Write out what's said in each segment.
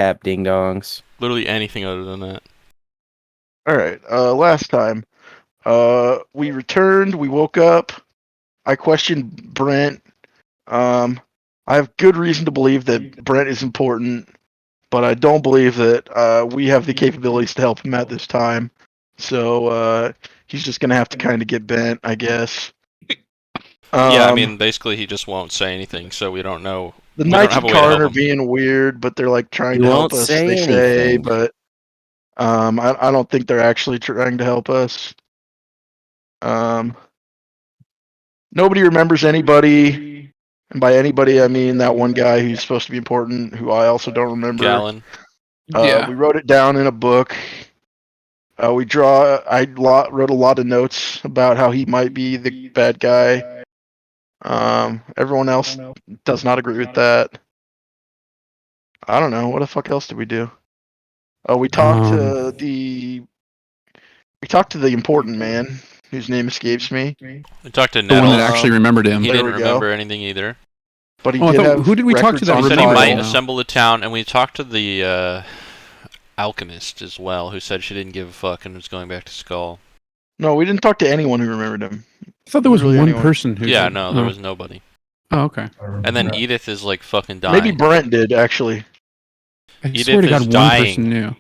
Cap ding dongs. Literally anything other than that. All right. Last time, we returned. We woke up. I questioned Brent. I have good reason to believe that Brent is important, but I don't believe that we have the capabilities to help him at this time. So he's just gonna have to kind of get bent, I guess. Yeah, I mean, basically he just won't say anything, so we don't know. The We Knights don't have of a way to help Karn are him. being weird, but they're like trying He to help won't us. say They say, anything. but I don't think they're actually trying to help us. Nobody remembers anybody, and by anybody I mean that one guy who's supposed to be important, who I also don't remember. Gallon. We wrote it down in a book. I wrote a lot of notes about how he might be the bad guy. Everyone else does not agree with that. I don't know. What the fuck else did we do? Oh, we talked to the important man whose name escapes me. We talked to The one Nettle. that actually remembered him. He There didn't we go. remember anything either. But he Oh, I did thought- have who did we talk to records that on He said he remembered file. might now? assemble the town, and we talked to the alchemist as well, who said she didn't give a fuck and was going back to Skull. No, we didn't talk to anyone who remembered him. I thought there was Literally one anyone. person who. Yeah, did. no, there was nobody. Oh, okay. And then Edith is like fucking dying. Maybe Brent did actually. I Edith swear to is God, one dying. person knew.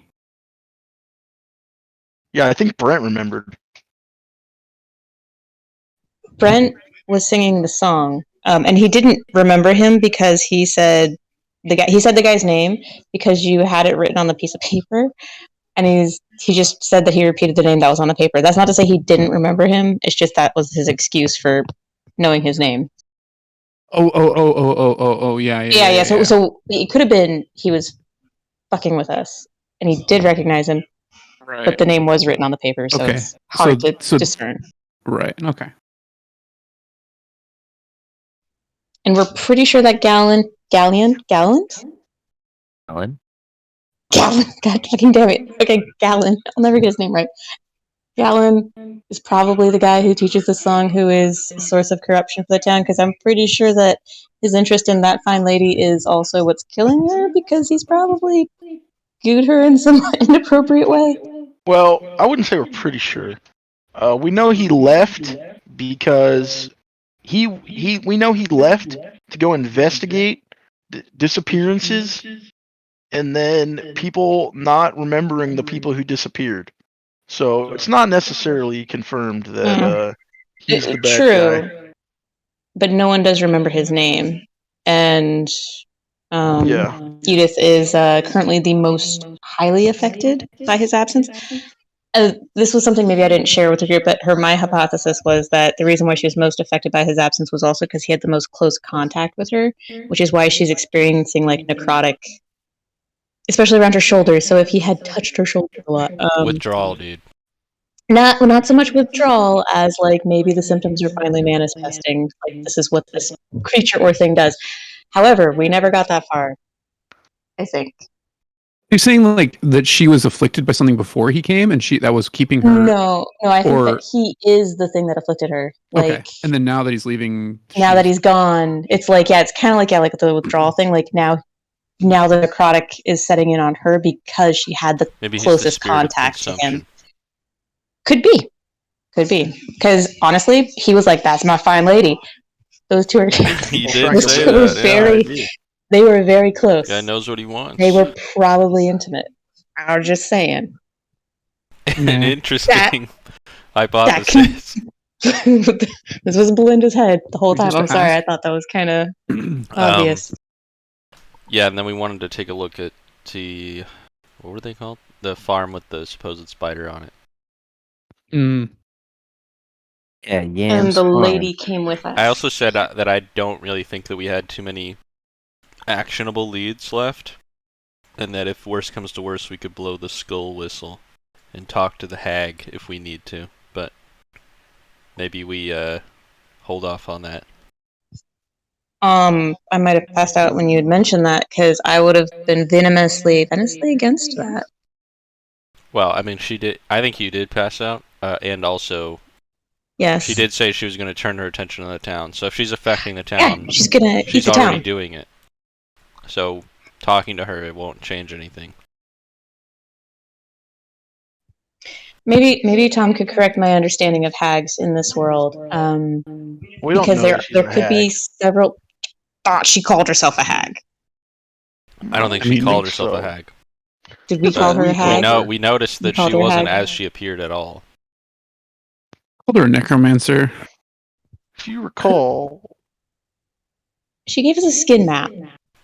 Yeah, I think Brent remembered. Brent was singing the song, and he didn't remember him because he said the guy's name because you had it written on the piece of paper, and he just said that he repeated the name that was on the paper. That's not to say he didn't remember him. It's just that was his excuse for knowing his name. Oh, yeah. So it could have been he was fucking with us, and he did recognize him, Right. but the name was written on the paper, so Okay. it's hard to So- discern. Right. Okay. And we're pretty sure that Gallant? Alan? Gallon, God fucking damn it. Okay, Gallon. I'll never get his name right. Gallon is probably the guy who teaches the song who is a source of corruption for the town, because I'm pretty sure that his interest in that fine lady is also what's killing her, because he's probably gooed her in some inappropriate way. Well, I wouldn't say we're pretty sure. We know he left because we know he left to go investigate disappearances, and then people not remembering the people who disappeared. So it's not necessarily confirmed that he's the bad True, guy. but no one does remember his name, and Yeah. Edith is currently the most highly affected by his absence. This was something maybe I didn't share with the group, but my hypothesis was that the reason why she was most affected by his absence was also because he had the most close contact with her, which is why she's experiencing like necrotic, especially around her shoulders. So if he had touched her shoulder a lot, Withdrawal, dude. not so much withdrawal as like maybe the symptoms are finally manifesting. Like this is what this creature or thing does. However, we never got that far. I think. You're saying like that she was afflicted by something before he came, and that was keeping her. No. I think or- that he is the thing that afflicted her. Like, Okay. And then now that he's leaving. now that he's gone, it's like, yeah, it's kind of like, yeah, like the withdrawal thing. Like now the necrotic is setting in on her because she had the Maybe he's the closest spirit of contact to consumption. him. Could be. Because honestly, he was like, "That's my fine lady." Those two are. He did Those say two were that. Yeah. They were very close. Guy knows what he wants. They were probably intimate. I'm just saying. An interesting hypothesis. This was Belinda's head the whole time. Just I'm sorry. ask. I thought that was kind of obvious. Yeah, and then we wanted to take a look at what were they called? The farm with the supposed spider on it. Yeah, And Yams the farm. lady came with us. I also said that I don't really think that we had too many actionable leads left, and that if worse comes to worse, we could blow the skull whistle and talk to the hag if we need to. But maybe we hold off on that. I might have passed out when you had mentioned that, because I would have been venomously against that. Well, I mean, she did. I think you did pass out, and also Yes. she did say she was going to turn her attention to the town. So if she's affecting the Yeah, town, she's gonna eat she's the already town. doing it. So talking to her, it won't change anything. Maybe Tom could correct my understanding of hags in this world. We don't Because know there that she's there a could be hag. several. Thought she called herself a hag. I don't think I she mean, called think herself a so. hag. Did we call her a We hag? We noticed We that called she her wasn't hag. as she appeared at all. called her a necromancer. If you recall, She gave us a skin map.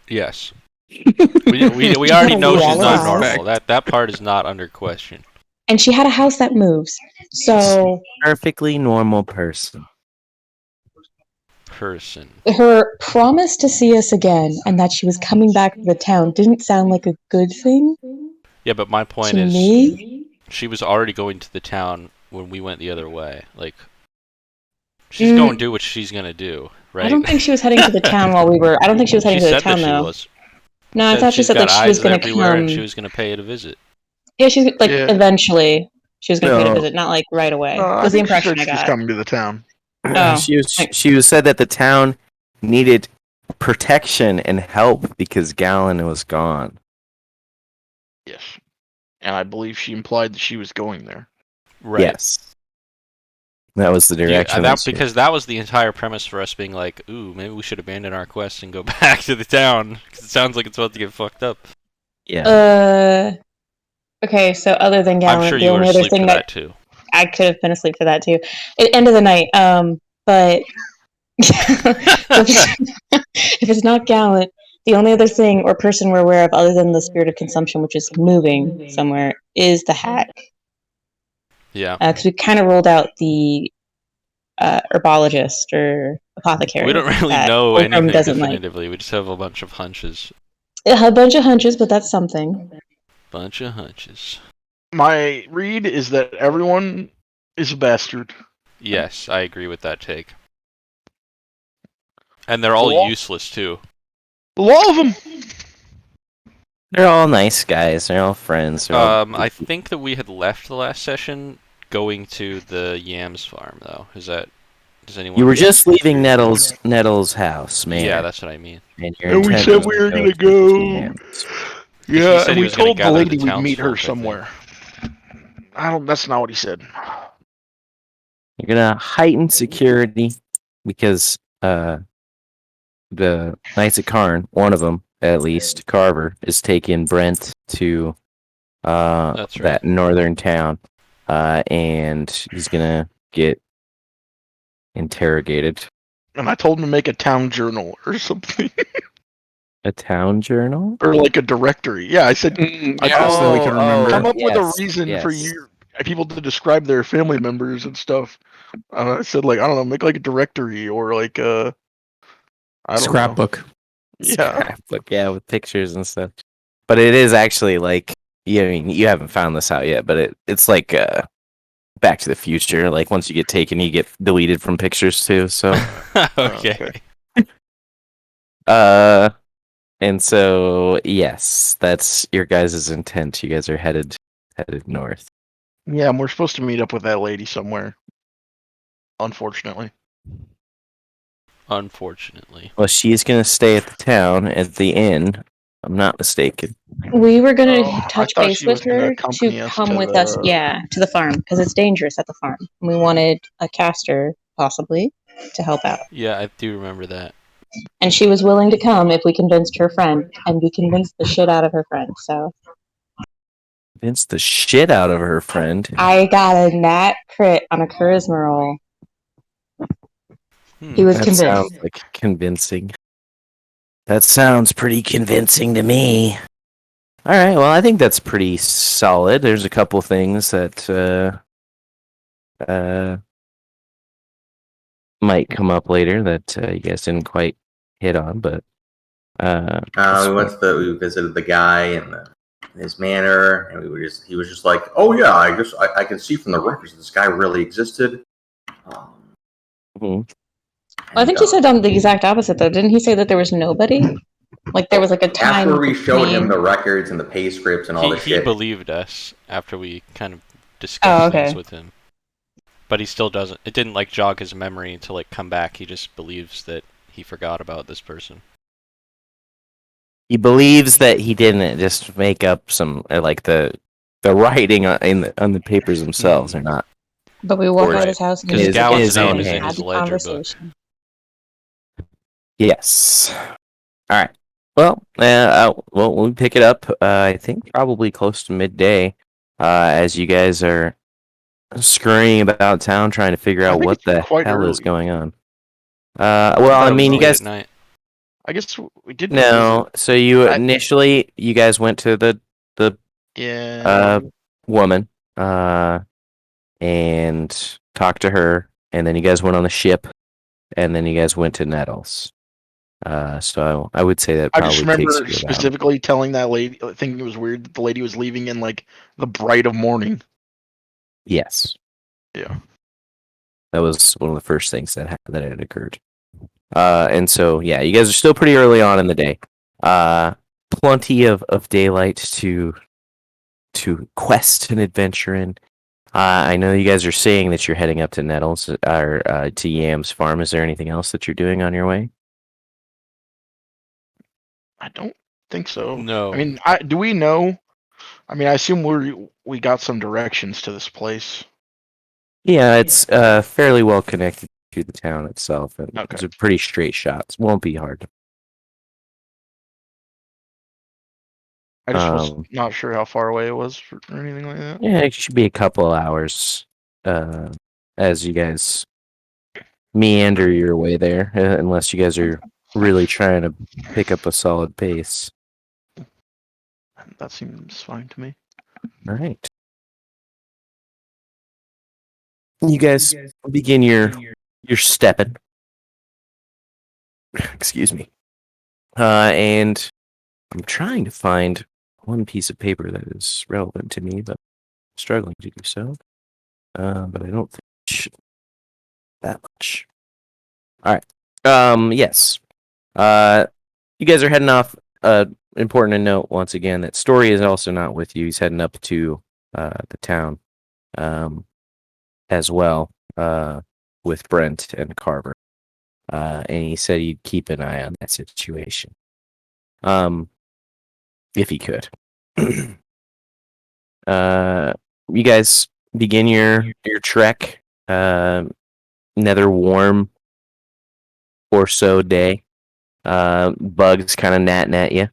Yes. We already had a know she's wall not of normal. eyes. That part is not under question. And she had a house that moves. So Perfectly normal person. her promise to see us again and that she was coming back to the town didn't sound like a good thing Yeah, but my point to is, me. she was already going to the town when we went the other way. Like, she's going to do what she's gonna do, right? I don't think she was heading to the town while we were. I don't think she was heading She to the said town that she though. was. No, I thought she she's said got like she was eyes going to everywhere come. and she was gonna pay it a visit. Yeah, she's like Yeah. eventually she was going to pay it a No. visit, not like right away. I Was the think she impression said I she's got. coming to the town. Oh, She was said that the town needed protection and help because Gallon was gone. Yes. And I believe she implied that she was going there. Right. Yes. That was the direction. Because that was the entire premise for us being like, ooh, maybe we should abandon our quest and go back to the town. Because it sounds like it's about to get fucked up. Yeah. Okay, so other than Gallant, I'm sure the you were only other asleep thing for that too. I could have been asleep for that too. End of the night. But if it's not Gallant, the only other thing or person we're aware of other than the spirit of consumption, which is moving somewhere, is the hag. Yeah. Because we kind of rolled out the herbologist or apothecary. We don't really know Fulcrum anything doesn't definitively. We just have a bunch of hunches. A bunch of hunches, but that's something. Bunch of hunches. My read is that everyone is a bastard. Yes, I agree with that take. And they're all Well, useless too. All of them. They're all nice guys. They're all friends. They're all I think that we had left the last session going to the Yams farm, though. Does anyone? You were just leaving Nettle's house, man. Yeah, that's what I mean. And, your And we intent said was we to were go gonna to go. the Yams. He Yeah, said and he we was gonna told the gather lady the we'd meet her townsfolk, I think. somewhere. That's not what he said. You're gonna heighten security because the Knights of Karn, one of them at least, Carver, is taking Brent to That's right. that northern town, and he's gonna get interrogated. And I told him to make a town journal or something. A town journal? Or like a directory. Yeah, I said Yeah, so we can remember. come up with a yes, reason for yes. you people to describe their family members and stuff. I said like I don't know, make like a directory or like I don't Scrapbook. know. Yeah. Scrapbook, yeah, with pictures and stuff. But it is actually like, I mean, you haven't found this out yet, but it's like Back to the Future. Like once you get taken, you get deleted from pictures too. So, Okay. and so yes, that's your guys' intent. You guys are headed north. Yeah, and we're supposed to meet up with that lady somewhere. Unfortunately. Unfortunately. Well, she's gonna stay at the town at the inn. I'm not mistaken. We were going to Oh, I touch thought base she with was gonna her accompany to us come to with us, the- to the farm, because it's dangerous at the farm. And we wanted a caster, possibly, to help out. Yeah, I do remember that. And she was willing to come if we convinced her friend, and we convinced the shit out of her friend, so. Convinced the shit out of her friend. I got a nat crit on a charisma roll. He was That convinced. sounds like convincing. That sounds pretty convincing to me. All right, well, I think that's pretty solid. There's a couple things that might come up later that you guys didn't quite hit on, but we visited the guy in his manor, and he was just like, oh yeah, I can see from the records that this guy really existed. Mhm. I think he said the exact opposite, though. Didn't he say that there was nobody? Like there was like a time. After we showed him the records and the pay scripts and all this He shit. believed us after we kind of discussed things with him. But he still doesn't. It didn't like jog his memory to like come back. He just believes that he forgot about this person. He believes that he didn't just make up some like the writing on the papers themselves are not. But we walk out of Right. his house and Because he Gallon's Gallon's own name and is in hand. his had the ledger book. conversation. Yes. All right. Well, we'll pick it up. I think probably close to midday, as you guys are scurrying about town trying to figure I out think what it's the quite hell is early. going on. I Well, thought I it was mean, you late guys. at night. I guess we did go No, so you I- initially you guys went to the visit. Yeah. woman and talked to her, and then you guys went on the ship, and then you guys went to Nettles. So I would say that I just probably takes remember you about. specifically telling that lady, thinking it was weird that the lady was leaving in like the bright of morning. Yes, Yeah. that was one of the first things that had occurred. And so yeah, you guys are still pretty early on in the day. Plenty of daylight to quest and adventure in. I know you guys are saying that you're heading up to Nettles or to Yam's farm. Is there anything else that you're doing on your way? I don't think so. No. I mean, do we know? I mean, I assume we got some directions to this place. Yeah, it's fairly well connected to the town itself, and Okay. it's a pretty straight shot. It won't be hard. I just was Um, not sure how far away it was or anything like that. Yeah, it should be a couple hours as you guys meander your way there, unless you guys are really trying to pick up a solid pace. That seems fine to me. All right. You guys begin your stepping. Excuse me. And I'm trying to find one piece of paper that is relevant to me, but I'm struggling to do so. But I don't think it should that much. All right. Yes. You guys are heading off. Important to note once again that Story is also not with you. He's heading up to the town as well with Brent and Carver. And he said he'd keep an eye on that situation. If he could. You guys begin your trek. Another warm or so day. Bugs kind of gnatting at you.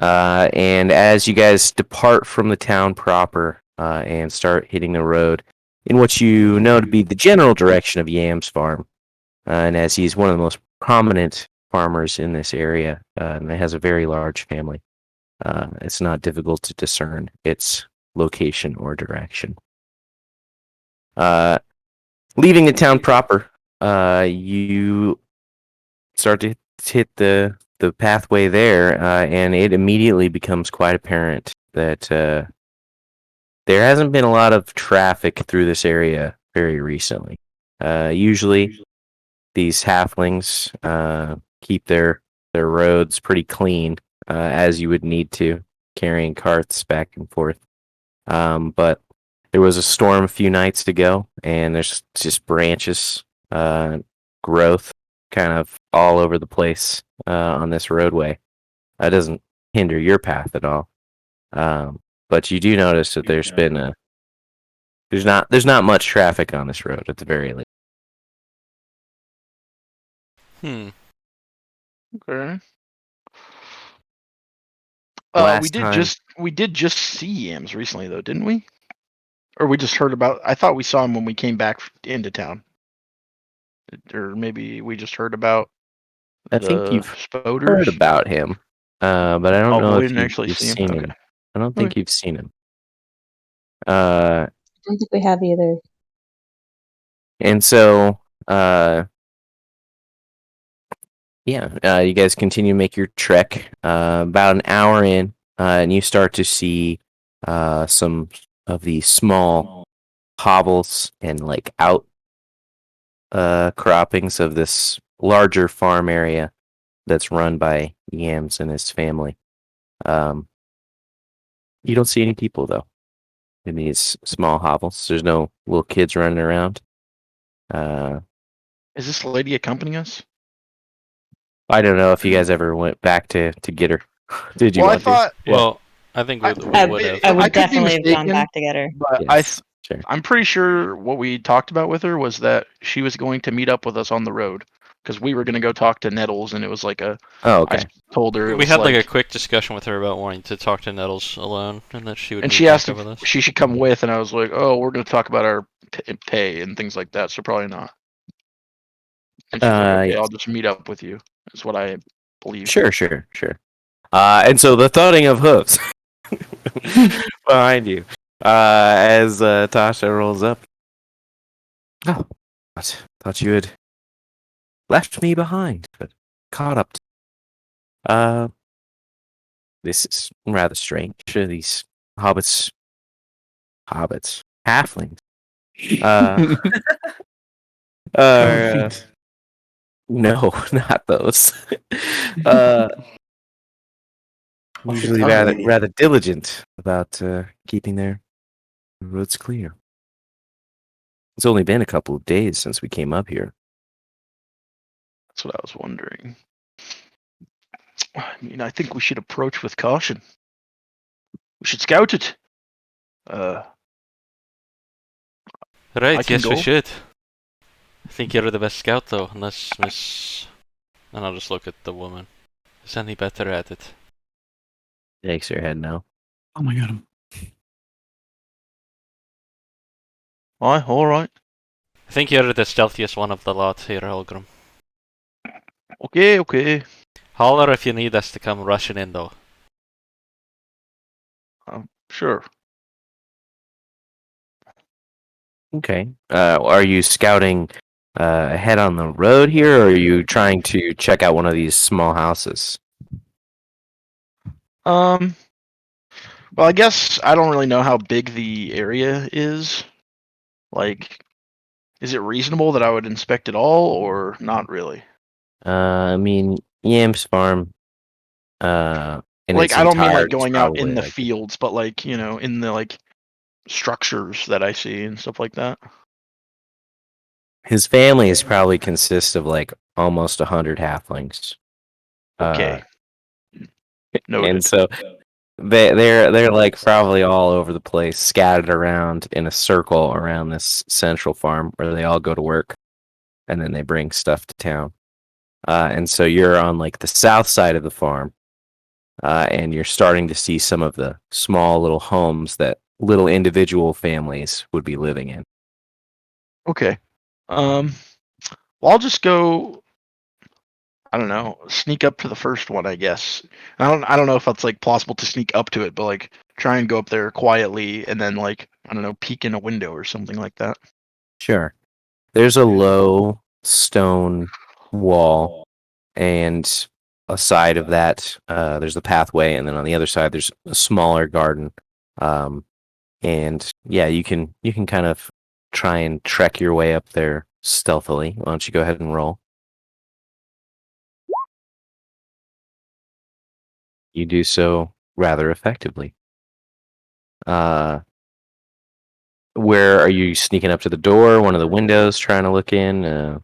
And as you guys depart from the town proper and start hitting the road in what you know to be the general direction of Yam's farm, and as he's one of the most prominent farmers in this area and has a very large family, it's not difficult to discern its location or direction. Leaving the town proper, you start to hit the pathway there, and it immediately becomes quite apparent that there hasn't been a lot of traffic through this area very recently. Usually, these halflings keep their roads pretty clean, as you would need to, carrying carts back and forth. But there was a storm a few nights ago, and there's just branches, growth, kind of all over the place on this roadway. That doesn't hinder your path at all. But you do notice that there's not much traffic on this road at the very least. Okay. Last we time- did just see Yams recently though, didn't we? Or we just heard about. I thought we saw him when we came back into town. Or maybe we just heard about. I think the you've Spoders. heard about him, but I don't know but we if didn't actually you've see him. seen Okay. him. I don't think Okay. you've seen him. I don't think we have either. And so, you guys continue to make your trek. About an hour in, and you start to see some of the small hovels and like out croppings of this larger farm area that's run by Yams and his family. You don't see any people though in these small hovels. There's no little kids running around. Is this lady accompanying us? I don't know if you guys ever went back to get her. Did you Well, I want to? thought Yeah. Well, I think we I, would have. I would I could be definitely have gone mistaken, back to get her. but Yes. Sure. I'm pretty sure what we talked about with her was that she was going to meet up with us on the road because we were going to go talk to Nettles, and it was like a. Oh, I okay. told her it We was had like a quick discussion with her about wanting to talk to Nettles alone, and that she would and meet she back asked up if with us. she should come with, and I was like, "Oh, we're going to talk about our pay and things like that, so probably not." And she's like, "Okay, Yes. I'll just meet up with you." Is what I believe. Sure. And so the thudding of hooves behind you as Tasha rolls up. Oh, thought you had left me behind, but caught up. This is rather strange. These hobbits, halflings. Uh, Our feet. no, not those. uh, usually rather diligent about keeping their roads clear. It's only been a couple of days since we came up here. That's what I was wondering. I mean, I think we should approach with caution. We should scout it. I Right, can yes, we go. should. I think you're the best scout, though, unless Miss. And I'll just look at the woman. Is any better at it? Shakes her head no. Oh my god. Aye, all right. I think you're the stealthiest one of the lot here, Holgrim. Okay. Holler if you need us to come rushing in, though. Sure. Okay. Are you scouting ahead on the road here, or are you trying to check out one of these small houses? Well, I guess I don't really know how big the area is. Like, is it reasonable that I would inspect it all, or not really? I mean, Yam's farm, in Like, its I don't mean like entirety is going out in probably the like fields, but like, in the like structures that I see and stuff like that. his family is probably consists of like almost 100 halflings. Okay. Noted. And so they're like probably all over the place, scattered around in a circle around this central farm where they all go to work, and then they bring stuff to town. And so you're on like the south side of the farm, and you're starting to see some of the small little homes that little individual families would be living in. Okay. Well, I'll just go. I don't know. Sneak up to the first one, I guess. I don't know if that's like possible to sneak up to it, but like try and go up there quietly and then like I don't know, peek in a window or something like that. Sure. There's a low stone wall, and aside of that, there's a pathway, and then on the other side, there's a smaller garden. And yeah, you can kind of try and trek your way up there stealthily. Why don't you go ahead and roll? You do so rather effectively. Where are you sneaking up to the door? One of the windows, trying to look in?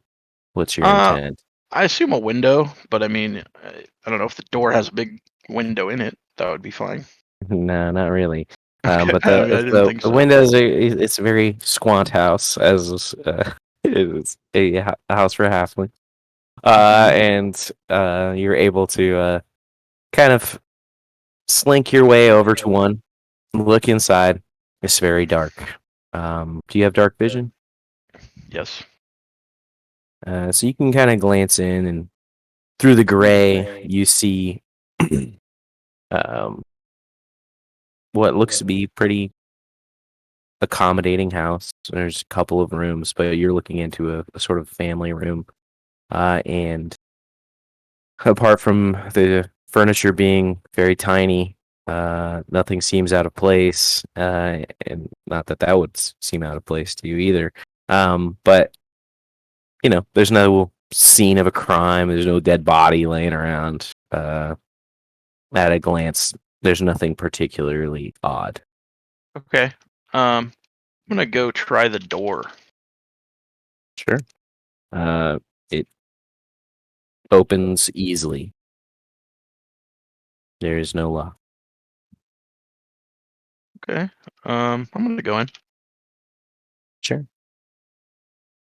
What's your intent? I assume a window, but I mean, I don't know if the door has a big window in it. That would be fine. No, not really. Okay, But I didn't think the so. windows it's a very squat house, as it is a house for a halfling. And you're able to kind of slink your way over to one, look inside. It's very dark. Do you have dark vision? Yes. So you can kind of glance in, and through the gray, you see um, what looks to be pretty accommodating house. There's a couple of rooms, but you're looking into a sort of family room. And apart from the furniture being very tiny, nothing seems out of place. And not that that would seem out of place to you either. But, there's no scene of a crime. There's no dead body laying around. At a glance, there's nothing particularly odd. Okay. I'm gonna go try the door. Sure. It opens easily. There is no lock. Okay. I'm gonna go in. Sure.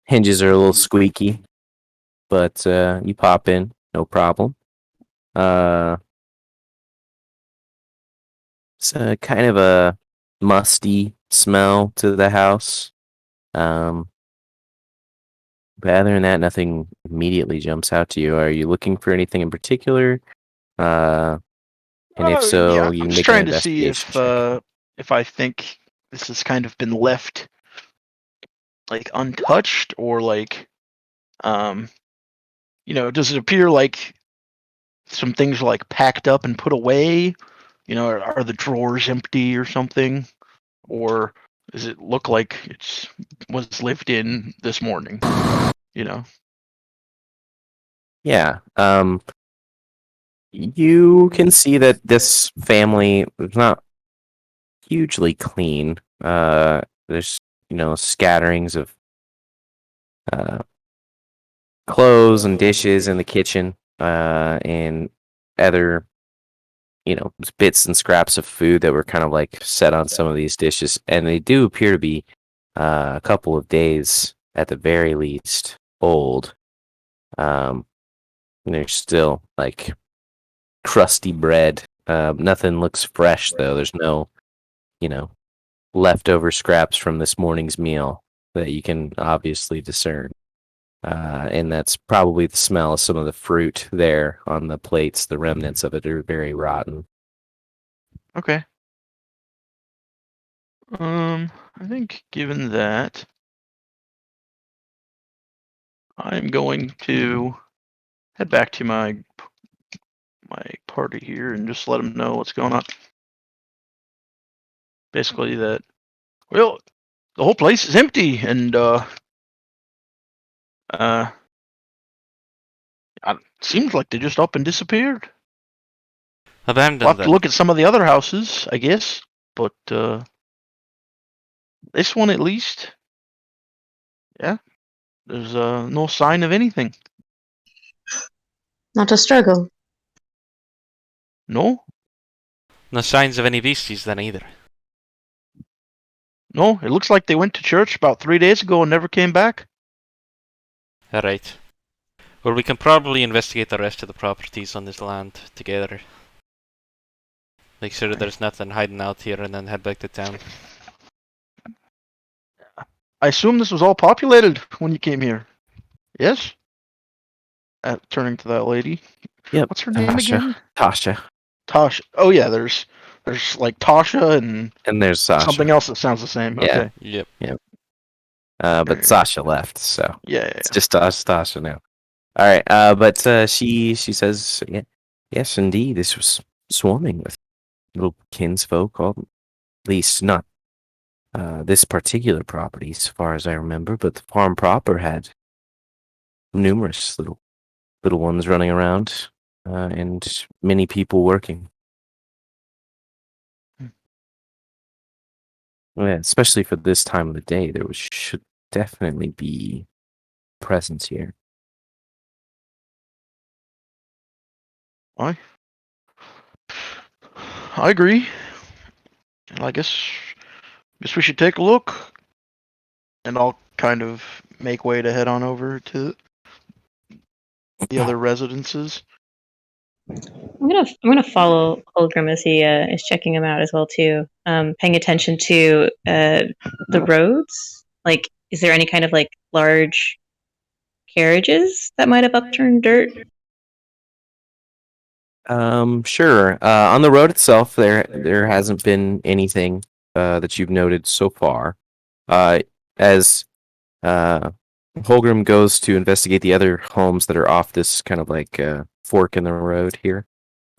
Hinges are a little squeaky, but you pop in, no problem. It's kind of a musty smell to the house. But other than that, nothing immediately jumps out to you. Are you looking for anything in particular? And if so, Yeah, you I'm can just make an trying to see investigation check. if I think this has kind of been left like untouched or like um does it appear like some things are like packed up and put away? Are the drawers empty or something? Or does it look like it's was lived in this morning? You know. Yeah. You can see that this family is not hugely clean. There's scatterings of uh, clothes and dishes in the kitchen, and other bits and scraps of food that were kind of like set on some of these dishes, and they do appear to be a couple of days at the very least old. And they're still like crusty bread. Nothing looks fresh though. There's no you know leftover scraps from this morning's meal that you can obviously discern. And that's probably the smell of some of the fruit there on the plates. The remnants of it are very rotten. Okay. I think given that, I'm going to head back to my party here and just let them know what's going on. Basically, that well, the whole place is empty, and it seems like they just up and disappeared. We'll Abandon have to them. look at some of the other houses, I guess, but this one at least, yeah, there's no sign of anything. Not to struggle. No, No signs of any beasties then either. no, it looks like they went to church about 3 days ago and never came back. Alright. Well, we can probably investigate the rest of the properties on this land together. Make sure that there's nothing hiding out here and then head back to town. I assume this was all populated when you came here. Yes? Turning to that lady. Yep. What's her name again? Tasha. Tasha. Oh yeah, there's like Tasha and And there's Sasha. something else that sounds the same. Yeah. Okay. Yep. But Sasha left, so Yeah. it's just Tasha now. All right. But she says, yeah, yes, indeed, this was swarming with little kinsfolk. All, at least not this particular property, as far as I remember, but the farm proper had numerous little ones running around, and many people working. Yeah, especially for this time of the day, should definitely be presence here. I agree. And I guess we should take a look. And I'll kind of make way to head on over to the other residences. I'm gonna follow Holgrim as he is checking him out as well too. Paying attention to the roads. Like, is there any kind of like large carriages that might have upturned dirt? Sure. On the road itself, there hasn't been anything that you've noted so far. As Holgrim goes to investigate the other homes that are off this kind of like fork in the road here,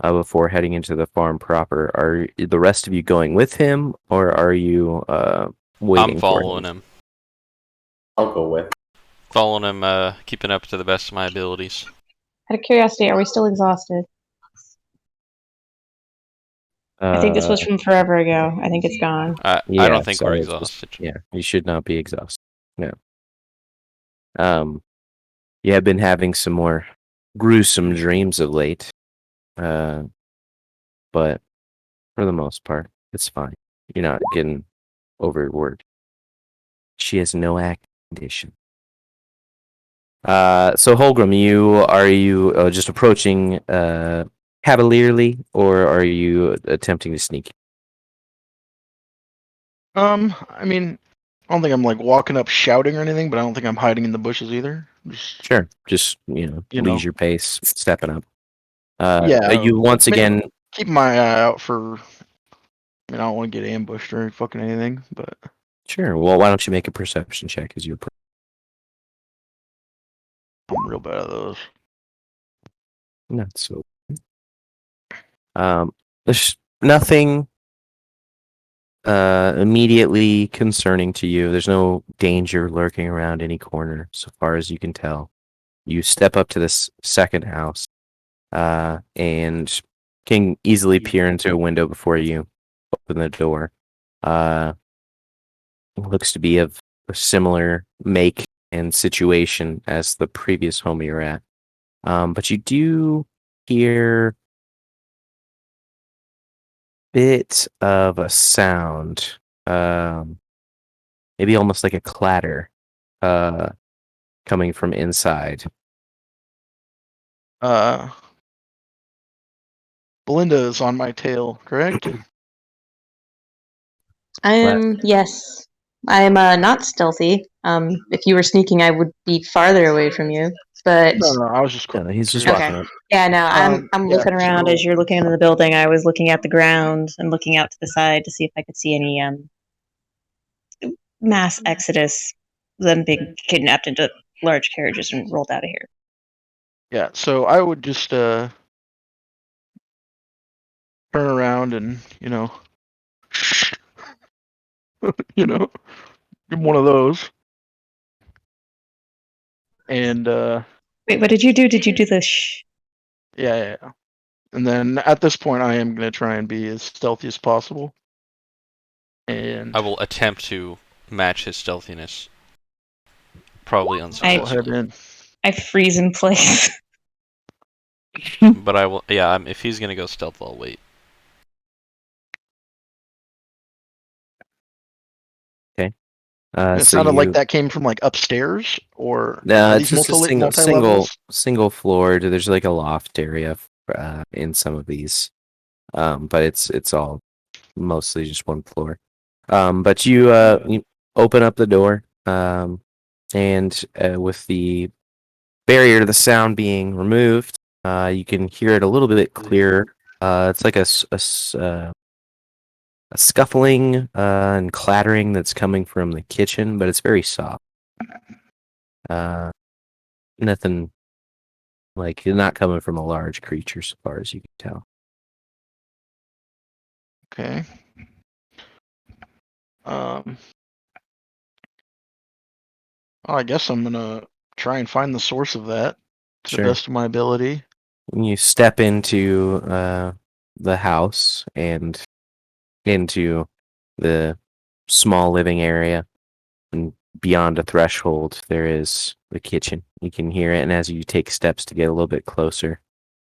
before heading into the farm proper, are the rest of you going with him, or are you waiting? I'm following him. I'll go with. Following him, keeping up to the best of my abilities. Out of curiosity, are we still exhausted? I think this was from forever ago. I think it's gone. I don't think we're exhausted. Yeah, you should not be exhausted. No. You have been having some more gruesome dreams of late. but for the most part, it's fine. You're not getting overworked. She has no act condition. So Holgram, are you just approaching cavalierly, or are you attempting to sneak? I mean, I don't think I'm like walking up shouting or anything, but I don't think I'm hiding in the bushes either. Sure, just You know. leisure pace, stepping up. Yeah, You once again. keep my eye out for. I mean, I don't want to get ambushed or fucking anything, but Sure. Well, why don't you make a perception check as you approach? I'm real bad at those. Not so. There's nothing immediately concerning to you. There's no danger lurking around any corner, so far as you can tell. You step up to this second house, and can easily peer into a window before you open the door. Looks to be of a similar make and situation as the previous home you're at. But you do hear bit of a sound, maybe almost like a clatter, coming from inside. Belinda is on my tail, correct? I am, yes. I am not stealthy. If you were sneaking, I would be farther away from you. But No, I was just. He's just Okay. walking up. yeah, no, I'm yeah, looking around so- as you're looking into the building. I was looking at the ground and looking out to the side to see if I could see any mass exodus, them being kidnapped into large carriages and rolled out of here. Yeah, so I would just turn around and give one of those. And Wait, what did you do? Did you do the shh? yeah. And then at this point, I am gonna try and be as stealthy as possible. And I will attempt to match his stealthiness. Probably go unsuccessful. ahead and I freeze in place. But I will. Yeah, if he's gonna go stealth, I'll wait. it So sounded you, like that came from like upstairs, or no, are it's these just a single multi-levels? single floor. There's like a loft area in some of these, but it's all mostly just one floor. But you open up the door, and with the barrier to the sound being removed, you can hear it a little bit clearer. It's like a scuffling and clattering that's coming from the kitchen, but it's very soft. Nothing like you're not coming from a large creature, so far as you can tell. Okay. I guess I'm gonna try and find the source of that to Sure. the best of my ability. You step into the house and into the small living area, and beyond a threshold there is the kitchen. You can hear it, and as you take steps to get a little bit closer,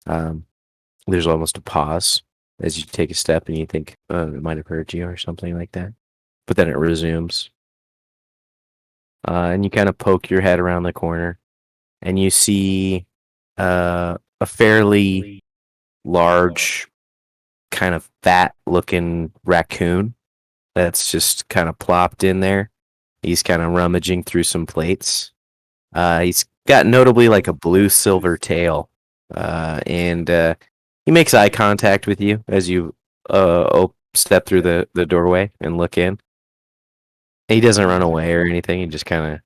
there's almost a pause as you take a step and you think, oh, it might have heard you or something like that, but then it resumes. And you kind of poke your head around the corner and you see a fairly large, kind of fat looking raccoon that's just kind of plopped in there. He's kind of rummaging through some plates. He's got notably like a blue silver tail, and he makes eye contact with you as you step through the doorway and look in. He doesn't run away or anything. He just kind of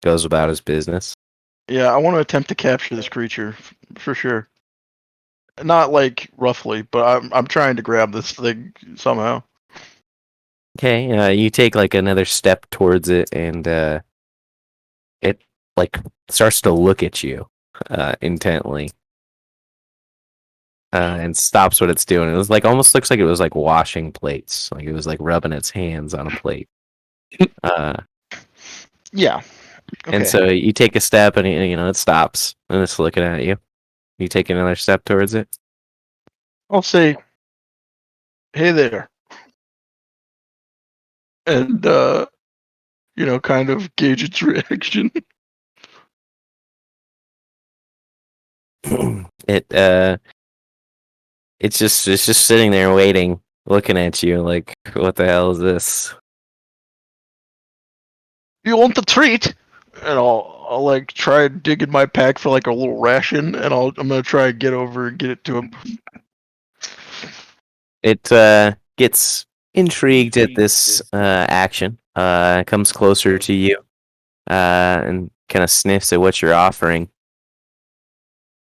goes about his business. Yeah, I want to attempt to capture this creature for sure. Not like roughly, but I'm trying to grab this thing somehow. Okay, you take like another step towards it, and it like starts to look at you intently, and stops what it's doing. It was like almost looks like it was like washing plates, like it was like rubbing its hands on a plate. Yeah. Okay. And so you take a step, and it stops, and it's looking at you. You take another step towards it. I'll say hey there, and kind of gauge its reaction. It's just sitting there waiting, looking at you like, what the hell is this? You want the treat? And I'll like try and dig in my pack for like a little ration, and I'm gonna try and get over and get it to him. It gets intrigued at this action. Comes closer to you, and kind of sniffs at what you're offering.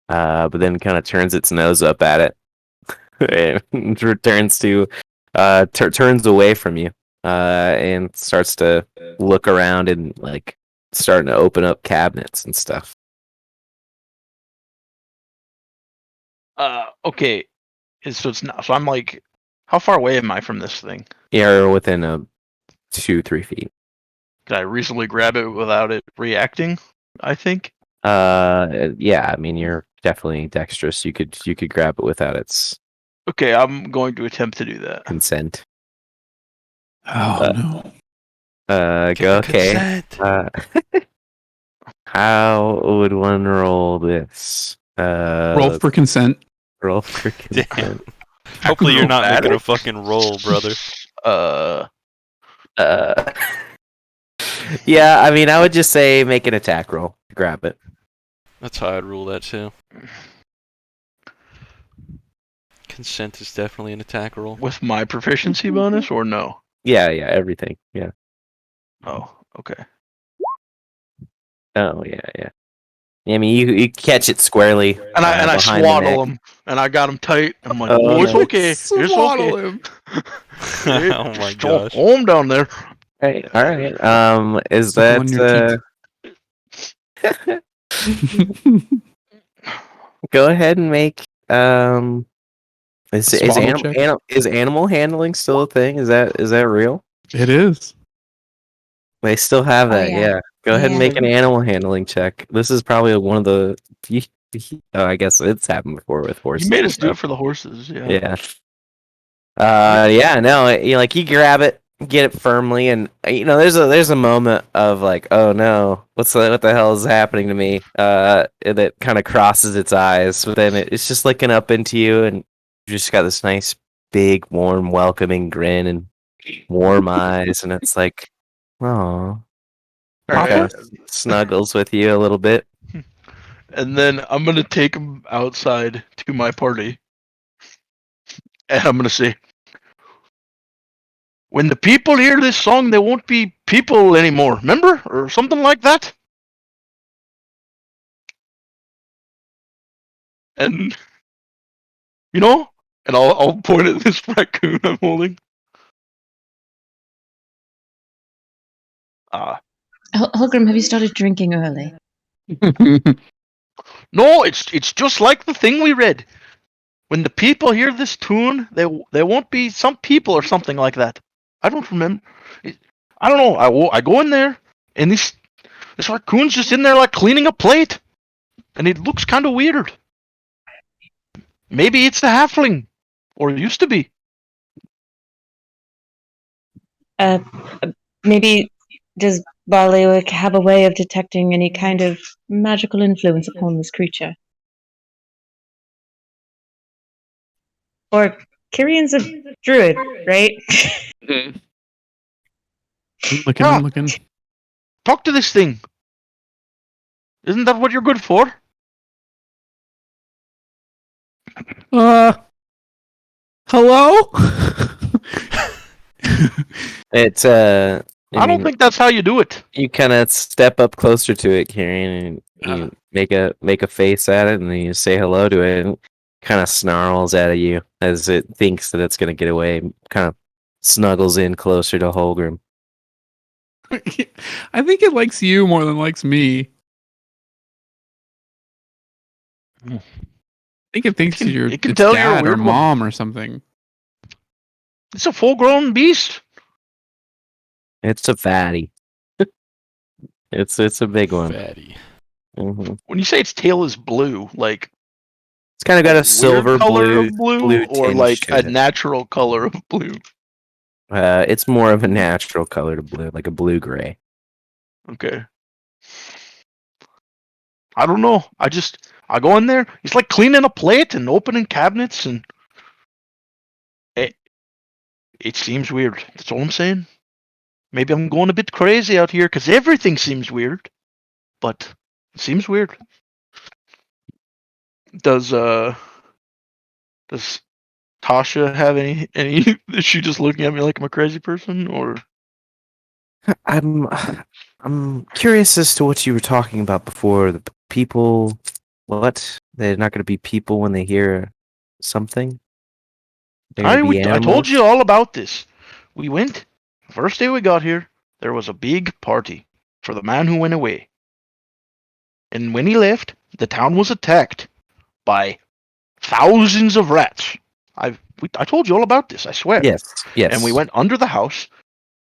But then kind of turns its nose up at it. And returns to turns away from you, and starts to look around and like starting to open up cabinets and stuff. Okay. So it's not. So I'm like, how far away am I from this thing? You're within 2-3 feet. Can I reasonably grab it without it reacting? I think. Yeah, I mean you're definitely dexterous. You could grab it without its Okay, I'm going to attempt to do that. consent. Oh no. Get Go the okay. consent. How would one roll this? Roll for consent. Roll for Damn. consent. Hopefully you're not making a Acrobatic? fucking roll, brother. Yeah, I mean, I would just say make an attack roll. Grab it. That's how I'd rule that too. Consent is definitely an attack roll. With my proficiency bonus or no? Yeah, everything. Yeah. Oh, okay. Oh, yeah. I mean, you catch it squarely, And I behind the neck. swaddle him, and I got him tight. I'm like, Oh, oh, it's no. okay. It's Swaddle okay. him. Oh my gosh. Home down there. All right. Is Suckle on your that go ahead and make is Swaddle check? is animal handling still a thing? Is that real? It is. They still have Oh, that, yeah. yeah. Go ahead and Yeah. make an animal handling check. This is probably one of the. Oh, I guess it's happened before with horses. You made and us do it stuff. for the horses. Yeah. Yeah. Yeah. No. Like you grab it, get it firmly, and there's a moment of like, oh no, what the hell is happening to me? That kind of crosses its eyes, but then it's just looking up into you, and you just got this nice, big, warm, welcoming grin and warm eyes, and it's like, oh. All right. Snuggles with you a little bit. And then I'm gonna take him outside to my party, and I'm gonna say, "When the people hear this song, they won't be people anymore. Remember, or something like that." And and I'll point at this raccoon I'm holding. Holgrim, have you started drinking early? No, it's just like the thing we read. When the people hear this tune, they won't be some people or something like that. I don't remember. I don't know. I go in there, and this raccoon's just in there like cleaning a plate, and it looks kind of weird. Maybe it's the halfling, or it used to be. Maybe does Barleywick have a way of detecting any kind of magical influence upon this creature? Or Kyrion's a druid, right? I'm looking. Talk to this thing. Isn't that what you're good for? Hello? It's I don't mean, think that's how you do it. you kind of step up closer to it, Kieran, and you make a face at it, and then you say hello to it, and kind of snarls at you as it thinks that it's gonna get away. Kind of snuggles in closer to Holgrim. I think it likes you more than likes me. I think it thinks you're it can its tell you're a dad or weird one. mom or something. It's a full-grown beast. It's a fatty. It's a big one. Fatty. Hmm. When you say its tail is blue, like It's kind of got a weird silver color blue, of blue, blue or tinge like to a it. natural color of blue? It's more of a natural color to blue, like a blue-gray. Okay. I don't know. I go in there. He's like cleaning a plate and opening cabinets, and it seems weird. That's all I'm saying. Maybe I'm going a bit crazy out here because everything seems weird, but it seems weird. Does Tasha have any? Is she just looking at me like I'm a crazy person, or? I'm curious as to what you were talking about before. The people, what? They're not going to be people when they hear something. They're going to be I told animals. you all about this. We went. First day we got here, there was a big party for the man who went away. And when he left, the town was attacked by thousands of rats. I told you all about this, I swear. Yes, yes. And we went under the house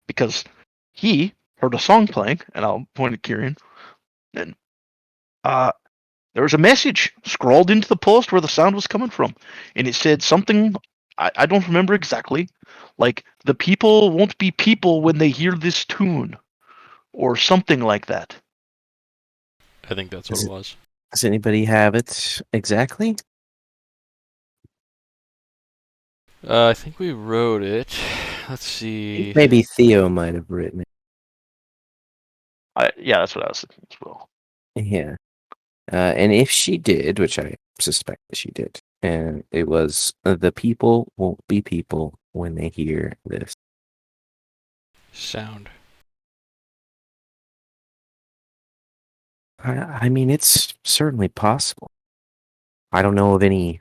because he heard a song playing, and I'll point at Kieran. And there was a message scrawled into the post where the sound was coming from, and it said something I don't remember exactly, like the people won't be people when they hear this tune, or something like that. I think that's what it was. Does anybody have it exactly? I think we wrote it. Let's see. Maybe Theo might have written it. Yeah, that's what I was thinking as well. Yeah. And if she did, which I suspect that she did, and it was the people won't be people when they hear this. Sound. I mean, it's certainly possible. I don't know of any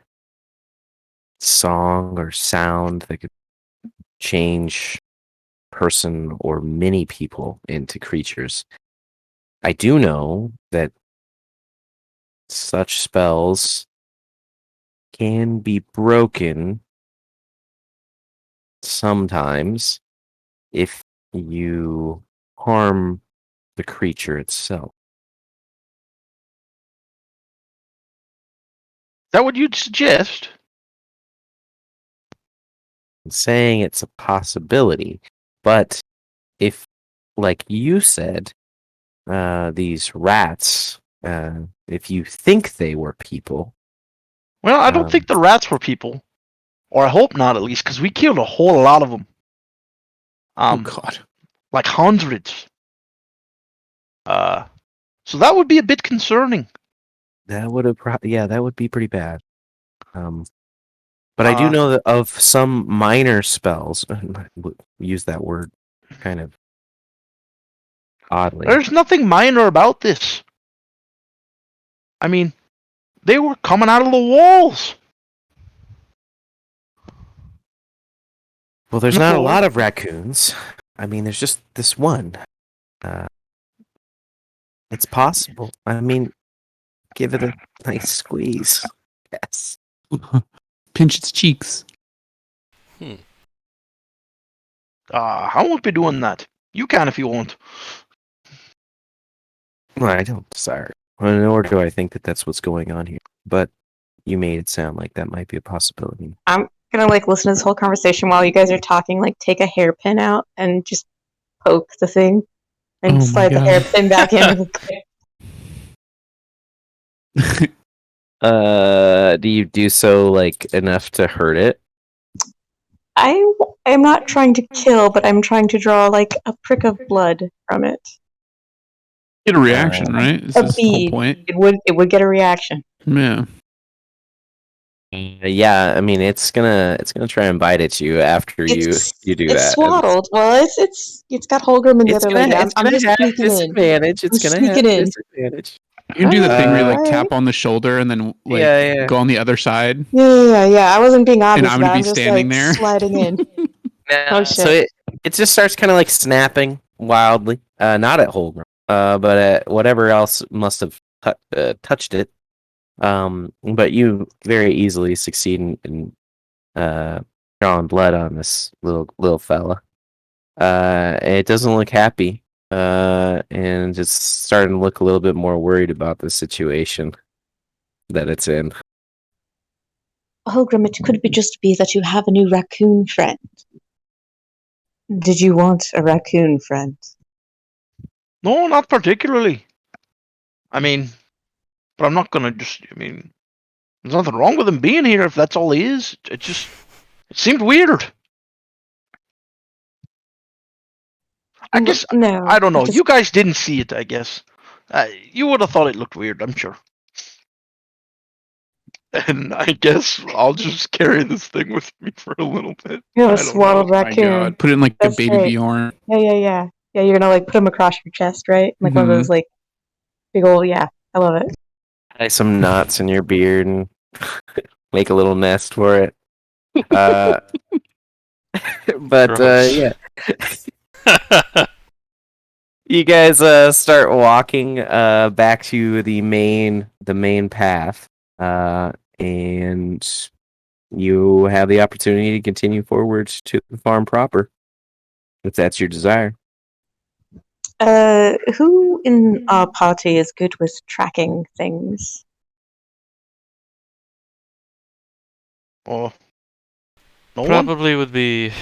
song or sound that could change person or many people into creatures. I do know that such spells can be broken sometimes if you harm the creature itself. Is that what you'd suggest? I'm saying it's a possibility, but if, like you said, these rats, if you think they were people, Well, I don't think the rats were people, or I hope not, at least, because we killed a whole lot of them. Oh God. Like hundreds. So that would be a bit concerning. that would have, that would be pretty bad. But I do know that of some minor spells, use that word kind of oddly. There's nothing minor about this. I mean, they were coming out of the walls. Well, there's No. not a lot of raccoons. I mean, there's just this one. It's possible. I mean, give it a nice squeeze. Yes. Pinch its cheeks. I won't be doing that. You can if you want. Well, I don't desire. Nor do I think that that's what's going on here. But you made it sound like that might be a possibility. I'm gonna like listen to this whole conversation while you guys are talking. Like, take a hairpin out and just poke the thing, and Oh my slide the God. hairpin back in. Do you do so like enough to hurt it? I am not trying to kill, but I'm trying to draw like a prick of blood from it. Get a reaction, right? This A is the whole bead. point. It would get a reaction. Yeah. Yeah, I mean it's gonna try and bite at you after you do It's that. swaddled. Well, it's got Holgram and the other lady. I'm just have sneaking in. disadvantage. It's I'm gonna have sneaking in. disadvantage. You can do the thing where you like Alright. tap on the shoulder and then like Yeah. go on the other side. Yeah. I wasn't being obvious. I'm gonna about it. be I'm just standing like there. sliding in. Oh, shit. So it just starts kind of like snapping wildly. Not at Holgram, but at whatever else must have touched it. But you very easily succeed in drawing blood on this little fella. It doesn't look happy. And it's starting to look a little bit more worried about the situation that it's in. Holgrim, it could just be that you have a new raccoon friend. Did you want a raccoon friend? No, not particularly. I mean, but I'm not gonna just. I mean, there's nothing wrong with him being here if that's all he is. It seemed weird. I guess No. I don't know. Just, You guys didn't see it. I guess you would have thought it looked weird. I'm sure. And I guess I'll just carry this thing with me for a little bit. you have I a don't swaddled know. My raccoon. God, put it in like a That's baby great. Bjorn. Yeah. Yeah, you're gonna like put him across your chest, right? Like one of those like big old. Yeah, I love it. Tie some knots in your beard and make a little nest for it. Uh, but Gross. yeah, you guys start walking back to the main path, and you have the opportunity to continue forward to the farm proper, if that's your desire. Who in our party is good with tracking things? Oh, no one. Probably would be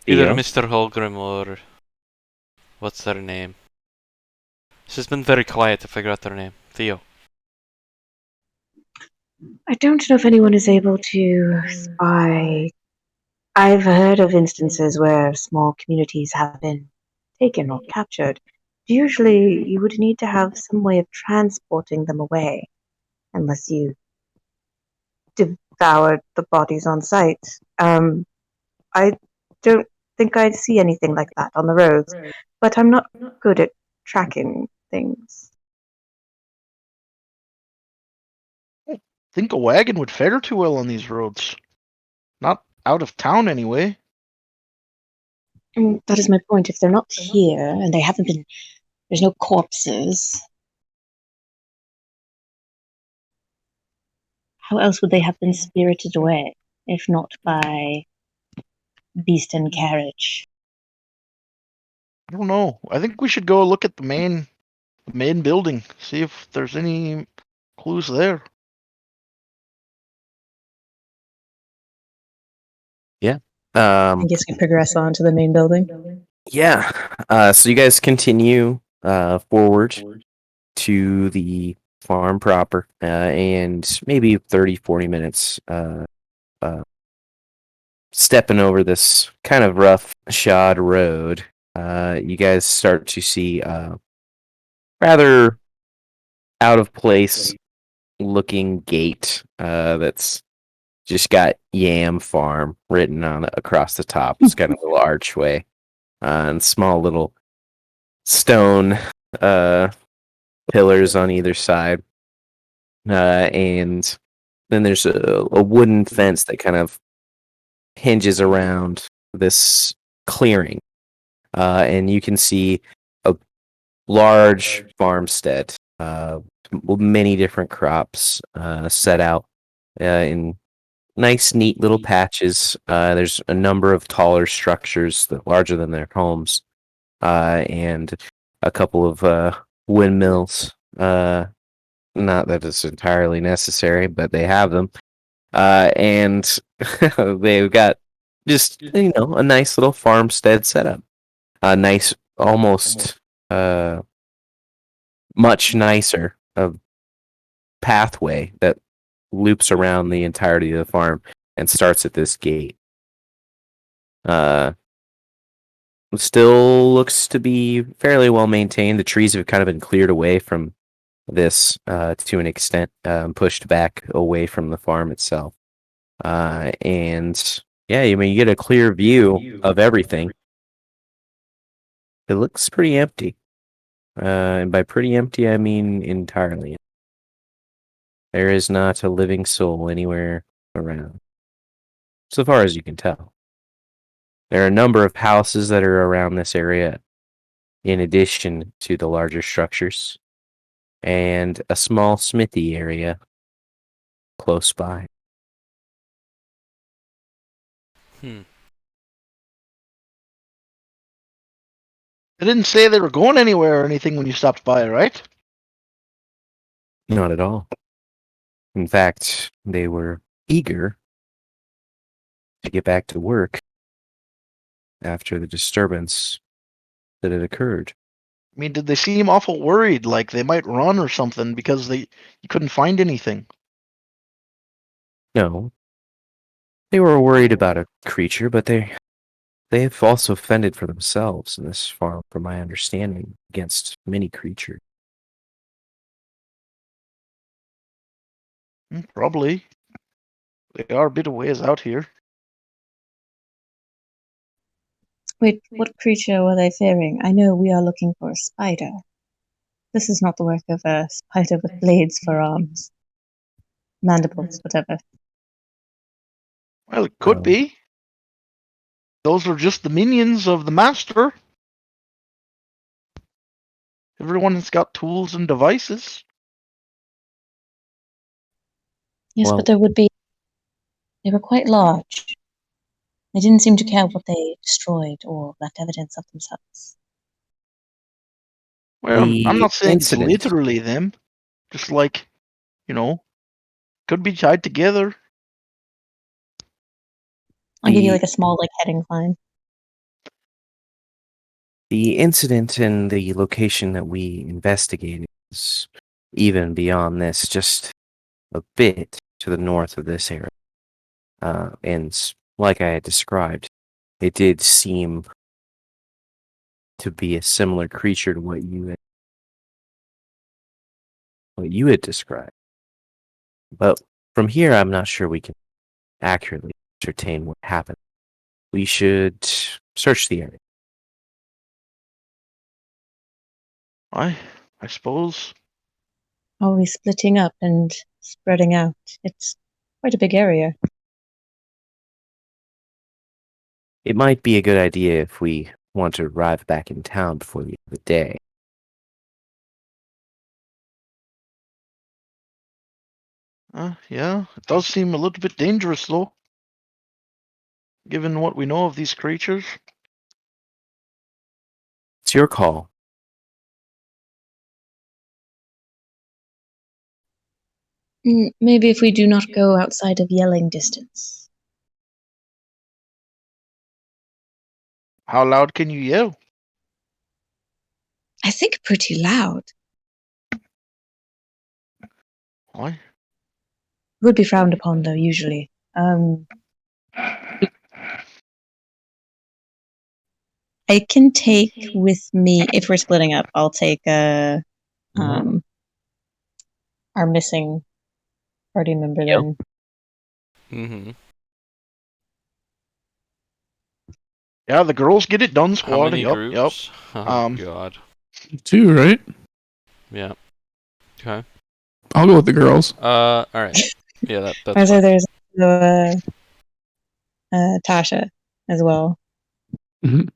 either Theo? Mr. Holgrim or what's their name? She's been very quiet to figure out their name. Theo. I don't know if anyone is able to spy. I've heard of instances where small communities have been taken or captured. Usually, you would need to have some way of transporting them away, unless you devoured the bodies on site. I don't think I'd see anything like that on the roads, but I'm not good at tracking things. I think a wagon would fare too well on these roads. Not out of town anyway. That is my point. If they're not here and they haven't been, there's no corpses. How else would they have been spirited away, if not by beast and carriage? I don't know. I think we should go look at the main building. See if there's any clues there. I guess we progress on to the main building. Yeah. So you guys continue forward to the farm proper, and maybe 30, 40 minutes stepping over this kind of rough shod road. You guys start to see rather out of place looking gate that's just got Yam Farm written on it across the top. It's got a little archway and small little stone pillars on either side. And then there's a wooden fence that kind of hinges around this clearing. And you can see a large farmstead, many different crops set out in nice, neat little patches. There's a number of taller structures that larger than their homes, and a couple of windmills. Not that it's entirely necessary, but they have them. And they've got just a nice little farmstead setup. A nice, almost much nicer pathway that loops around the entirety of the farm and starts at this gate. Still looks to be fairly well maintained. The trees have kind of been cleared away from this to an extent, pushed back away from the farm itself. And yeah, I mean, you get a clear view of everything. It looks pretty empty. And by pretty empty, I mean entirely. There is not a living soul anywhere around, so far as you can tell. There are a number of houses that are around this area, in addition to the larger structures, and a small smithy area close by. Hmm. They didn't say they were going anywhere or anything when you stopped by, right? Not at all. In fact, they were eager to get back to work after the disturbance that had occurred. I mean, did they seem awful worried, like they might run or something because you couldn't find anything? No, they were worried about a creature, but they have also fended for themselves in this farm, from my understanding, against many creatures. Probably. They are a bit of ways out here. Wait, what creature were they fearing? I know we are looking for a spider. This is not the work of a spider with blades for arms. Mandibles, whatever. Well, it could be. Those are just the minions of the master. Everyone's got tools and devices. Yes, Well- but there would be. They were quite large. They didn't seem to care what they destroyed or left evidence of themselves. Well, The I'm not saying incident- it's literally them. Just like, could be tied together. I'll give you The- like a small heading line. The incident and the location that we investigated is even beyond this, just a bit to the north of this area. And like I had described, it did seem to be a similar creature to what you had described. But from here, I'm not sure we can accurately ascertain what happened. We should search the area. I suppose. Always splitting up and spreading out. It's quite a big area. It might be a good idea if we want to arrive back in town before the end of the day. Yeah, it does seem a little bit dangerous, though. Given what we know of these creatures. It's your call. Maybe if we do not go outside of yelling distance. How loud can you yell? I think pretty loud. Why? Would be frowned upon though, usually. I can take with me, if we're splitting up, I'll take our missing party member then. Mm-hmm. Yeah, the girls get it done, How squad. many Yup, groups? Oh, Um, God. 2, right? Yeah. Okay. I'll go with the girls. All right. Yeah, that's Also, fine. there's Tasha as well. All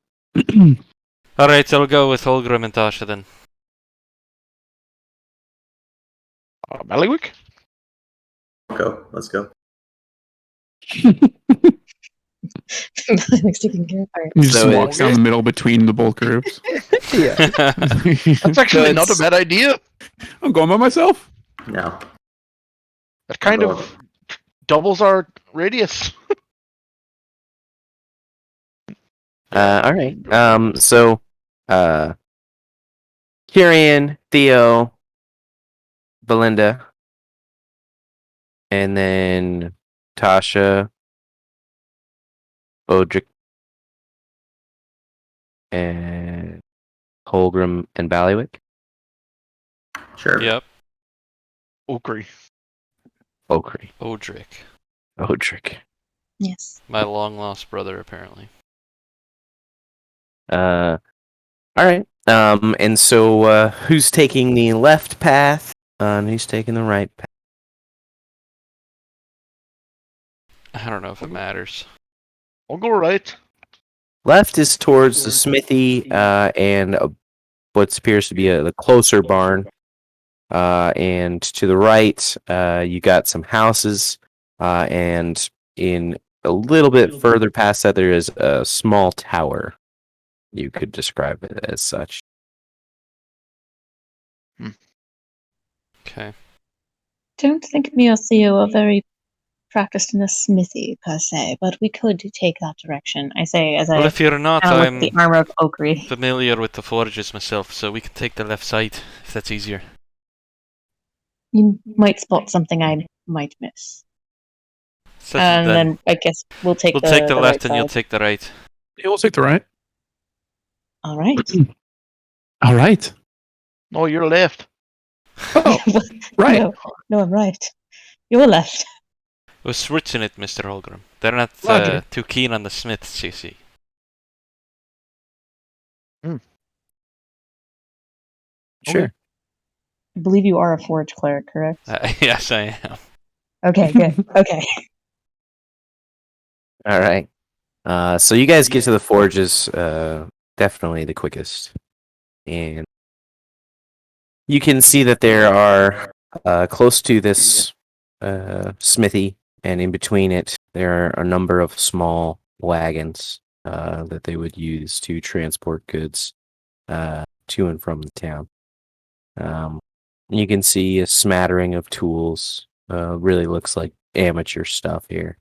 right, I'll go with Holgrim and Tasha then. Ballywick? Let's go. Like taking care of her. He just So walks down the middle between the both groups. Yeah. That's actually not a it's- bad idea. I'm going by myself. No. That kind of doubles our radius. All right. So, Kyrian, Theo, Belinda, and then Tasha, Bodrick, and Holgrim and Ballywick. Sure. Yep. Okri. Okri. Odric. Yes. My long-lost brother, apparently. All right. And so, who's taking the left path, and who's taking the right path? I don't know if it matters. I'll go right. Left is towards the smithy, and what appears to be the closer barn. And to the right, you got some houses, and in a little bit further past that, there is a small tower. You could describe it as such. Okay. don't think me or Theo are very practiced in the smithy per se, but we could take that direction. I say as Well, I if you're not, kind of look at the I'm armor of Oakry. familiar with the forges myself, so we can take the left side if that's easier. You might spot something I might miss. So And then then I guess we'll take we'll the take the left right and you'll side. take the right. Yeah, we'll take the right. All right. All right. No, you're left. Oh, right. No, I'm right. You're left. We're switching it, Mr. Holgram. They're not Roger. too keen on the smiths, you see. Sure. I believe you are a forge cleric, correct? Yes, I am. Okay, good. Okay. All right. So you guys get to the forges definitely the quickest. And you can see that there are close to this smithy, and in between it, there are a number of small wagons that they would use to transport goods to and from the town. You can see a smattering of tools. Really looks like amateur stuff here.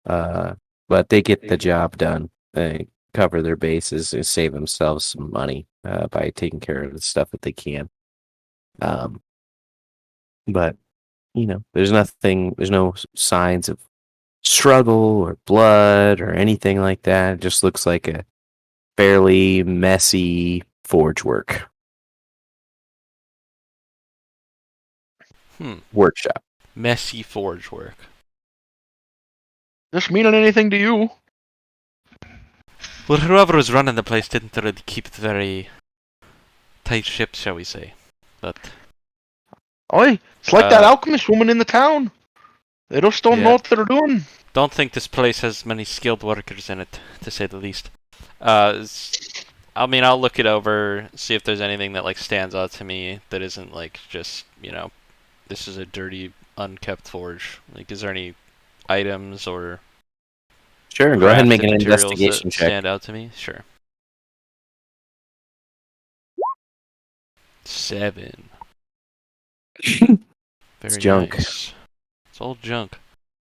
But they get the job done. They cover their bases and save themselves some money by taking care of the stuff that they can. But there's no signs of struggle or blood or anything like that. It just looks like a fairly messy forge workshop. Messy forge work. This meaning anything to you? Well, whoever was running the place didn't really keep it very tight ship, shall we say. But Oi, it's like that alchemist woman in the town. They just don't know what they're doing. don't think this place has many skilled workers in it, to say the least. I mean, I'll look it over, see if there's anything that stands out to me that isn't just this is a dirty, unkept forge. Is there any items or Sure, go ahead and make crafted an materials investigation that check. stand out to me? Sure. 7. Very junk. nice. It's all junk.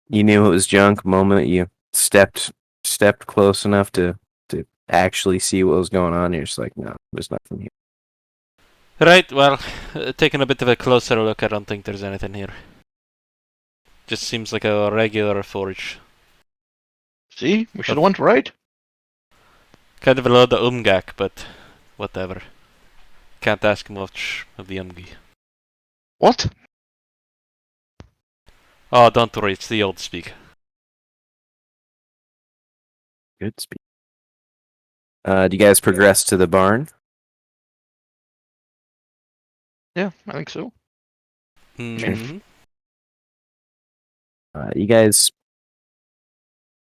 You knew it was junk the moment you stepped close enough to actually see what was going on. You're just like, no, there's nothing here. Right, well, taking a bit of a closer look, I don't think there's anything here. Just seems like a regular forge. See, we should have went right. Kind of a load of umgak, but whatever. Can't ask much of the umgi. What? Oh, don't worry, it's the old speak. Good speed. Do you guys progress to the barn? Yeah, I think so. Mm-hmm. You guys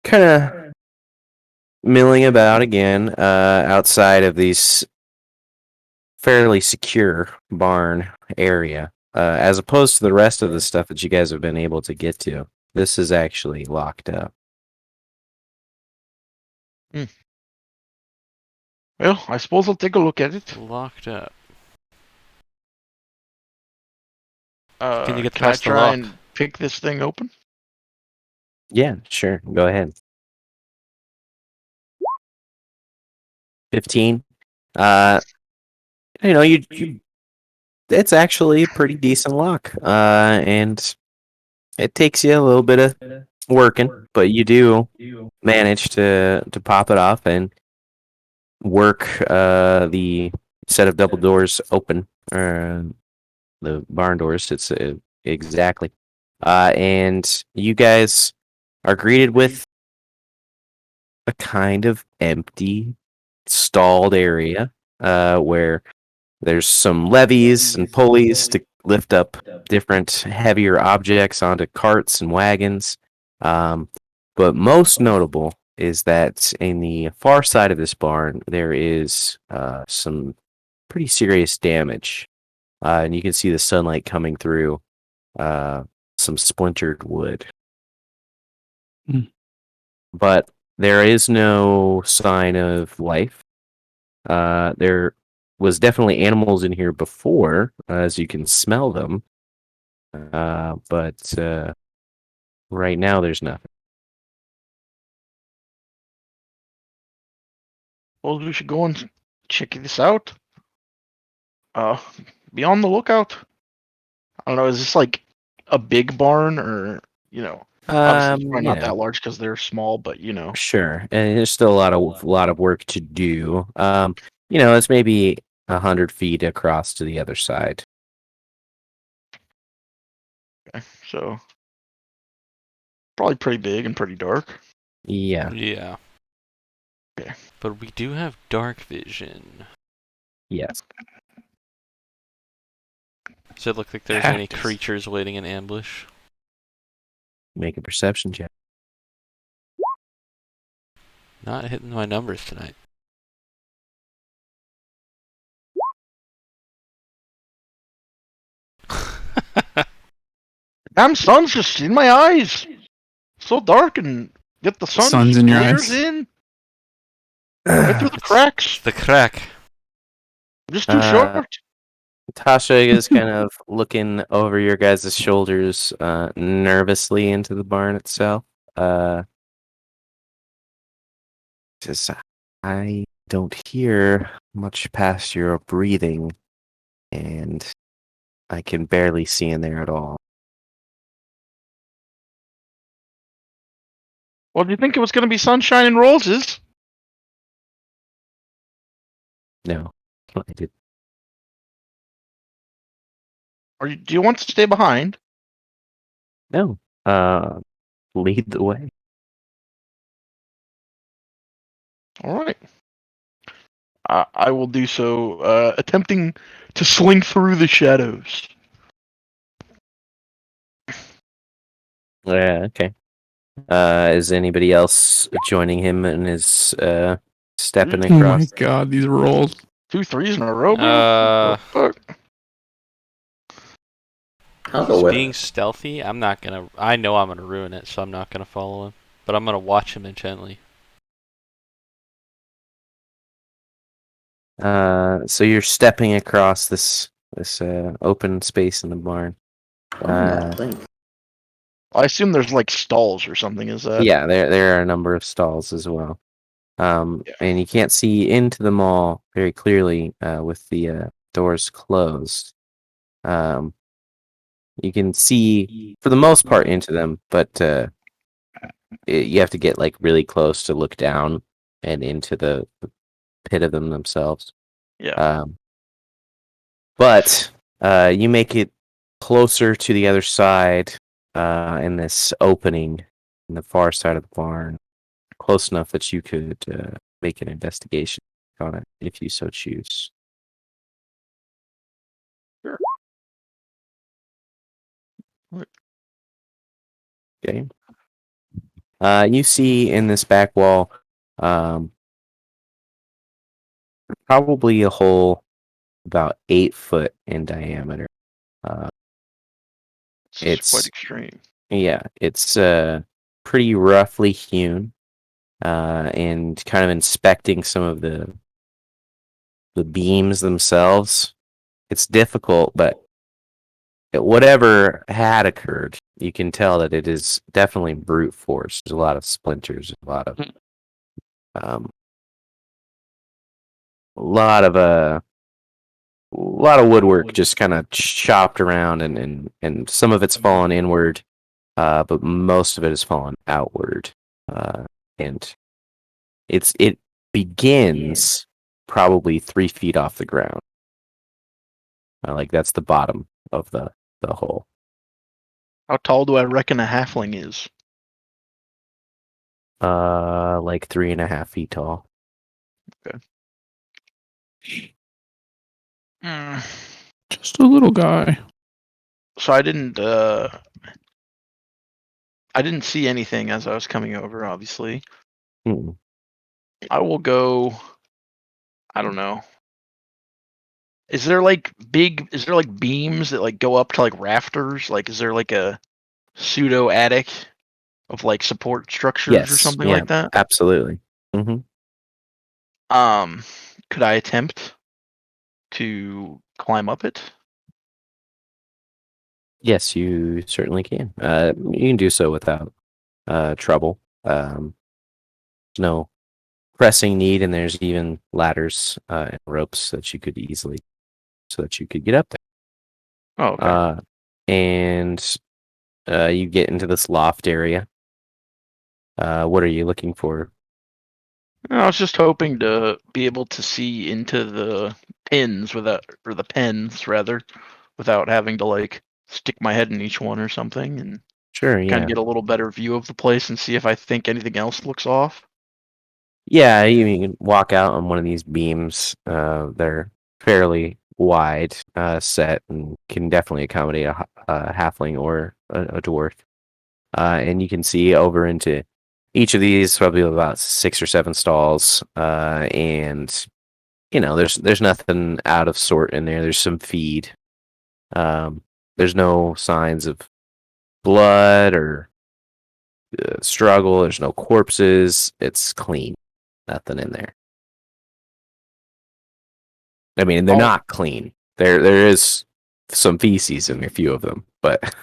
kind of milling about again outside of these fairly secure barn area, as opposed to the rest of the stuff that you guys have been able to get to. This is actually locked up. Well, I suppose I'll take a look at it. Locked up. Can you get I past the try lock? and pick this thing open? Yeah, sure. Go ahead. 15. You it's actually a pretty decent lock. And it takes you a little bit of working, but you do manage to pop it off and work the set of double doors open, the barn doors. It's exactly. And you guys are greeted with a kind of empty, stalled area where there's some levees and pulleys to lift up different heavier objects onto carts and wagons. But most notable is that in the far side of this barn, there is some pretty serious damage. And you can see the sunlight coming through some splintered wood. But there is no sign of life. There was definitely animals in here before, as you can smell them. but right now there's nothing. Well, we should go and check this out. Be on the lookout. I don't know. Is this like a big barn, or obviously it's probably You not know, that large because they're small, but sure, and there's still a lot of work to do. It's maybe 100 feet across to the other side. okay, so probably pretty big and pretty dark. Yeah. Yeah. Okay. But we do have dark vision. Yes. Does it look like there's any Cactus. creatures waiting in ambush? Make a perception check. Not hitting my numbers tonight. Damn sun's just in my eyes. So dark, and yet the sun Sun's just in your glares eyes? in right through the cracks. The crack. I'm just too short. Tasha is kind of looking over your guys' shoulders nervously into the barn itself. Says, I don't hear much past your breathing, and I can barely see in there at all. Well, do you think it was going to be sunshine and roses? No, I did. Or do you want to stay behind? No. Lead the way. All right. I will do so, attempting to slink through the shadows. Yeah, okay. Is anybody else joining him in his stepping Oh my across? god, these rolls. 2 threes in a row, bro? Uh, What the fuck? I'll go He's with being it. stealthy. I know I'm gonna ruin it, so I'm not gonna follow him. But I'm gonna watch him intently. So you're stepping across this open space in the barn. I think. I assume there's like stalls or something. Is that? Yeah, there are a number of stalls as well. Yeah. And you can't see into the mall very clearly with the doors closed. You can see for the most part into them, but you have to get like really close to look down and into the pit of them themselves. Yeah. But you make it closer to the other side in this opening in the far side of the barn, close enough that you could make an investigation on it if you so choose. Sure. Right. Okay. You see in this back wall probably a hole about 8 foot in diameter. It's quite It's extreme. Yeah, it's pretty roughly hewn, and kind of inspecting some of the beams themselves. It's difficult, but whatever had occurred, you can tell that it is definitely brute force. There's a lot of splinters, um, a lot of woodwork just kind of chopped around, and some of it's fallen inward, but most of it has fallen outward, and it begins probably 3 feet off the ground. Like that's the bottom of the hole. How tall do I reckon a halfling is? Like 3.5 feet tall. Mm. Just a little guy. So I didn't see anything as I was coming over. Obviously, Mm. I will go. I don't know. Is there like beams that like go up to like rafters? Like, is there like a pseudo attic of like support structures or Yes, something yeah, like that? absolutely. Hmm. Could I attempt to climb up it? Yes, you certainly can. You can do so without trouble. No pressing need, and there's even ladders and ropes that you could easily, so that you could get up there. Oh, okay. And you get into this loft area. What are you looking for? I was just hoping to be able to see into the pins without, or the pens rather, without having to like stick my head in each one or something, and Sure, kind yeah. of get a little better view of the place and see if I think anything else looks off. Yeah, you can walk out on one of these beams. They're fairly wide set and can definitely accommodate a halfling or a dwarf. And you can see over into each of these, probably about 6 or 7 stalls. And there's nothing out of sort in there. There's some feed. There's no signs of blood or struggle. There's no corpses. It's clean. Nothing in there. I mean, they're Oh. not clean. There is some feces in a few of them, but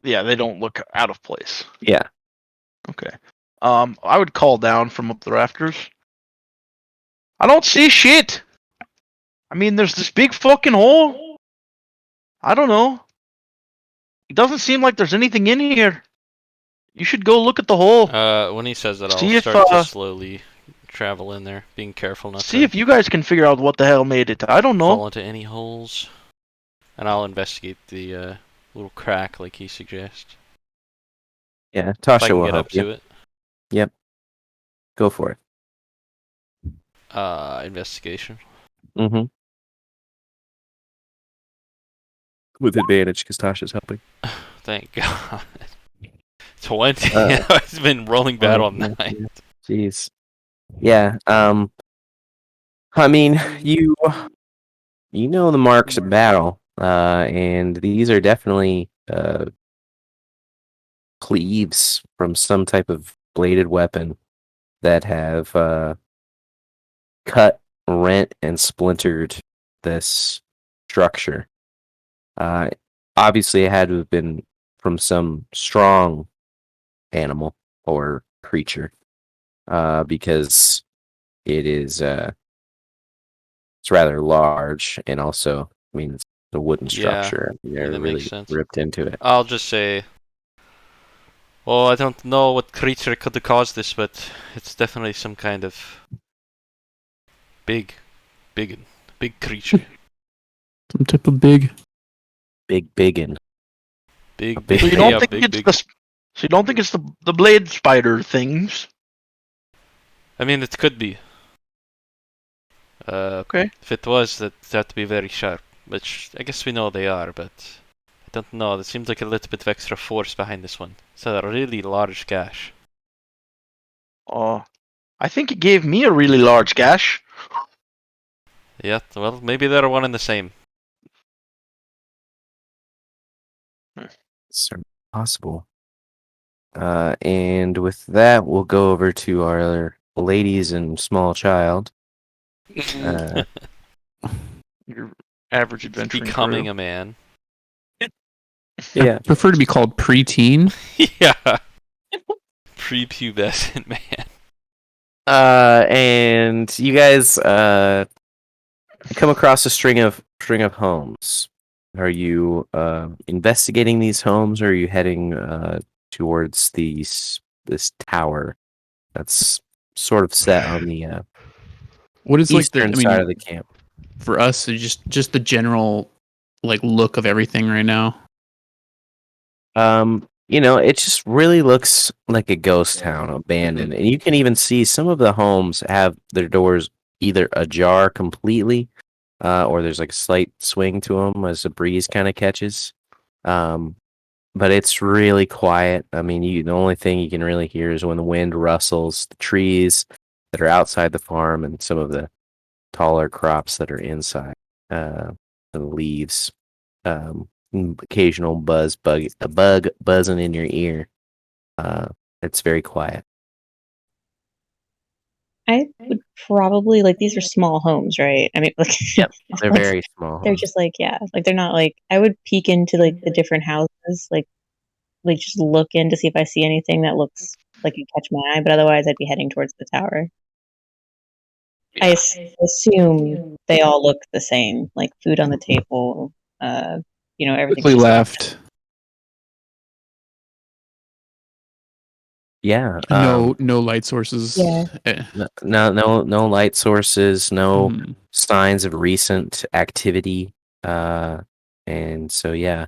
Yeah, they don't look out of place. yeah. Okay. I would call down from up the rafters. I don't see shit. I mean, there's this big fucking hole. I don't know. It doesn't seem like there's anything in here. You should go look at the hole. When he says that, I'll See if, start to slowly travel in there, being careful not See to if you guys can figure out what the hell made it. I don't fall know. into any holes. And I'll investigate the little crack like he suggests. Yeah, If I Tasha can will get help up you. to it. Go for it. Investigation. Mm-hmm. With advantage, because Tasha's helping. Thank God. 20. Uh, It's been rolling bad all yeah, night. yeah. Jeez. Yeah. I mean, you know the marks of battle, and these are definitely cleaves from some type of bladed weapon that have cut, rent, and splintered this structure. Obviously, it had to have been from some strong animal or creature, because it's rather large, and also, I mean, it's a wooden Yeah, structure. They're that really makes sense. ripped into it. I'll just say, well, I don't know what creature could have caused this, but it's definitely some kind of big creature. Some type of big. Biggin. Big, big So you big, don't yeah, think big, it's big. the So you don't think it's the blade spider things? I mean, it could be. Okay. If it was, that had to be very sharp, which I guess we know they are, but I don't know. There seems like a little bit of extra force behind this one. It's a really large gash. I think it gave me a really large gash. Yeah, well, maybe they're one and the same. Certainly possible. And with that, we'll go over to our ladies and small child. Your average adventuring Becoming crew. a man. Yeah. I prefer to be called preteen. Yeah. Prepubescent man. And you guys come across a string of homes. Are you investigating these homes, or are you heading towards this tower that's sort of set on the What is like eastern the? I side mean, of the camp? for us, it's just the general like look of everything right now. It just really looks like a ghost town, abandoned. And you can even see some of the homes have their doors either ajar completely, or there's like a slight swing to them as the breeze kind of catches. But it's really quiet. I mean, the only thing you can really hear is when the wind rustles the trees that are outside the farm and some of the taller crops that are inside. The leaves. Occasional a bug buzzing in your ear. It's very quiet. I would probably like these are small homes, right? I mean, like, Yep, they're like, very small. they're just like like they're not like I would peek into like the different houses, like just look in to see if I see anything that looks like it catch my eye, but otherwise I'd be heading towards the tower. I assume they all look the same, like food on the table, everything. Quickly left. Yeah. No light sources. Yeah. No light sources. No Mhm. signs of recent activity. And so yeah,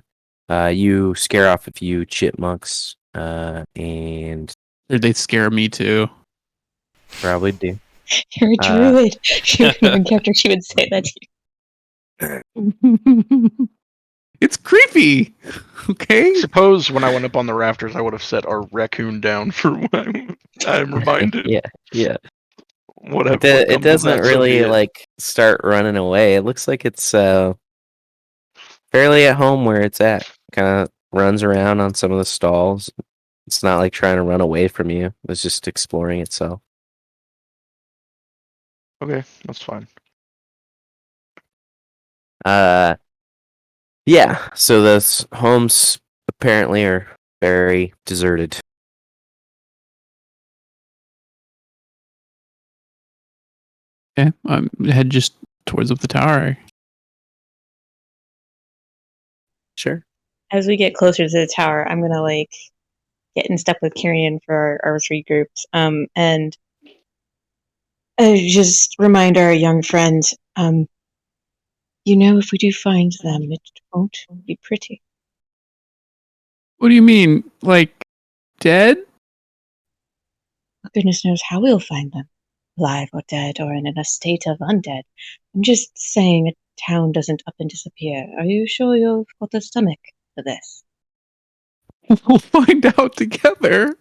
you scare off a few chipmunks. And They scare me too. probably do. You're a druid. She wouldn't even character. She would say that to you. It's creepy. Okay. Suppose when I went up on the rafters, I would have set our raccoon down for when I'm reminded. Yeah. Whatever. It doesn't really like start running away. It looks like it's fairly at home where it's at. Kind of runs around on some of the stalls. It's not like trying to run away from you. It's just exploring itself. Okay, that's fine. Yeah. So those homes apparently are very deserted. Okay. Head just towards up the tower. Sure. As we get closer to the tower, I'm gonna like get in step with Kyrian for our retreat groups, and just remind our young friend, if we do find them, it won't be pretty. What do you mean? Like dead? Goodness knows how we'll find them, alive or dead, or in a state of undead. I'm just saying a town doesn't up and disappear. Are you sure you've got the stomach for this? We'll find out together.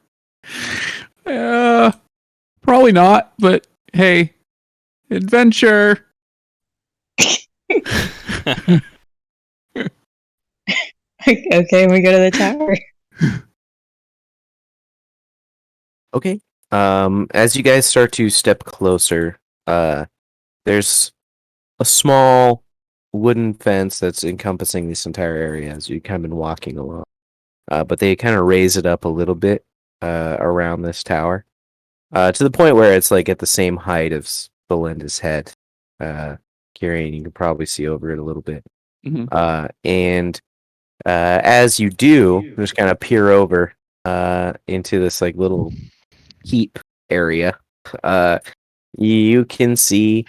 Probably not, but hey, adventure. Okay, we go to the tower. Okay. As you guys start to step closer, there's a small wooden fence that's encompassing this entire area as you kind of been walking along. But they kind of raise it up a little bit around this tower, to the point where it's like at the same height as Belinda's head. Kieran, you can probably see over it a little bit. Mhm. And as you do, just kind of peer over into this like little heap area. You can see,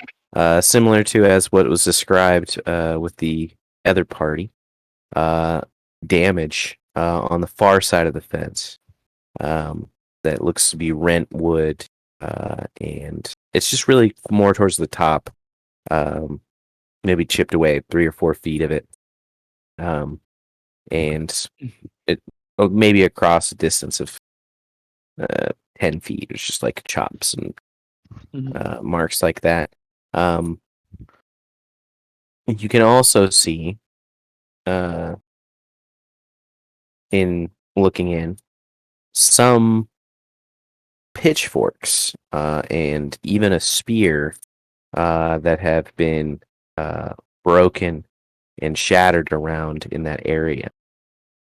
similar to as what was described with the other party, damage on the far side of the fence that looks to be rent wood, and it's just really more towards the top, maybe chipped away 3 or 4 feet of it, and it maybe across a distance of 10 feet. It's just like chops and marks like that. You can also see, in looking in, some pitchforks and even a spear that have been broken and shattered around in that area.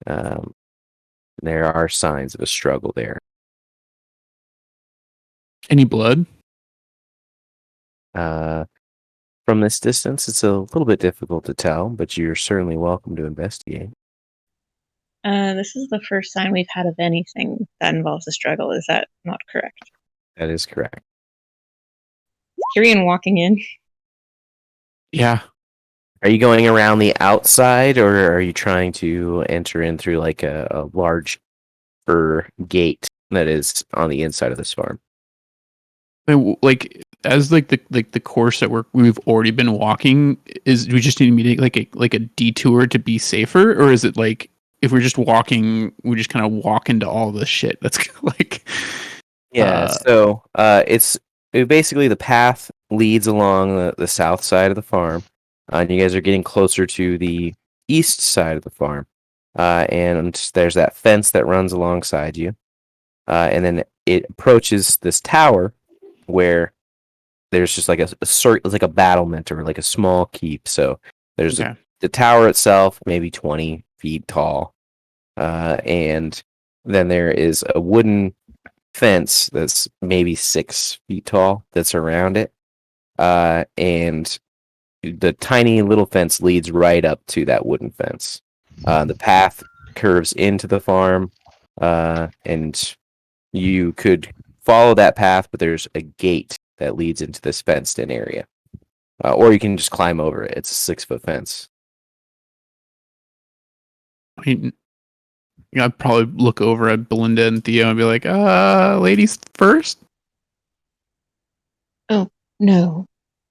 There are signs of a struggle there. Any blood? From this distance, it's a little bit difficult to tell, but you're certainly welcome to investigate. This is the first sign we've had of anything that involves a struggle. Is that not correct? That is correct. Kyrian walking in. Yeah. Are you going around the outside, or are you trying to enter in through like a large gate that is on the inside of this farm? Like as like the course that we've already been walking, is we just need to make like a detour to be safer, or is it like if we're just walking, we just kind of walk into all this shit? That's like So it's basically the path leads along the south side of the farm, and you guys are getting closer to the east side of the farm, and there's that fence that runs alongside you, and then it approaches this tower where there's just like a sort, it's like a battlement or like a small keep. So there's Okay. the tower itself, maybe 20 feet tall, and then there is a wooden fence that's maybe 6 feet tall that's around it, and the tiny little fence leads right up to that wooden fence. The path curves into the farm, and you could follow that path, but there's a gate that leads into this fenced-in area. Or you can just climb over it. It's a 6-foot fence. I mean, I'd probably look over at Belinda and Theo and be like, ladies first? No,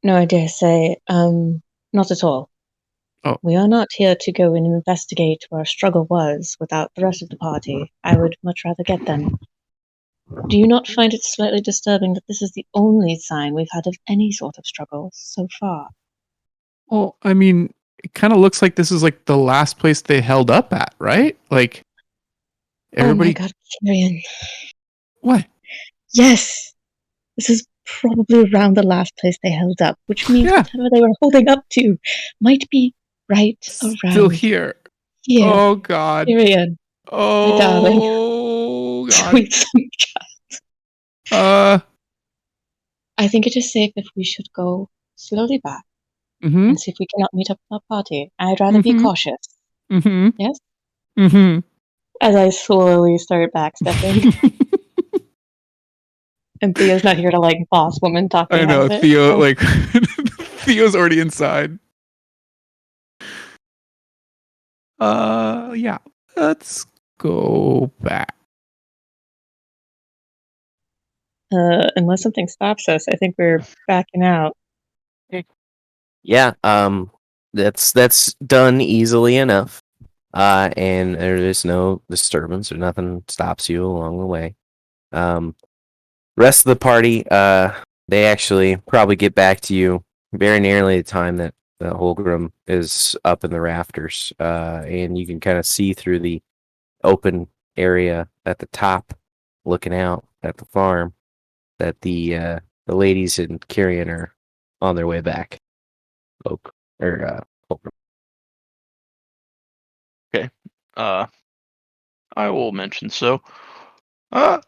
I dare say, not at all. Oh. We are not here to go and investigate where our struggle was without the rest of the party. I would much rather get them. Do you not find it slightly disturbing that this is the only sign we've had of any sort of struggle so far? Well, I mean, it kind of looks like this is like the last place they held up at, right? Like, everybody. Oh my god, Tyrion. What? Yes! This is probably around the last place they held up, which means Yeah. whatever they were holding up to might be right Still around here. here. Oh, God. Tyrion, darling. Oh, God. sweet son child. Uh, I think it is safe if we should go slowly back mm-hmm, and see if we cannot meet up with our party. I'd rather be Mhm. cautious. mm-hmm. Yes? Mm-hmm. As I slowly start backstepping. And Theo's not here to like boss woman talk me I out know, of it. Theo, so- like, Theo's already inside. Yeah. Let's go back. Unless something stops us, I think we're backing out. Yeah, that's done easily enough. And there is no disturbance or nothing stops you along the way. Rest of the party, they actually probably get back to you very nearly the time that Holgrim is up in the rafters. And you can kind of see through the open area at the top, looking out at the farm, that the ladies in Kyrian are on their way back. Holgrim. I will mention so. Yeah,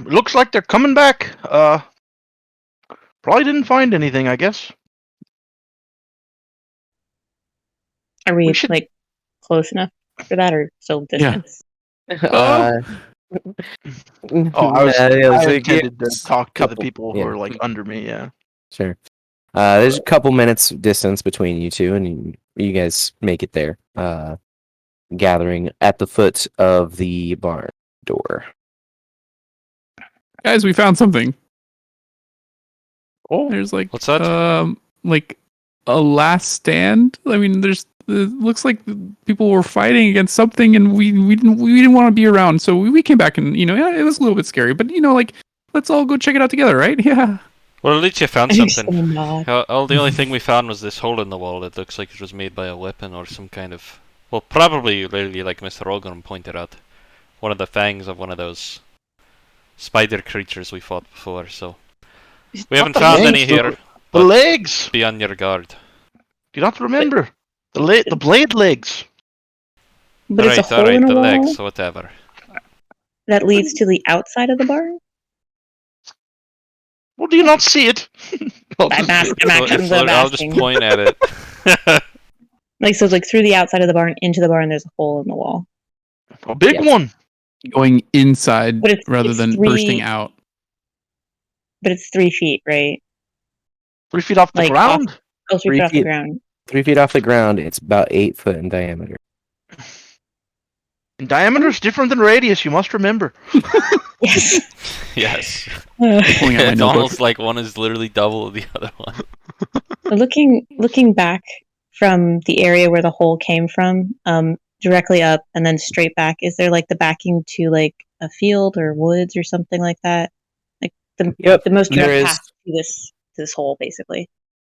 looks like they're coming back. Probably didn't find anything, I guess. Are we, We should- like close enough for that or still distance? Uh, Oh, I yeah, intended to talk to the couple- people who yeah. are like under me. Yeah. Sure. There's a couple minutes distance between you two, and you guys make it there. Gathering at the foot of the barn door. Guys, we found something. Oh, There's like, What's that? like a last stand. I mean, it looks like people were fighting against something, and we didn't want to be around, so we came back, and yeah, it was a little bit scary, but like, let's all go check it out together, right? Yeah. Well, at least you found I something. so nod. The only thing we found was this hole in the wall that looks like it was made by a weapon or some kind of... Well, probably, really, like Mr. Ogren pointed out, one of the fangs of one of those spider creatures we fought before, so... We haven't the found legs, any here. The but legs. Be on your guard. Do not remember the blade legs. But it's a hole Alright, in a the wall legs, whatever. that leads to the outside of the barn? Well, do you not see it? I'm asking I'll just point at it. Like, so like through the outside of the barn into the barn, there's a hole in the wall. A big Yes. one. Going inside But rather it's than bursting out. But it's 3 feet, right? 3 feet off the Like, ground. Oh, 3 3 feet off the feet. ground. 3 feet off the ground. It's about 8 foot in diameter. In diameter is different than radius. You must remember. Yes. Yes. Uh, Pulling out my It's notebook. almost like one is literally double the other one. looking back from the area where the hole came from, directly up and then straight back, is there like the backing to like a field or woods or something like that? Like the most there direct is. path to this hole, basically.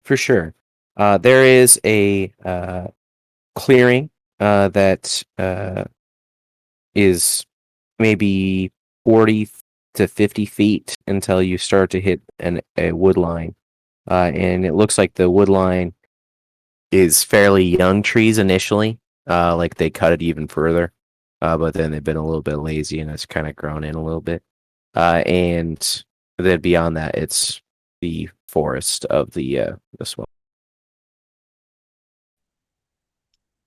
For sure. There is a clearing that is maybe 40 to 50 feet until you start to hit a wood line. And it looks like the wood line is fairly young trees initially. Like they cut it even further. But then they've been a little bit lazy and it's kind of grown in a little bit. And then beyond that, it's the forest of the swamp.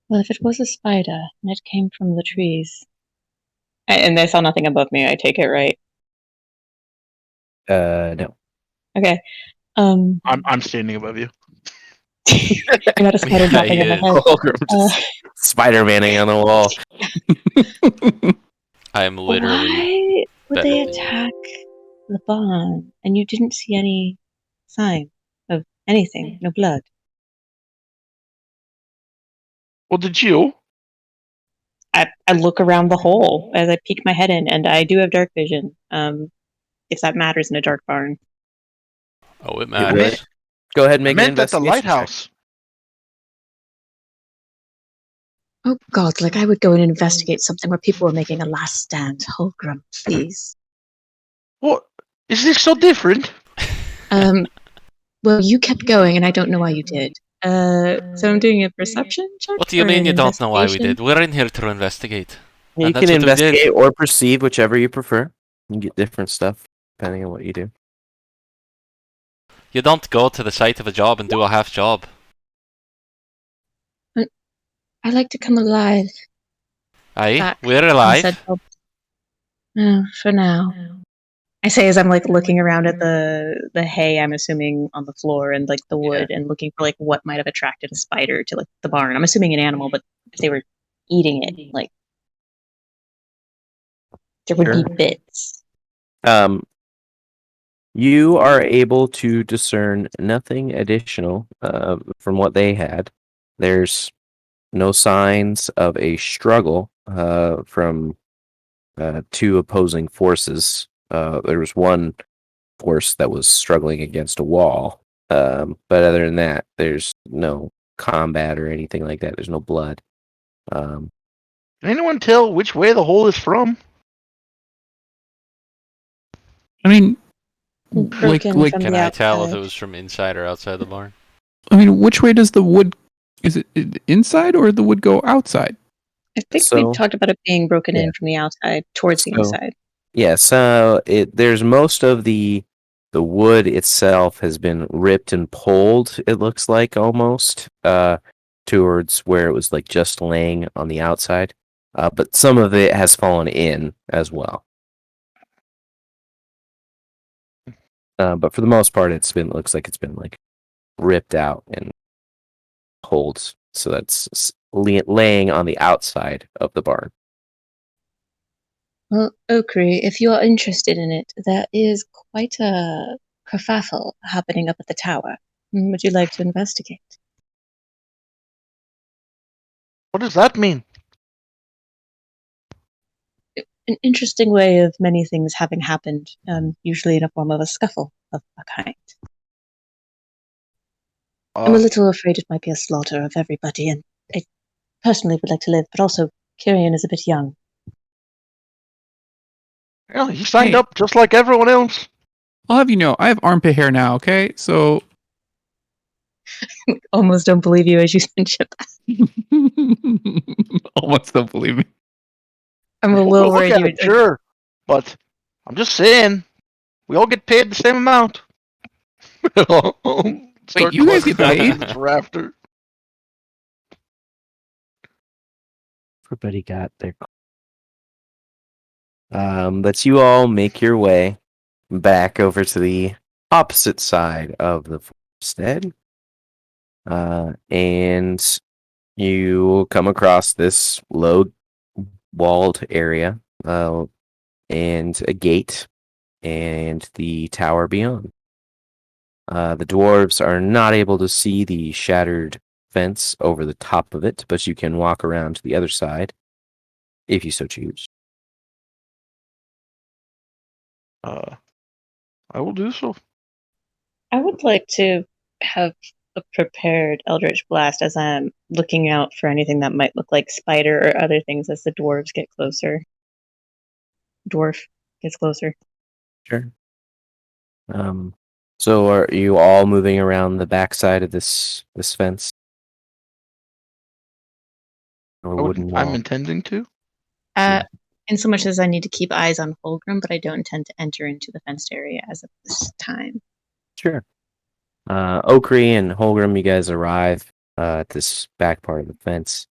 Well, if it was a spider and it came from the trees, and they saw nothing above me, I take it, right? No. Okay. I'm standing above you. I got a spider Yeah, jumping he in my is. head. Holgrim just Spider-Manning on the wall. I am literally. Why would better they than you. attack the barn and you didn't see any sign of anything? No blood. Well, did you? I look around the hole as I peek my head in, and I do have dark vision. If that matters in a dark barn. Oh, it It matters. would. Go ahead and I make an meant at the investigation check. lighthouse. Oh God! Like I would go and investigate something where people were making a last stand. Holgrim, please. What? Is this so different? Well, you kept going, and I don't know why you did. So I'm doing a perception check. What do you or mean an you don't know why we investigation? did? We're in here to investigate. You And that's can what we did. investigate or perceive, whichever you prefer. You get different stuff depending on what you do. You don't go to the site of a job and do a half job. I like to come alive. Aye, Back we're on alive. said job. For now. I say as I'm like looking around at the hay, I'm assuming on the floor and like the wood, and looking for like what might have attracted a spider to like the barn. I'm assuming an animal, but if they were eating it, like there would Sure. be bits. You are able to discern nothing additional from what they had. There's no signs of a struggle from two opposing forces. There was one force that was struggling against a wall, but other than that, there's no combat or anything like that. There's no blood. Can anyone tell which way the hole is from? I mean, Broken like from Can the I tell if it outside. was from inside or outside the barn? I mean, which way does the wood? Is it inside or the wood go outside? I think So- we talked about it being broken in from the outside towards the So- inside. Yeah, so there's most of the wood itself has been ripped and pulled, it looks like almost, towards where it was like just laying on the outside. But some of it has fallen in as well. But for the most part looks like it's been like ripped out and pulled. So that's laying on the outside of the barn. Well, Okri, if you are interested in it, there is quite a kerfuffle happening up at the tower. Would you like to investigate? What does that mean? An interesting way of many things having happened, usually in a form of a scuffle of a kind. I'm a little afraid it might be a slaughter of everybody, and I personally would like to live, but also Kyrian is a bit young. Well, he signed Hey. up just like everyone else. I'll have you know, I have armpit hair now. Okay, so Almost don't believe you as you mention that. almost don't believe me. I'm a We'll little look worried at you it, would. sure, but I'm just saying, we all get paid the same amount. Start you guys get climbing paid? this rafter. Everybody got their. Let's you all make your way back over to the opposite side of the Farmstead. And you come across this low walled area, and a gate, and the tower beyond. The dwarves are not able to see the shattered fence over the top of it, but you can walk around to the other side if you so choose. I will do so. I would like to have a prepared Eldritch Blast as I'm looking out for anything that might look like spider or other things as the dwarves get closer. Dwarf gets closer. Sure. So are you all moving around the backside of this fence? Or wooden I'm wall? intending to. In so much as I need to keep eyes on Holgrim, but I don't intend to enter into the fenced area as of this time. Sure. Okri and Holgrim, you guys arrive at this back part of the fence,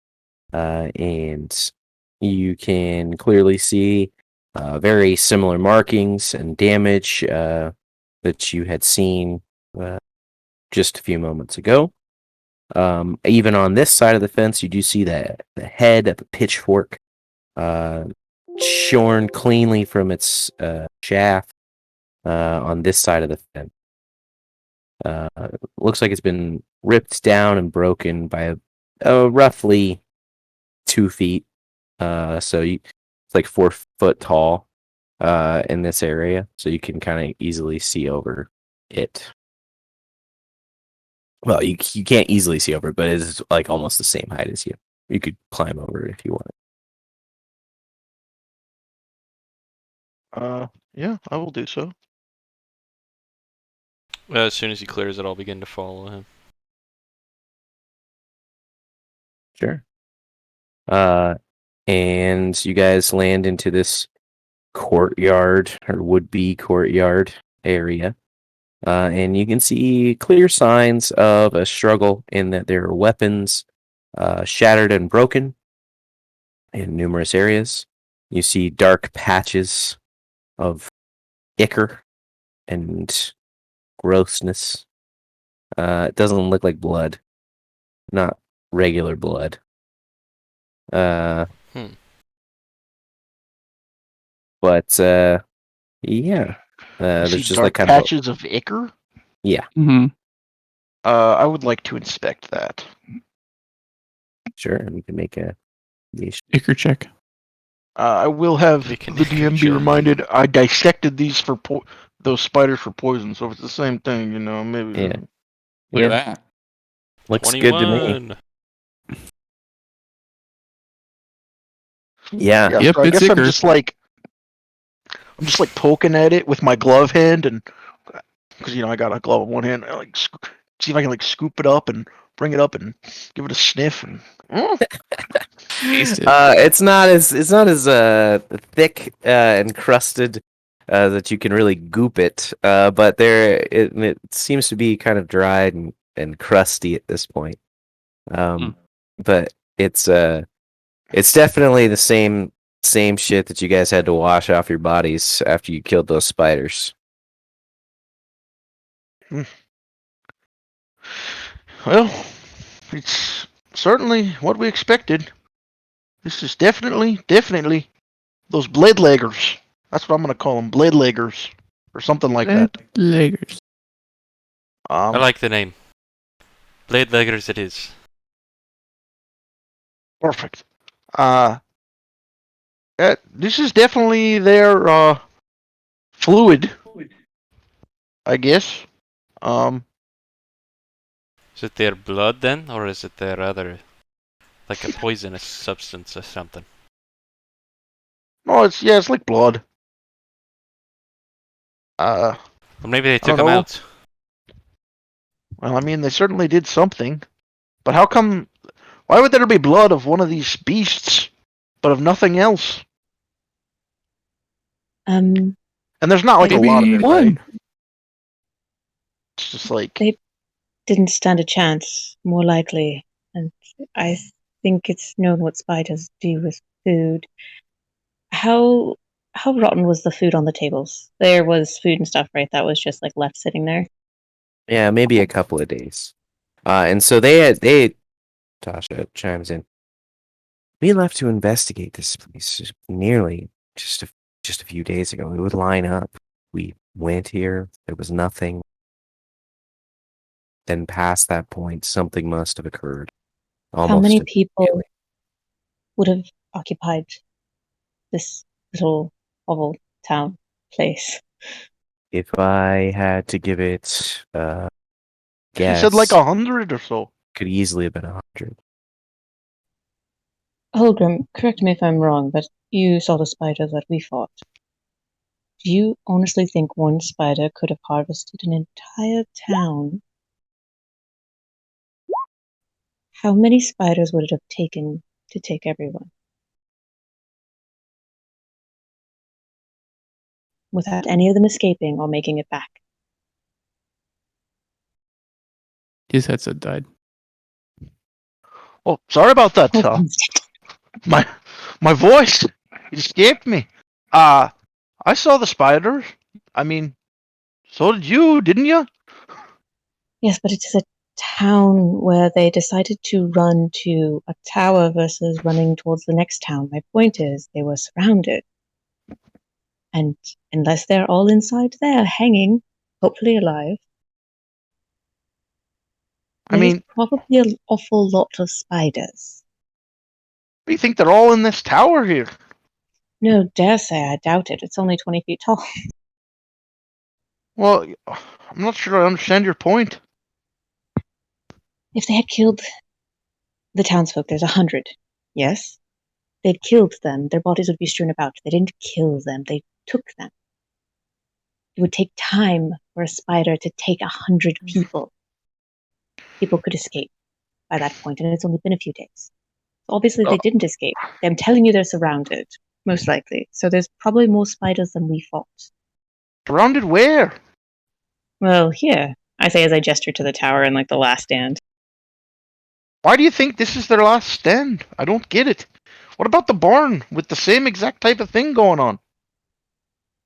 and you can clearly see very similar markings and damage that you had seen just a few moments ago. Even on this side of the fence, you do see the head of a pitchfork shorn cleanly from its shaft on this side of the fence. Looks like it's been ripped down and broken by roughly 2 feet. It's like 4 foot tall in this area, so you can kind of easily see over it. Well, you can't easily see over it, but it's like almost the same height as you. You could climb over it if you want. Yeah, I will do so. As soon as he clears it, I'll begin to follow him. Sure. And you guys land into this courtyard or would-be courtyard area. And you can see clear signs of a struggle in that there are weapons shattered and broken in numerous areas. You see dark patches of ichor and grossness. It doesn't look like blood, not regular blood. But yeah, I there's see just dark like kind of patches of ichor. yeah, Mm-hmm. I would like to inspect that. sure. And you can make a Icker check. I will have We can the DM be check. reminded I dissected these for those spiders for poison, so if it's the same thing, maybe. Yeah. Look at that. Looks good to me. 21. Yeah. Yeah, Yep, so I it's guess ichor. I'm just like poking at it with my glove hand, and because I got a glove in one hand, I like see if I can like scoop it up and bring it up and give it a sniff. And Taste it. It's not as thick and crusted that you can really goop it. But it seems to be kind of dried and crusty at this point. But it's definitely the same shit that you guys had to wash off your bodies after you killed those spiders. well, it's certainly what we expected. This is definitely those blade leggers. That's what I'm gonna call them, blade leggers, or something like that. Leggers. I like the name. Blade Leggers it is. Perfect. This is definitely their fluid, I guess. Is it their blood then, or is it their other, like a poisonous substance or something? No, it's like blood. Or maybe they I don't took them know. out. Well, I mean, they certainly did something. But how come? Why would there be blood of one of these beasts, but of nothing else? And there's not like a lot of it, right? It's just like They didn't stand a chance, more likely. And I think it's known what spiders do with food. How rotten was the food on the tables? There was food and stuff, right? That was just like left sitting there. Yeah, maybe a couple of days. And so Tasha chimes in. We left to investigate this place nearly just a few days ago. We would line up. We went here. There was nothing. Then past that point, something must have occurred. How many Almost people immediately. would have occupied this little oval town place? If I had to give it she guess, said, like 100 or so. could easily have been 100. Holgrim, correct me if I'm wrong, but you saw the spider that we fought. Do you honestly think one spider could have harvested an entire town? How many spiders would it have taken to take everyone? Without any of them escaping or making it back. His headset died. Oh, sorry about that. Oh, My voice it escaped me. I saw the spiders. I mean, so did you, didn't you? yes, but it is a town where they decided to run to a tower versus running towards the next town. My point is, they were surrounded. And unless they're all inside there, hanging, hopefully alive, I there's mean, probably an awful lot of spiders. you think they're all in this tower here? No, dare say I doubt it. It's only 20 feet tall. Well, I'm not sure I understand your point. If they had killed the townsfolk, there's 100. Yes? They'd killed them. Their bodies would be strewn about. They didn't kill them. They took them. It would take time for a spider to take 100 people. People could escape by that point, and it's only been a few days. So obviously, they didn't escape. I'm telling you, they're surrounded, most likely. So there's probably more spiders than we thought. Surrounded where? Well, here, I say as I gesture to the tower in like the last stand. Why do you think this is their last stand? I don't get it. What about the barn with the same exact type of thing going on?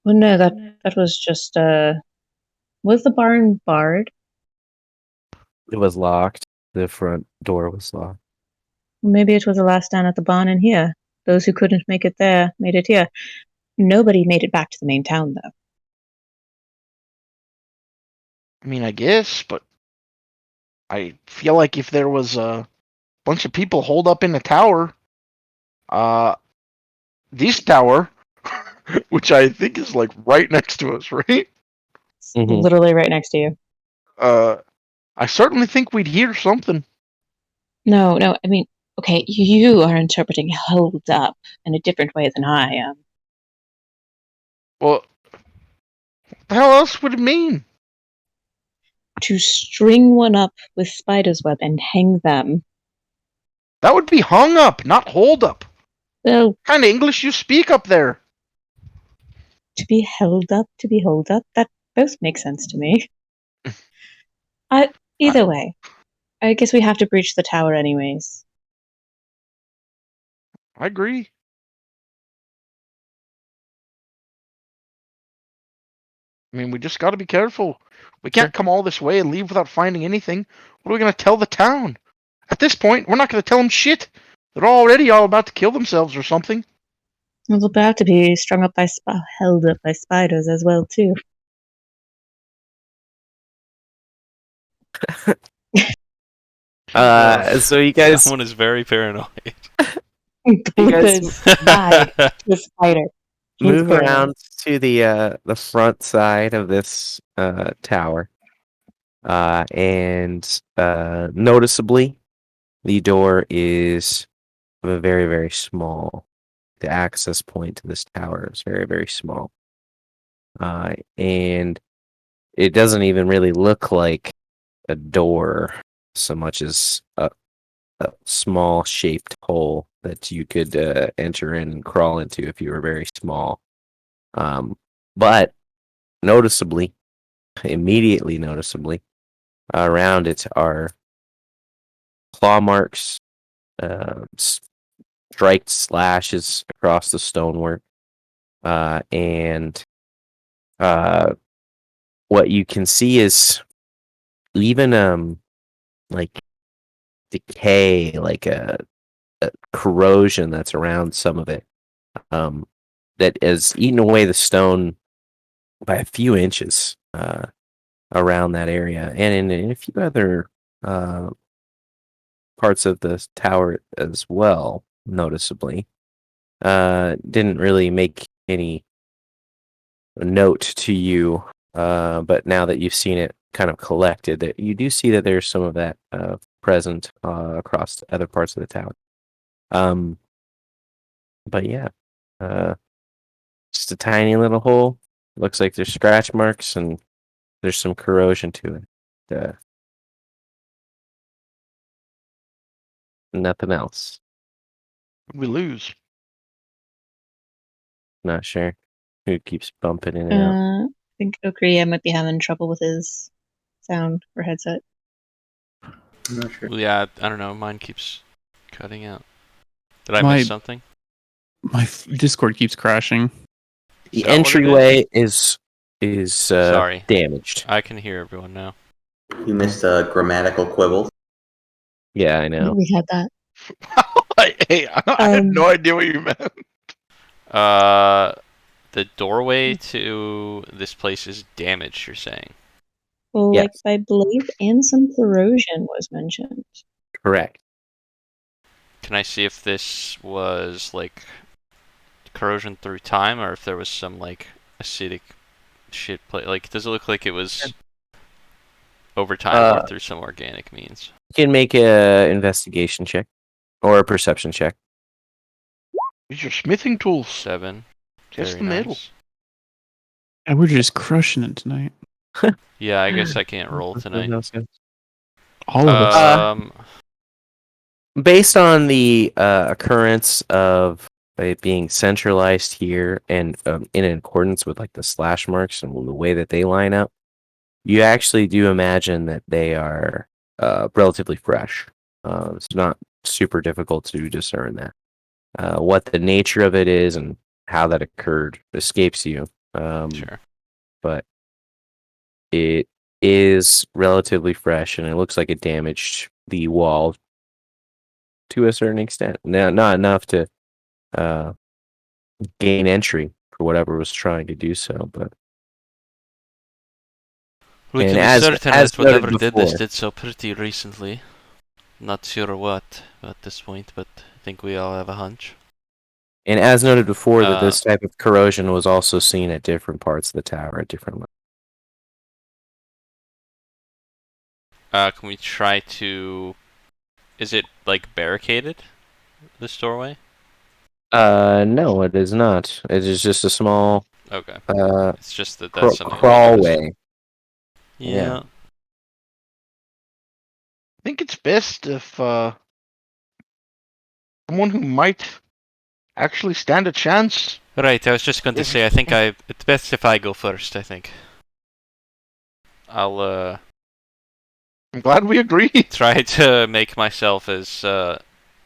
Well, no, that was just was the barn barred? It was locked. The front door was locked. Maybe it was the last stand at the barn in here. Those who couldn't make it there made it here. Nobody made it back to the main town, though. I mean, I guess, but I feel like if there was a bunch of people holed up in the tower, this tower, which I think is like right next to us, right? It's Mhm. literally right next to you. I certainly think we'd hear something. No, I mean, okay, you are interpreting held up in a different way than I am. Well, what the hell else would it mean? To string one up with spider's web and hang them. That would be hung up, not hold up. Well, What kind of English you speak up there? to be held up, that both makes sense to me. Either way, I guess we have to breach the tower anyways. I agree. I mean, we just got to be careful. We can't come all this way and leave without finding anything. What are we going to tell the town? At this point, we're not going to tell them shit. They're already all about to kill themselves or something. We're about to be strung up by held up by spiders as well too. So you guys, Someone is very paranoid. Because died to a spider. move around to the front side of this tower, and noticeably, the door is very very small. The access point to this tower is very very small, and it doesn't even really look like a door so much as a small shaped hole that you could enter in and crawl into if you were very small. But noticeably, immediately noticeably, around it are claw marks, striped slashes across the stonework, and what you can see is even like decay, like a corrosion that's around some of it, that has eaten away the stone by a few inches around that area, and in a few other parts of the tower as well, noticeably. Didn't really make any note to you, but now that you've seen it kind of collected, that you do see that there's some of that present across other parts of the tower. But yeah, just a tiny little hole. Looks like there's scratch marks and there's some corrosion to it. Nothing else. We lose. Not sure who keeps bumping in and out. I think Okria might be having trouble with his sound or headset. I'm not sure. Yeah, I don't know. Mine keeps cutting out. Did I My- miss something? My Discord keeps crashing. The Is that what it entryway is Sorry. damaged. I can hear everyone now. You missed a grammatical quibble. Yeah, I know. We had that. Hey, I had no idea what you meant. The doorway to this place is damaged, you're saying? Well, Yes. like, I believe, and some corrosion was mentioned. Correct. Can I see if this was, like, corrosion through time, or if there was some, like, acidic shit like, does it look like it was over time or through some organic means? You can make a investigation check or a perception check. Use your smithing tools. 7. Test Very the metal. nice. And we're just crushing it tonight. Yeah, I guess I can't roll tonight. All of us. Based on the occurrence of it being centralized here and in accordance with like the slash marks and the way that they line up, you actually do imagine that they are relatively fresh. It's not super difficult to discern that. What the nature of it is and how that occurred escapes you. Sure. But it is relatively fresh, and it looks like it damaged the wall to a certain extent. Now, not enough to gain entry for whatever was trying to do so, but We and can be as- certain as that whatever noted did this before- did so pretty recently. Not sure what at this point, but I think we all have a hunch. and as noted before, that Uh, this type of corrosion was also seen at different parts of the tower at different levels. Can we try to... Is it, like, barricaded? This doorway? No, it is not. It is just a small Okay. uh It's just that that's something we noticed. crawlway. Yeah. I think it's best if someone who might actually stand a chance. Right, I was just going to say, I think it's best if I go first, I think. I'll, I'm glad we agree. try to make myself as,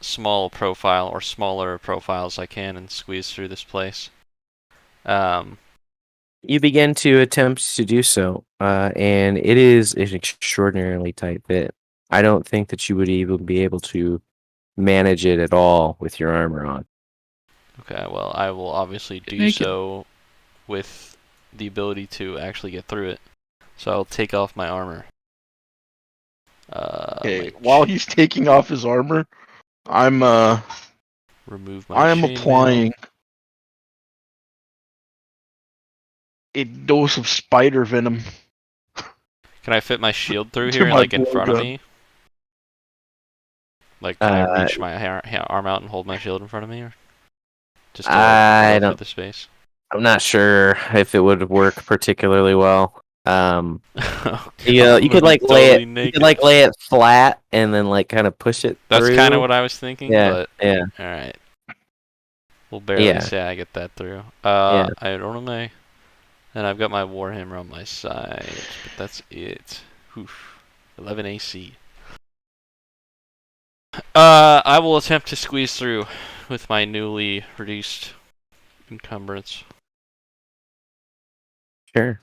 small profile, or smaller profile as I can and squeeze through this place. You begin to attempt to do so, and it is an extraordinarily tight fit. I don't think that you would even be able to manage it at all with your armor on. Okay, well, I will obviously do Make it. so with the ability to actually get through it. So I'll take off my armor. Okay, my while he's taking off his armor, I'm remove my I am chainmail. applying a dose of spider venom. Can I fit my shield through To here, my like in front of blowgun. me? Like, can I reach my arm out and hold my shield in front of me, or just to I go through don't- the space? I'm not sure if it would work particularly well. Oh, You God, you could I'm like totally lay it, you naked. could like lay it flat and then like kind of push it That's through. kind of what I was thinking, Yeah, but yeah. all right. We'll barely Yeah. say I get that through. Yeah. I don't know my, and I've got my warhammer on my side, but that's it. Oof. 11 AC. I will attempt to squeeze through with my newly reduced encumbrance. Sure.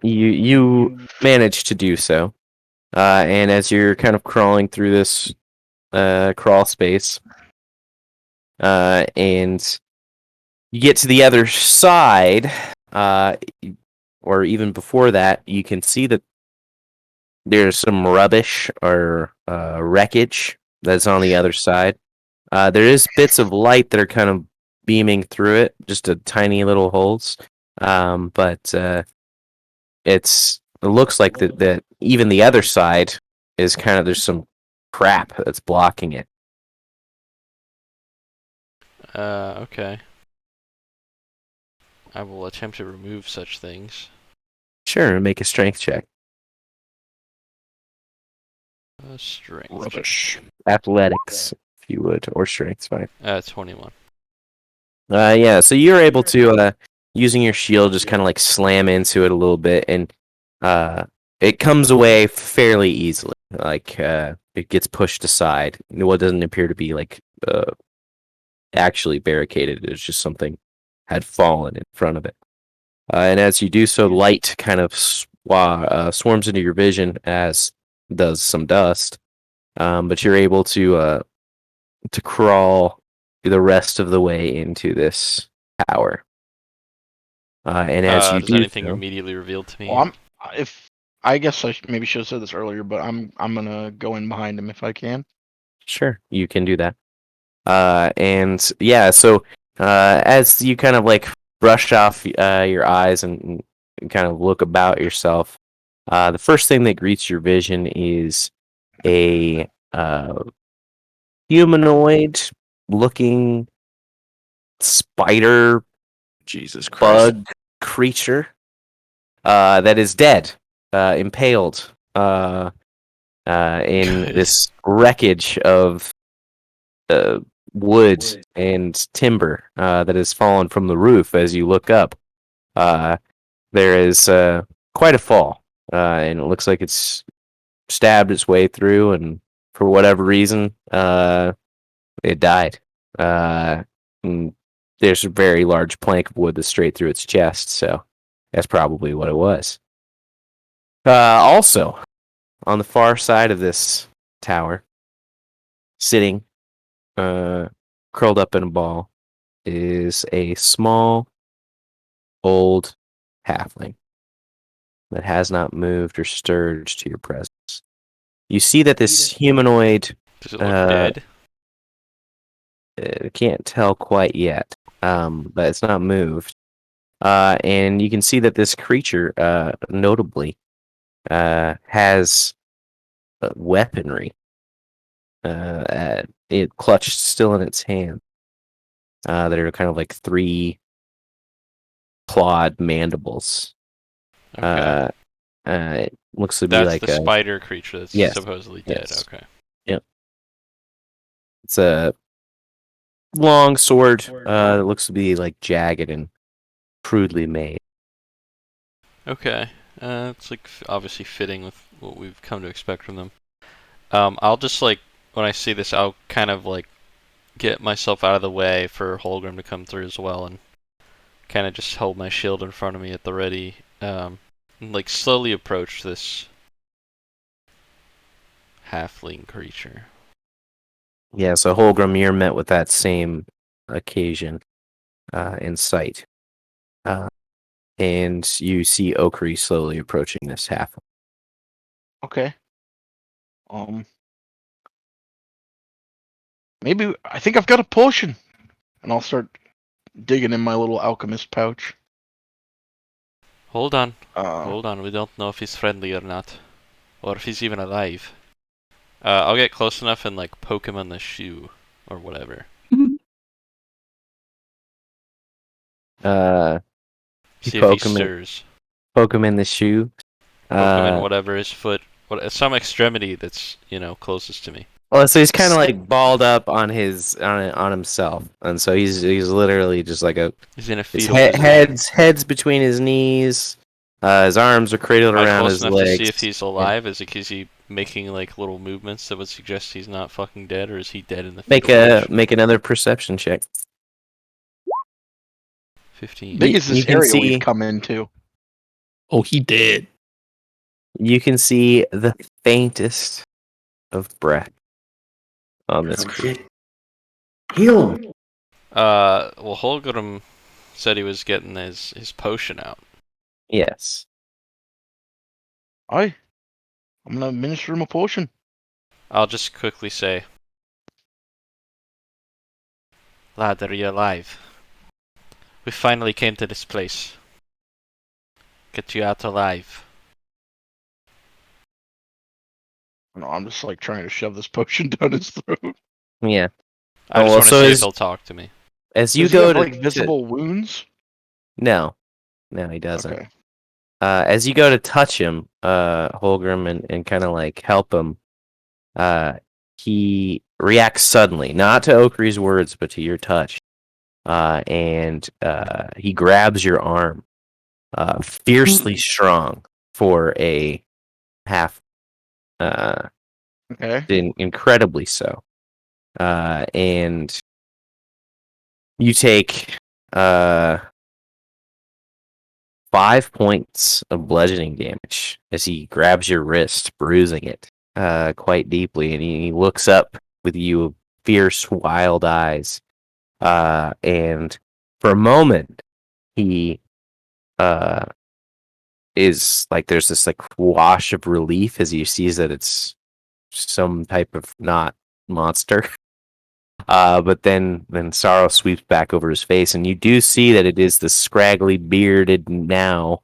You manage to do so, and as you're kind of crawling through this crawl space, and you get to the other side, or even before that, you can see that there's some rubbish or wreckage that's on the other side. There is bits of light that are kind of beaming through it, just a tiny little holes. But it looks like that even the other side is kind of, there's some crap that's blocking it. Okay. I will attempt to remove such things. Sure, make a strength check. Strength. Rubbish. Athletics, if you would, or strength's fine. 21. Yeah, so you're able to, using your shield, just kind of like slam into it a little bit, and it comes away fairly easily. Like, it gets pushed aside. What doesn't appear to be like actually barricaded. It's just something had fallen in front of it. And as you do so, light kind of swarms into your vision, as does some dust. But you're able to crawl the rest of the way into this tower. And as you does do anything so, immediately reveal to me? Well, I guess I maybe should have said this earlier, but I'm gonna go in behind him if I can. sure, you can do that. And yeah, so as you kind of like brush off your eyes and kind of look about yourself, the first thing that greets your vision is a humanoid-looking spider Jesus Christ. bug creature that is dead, impaled in Good. this wreckage of wood and timber that has fallen from the roof. As you look up, there is quite a fall, and it looks like it's stabbed its way through, and for whatever reason, it died. And there's a very large plank of wood that's straight through its chest, so that's probably what it was. Also, on the far side of this tower, sitting curled up in a ball, is a small, old halfling that has not moved or stirred to your presence. You see that this humanoid Does it look dead? can't tell quite yet, but it's not moved. And you can see that this creature, notably, has weaponry. It clutched still in its hand. That are kind of like 3 clawed mandibles. Okay. It looks to be That's like the a spider creature that's Yes, supposedly dead. yes. Okay. it's a long sword. That looks to be like jagged and crudely made. Okay. It's like obviously fitting with what we've come to expect from them. I'll just like when I see this, I'll kind of like get myself out of the way for Holgrim to come through as well, and kind of just hold my shield in front of me at the ready, and like slowly approach this halfling creature. Yeah, so Holgrim, you're met with that same occasion in sight. And you see Okri slowly approaching this half. Okay. Maybe I think I've got a potion, and I'll start digging in my little alchemist pouch. Hold on, Uh, hold on. We don't know if he's friendly or not, or if he's even alive. I'll get close enough and like poke him on the shoe or whatever. See if he poke him in- stirs. Poke him in the shoe. Poke him in whatever his foot, some extremity that's closest to me. Well, so he's kind of like balled up on on himself, and so he's literally just like He's in a his fetal position. head's between his knees. His arms are cradled Am I around close his enough legs. to see if he's alive? Is he making like little movements that would suggest he's not fucking dead, or is he dead in the fetal position? Make another perception check. 15. big is you this can area see- we've come into? Oh, he did. You can see the faintest of breath on this Oh, creature. shit. Heal him. Well, Holgrim said he was getting his potion out. Yes. I'm gonna administer him a potion. I'll just quickly say, lad, are you alive? We finally came to this place. Get you out alive. No, I'm just like trying to shove this potion down his throat. Yeah. I Oh, just well, want to so see is- if he'll talk to me. As you Does he go have, to like visible wounds? No, he doesn't. Okay. As you go to touch him, Holgrim, and kind of like help him, he reacts suddenly, not to Okri's words, but to your touch. And he grabs your arm, fiercely strong for a half, Okay. incredibly so. And you take 5 points of bludgeoning damage as he grabs your wrist, bruising it quite deeply, and he looks up with you, fierce, wild eyes. And for a moment, he is like, there's this like wash of relief as he sees that it's some type of not monster. But then sorrow sweeps back over his face, and you do see that it is the scraggly, bearded now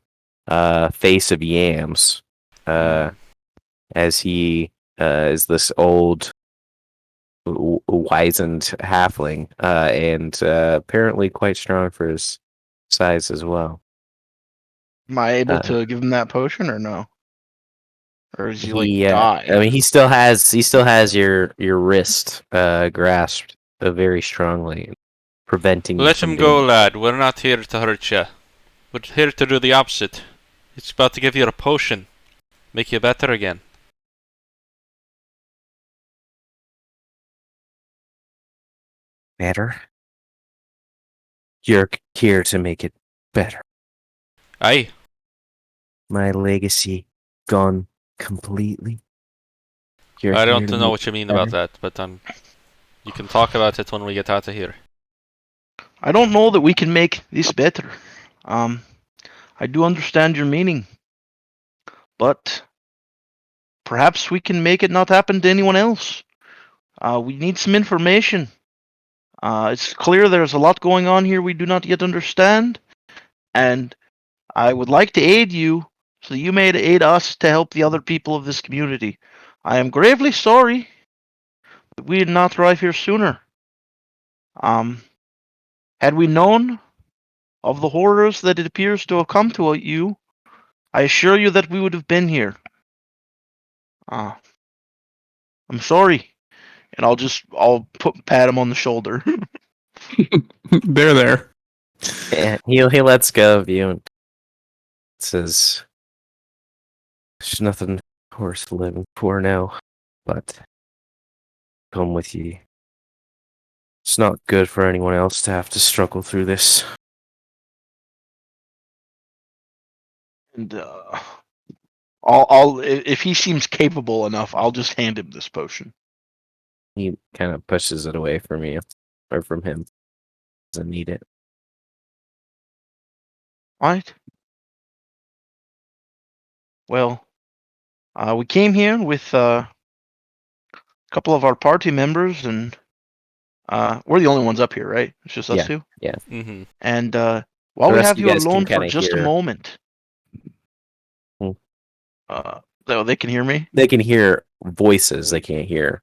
face of Yams, as he is this old, wizened halfling, and apparently quite strong for his size as well. Am I able Uh, to give him that potion or no? Or is he like He, die? I mean, he still has your wrist grasped very strongly, preventing you Let from him doing. go, lad. We're not here to hurt you. We're here to do the opposite. It's about to give you a potion. Make you better again. Better. You're here to make it better. Aye. My legacy gone completely. You're I here don't to know make what you it mean better. about that, but you can talk about it when we get out of here. I don't know that we can make this better. I do understand your meaning, but perhaps we can make it not happen to anyone else. We need some information. It's clear there's a lot going on here we do not yet understand, and I would like to aid you so that you may aid us to help the other people of this community. I am gravely sorry that we did not arrive here sooner. Had we known of the horrors that it appears to have come to you, I assure you that we would have been here. I'm sorry, and I'll pat him on the shoulder. There. And he lets go of you and says, "There's nothing worth living for now, but come with ye. It's not good for anyone else to have to struggle through this." And I'll if he seems capable enough, I'll just hand him this potion. He kind of pushes it away from you, or from him. Doesn't need it. Right? Well, we came here with a couple of our party members, and we're the only ones up here, right? It's just us Yeah. two. Yeah. Mm-hmm. And while The we rest have of you you guys can alone for kinda just a hear- moment, Hmm. oh, they can hear me. They can hear voices. They can't hear.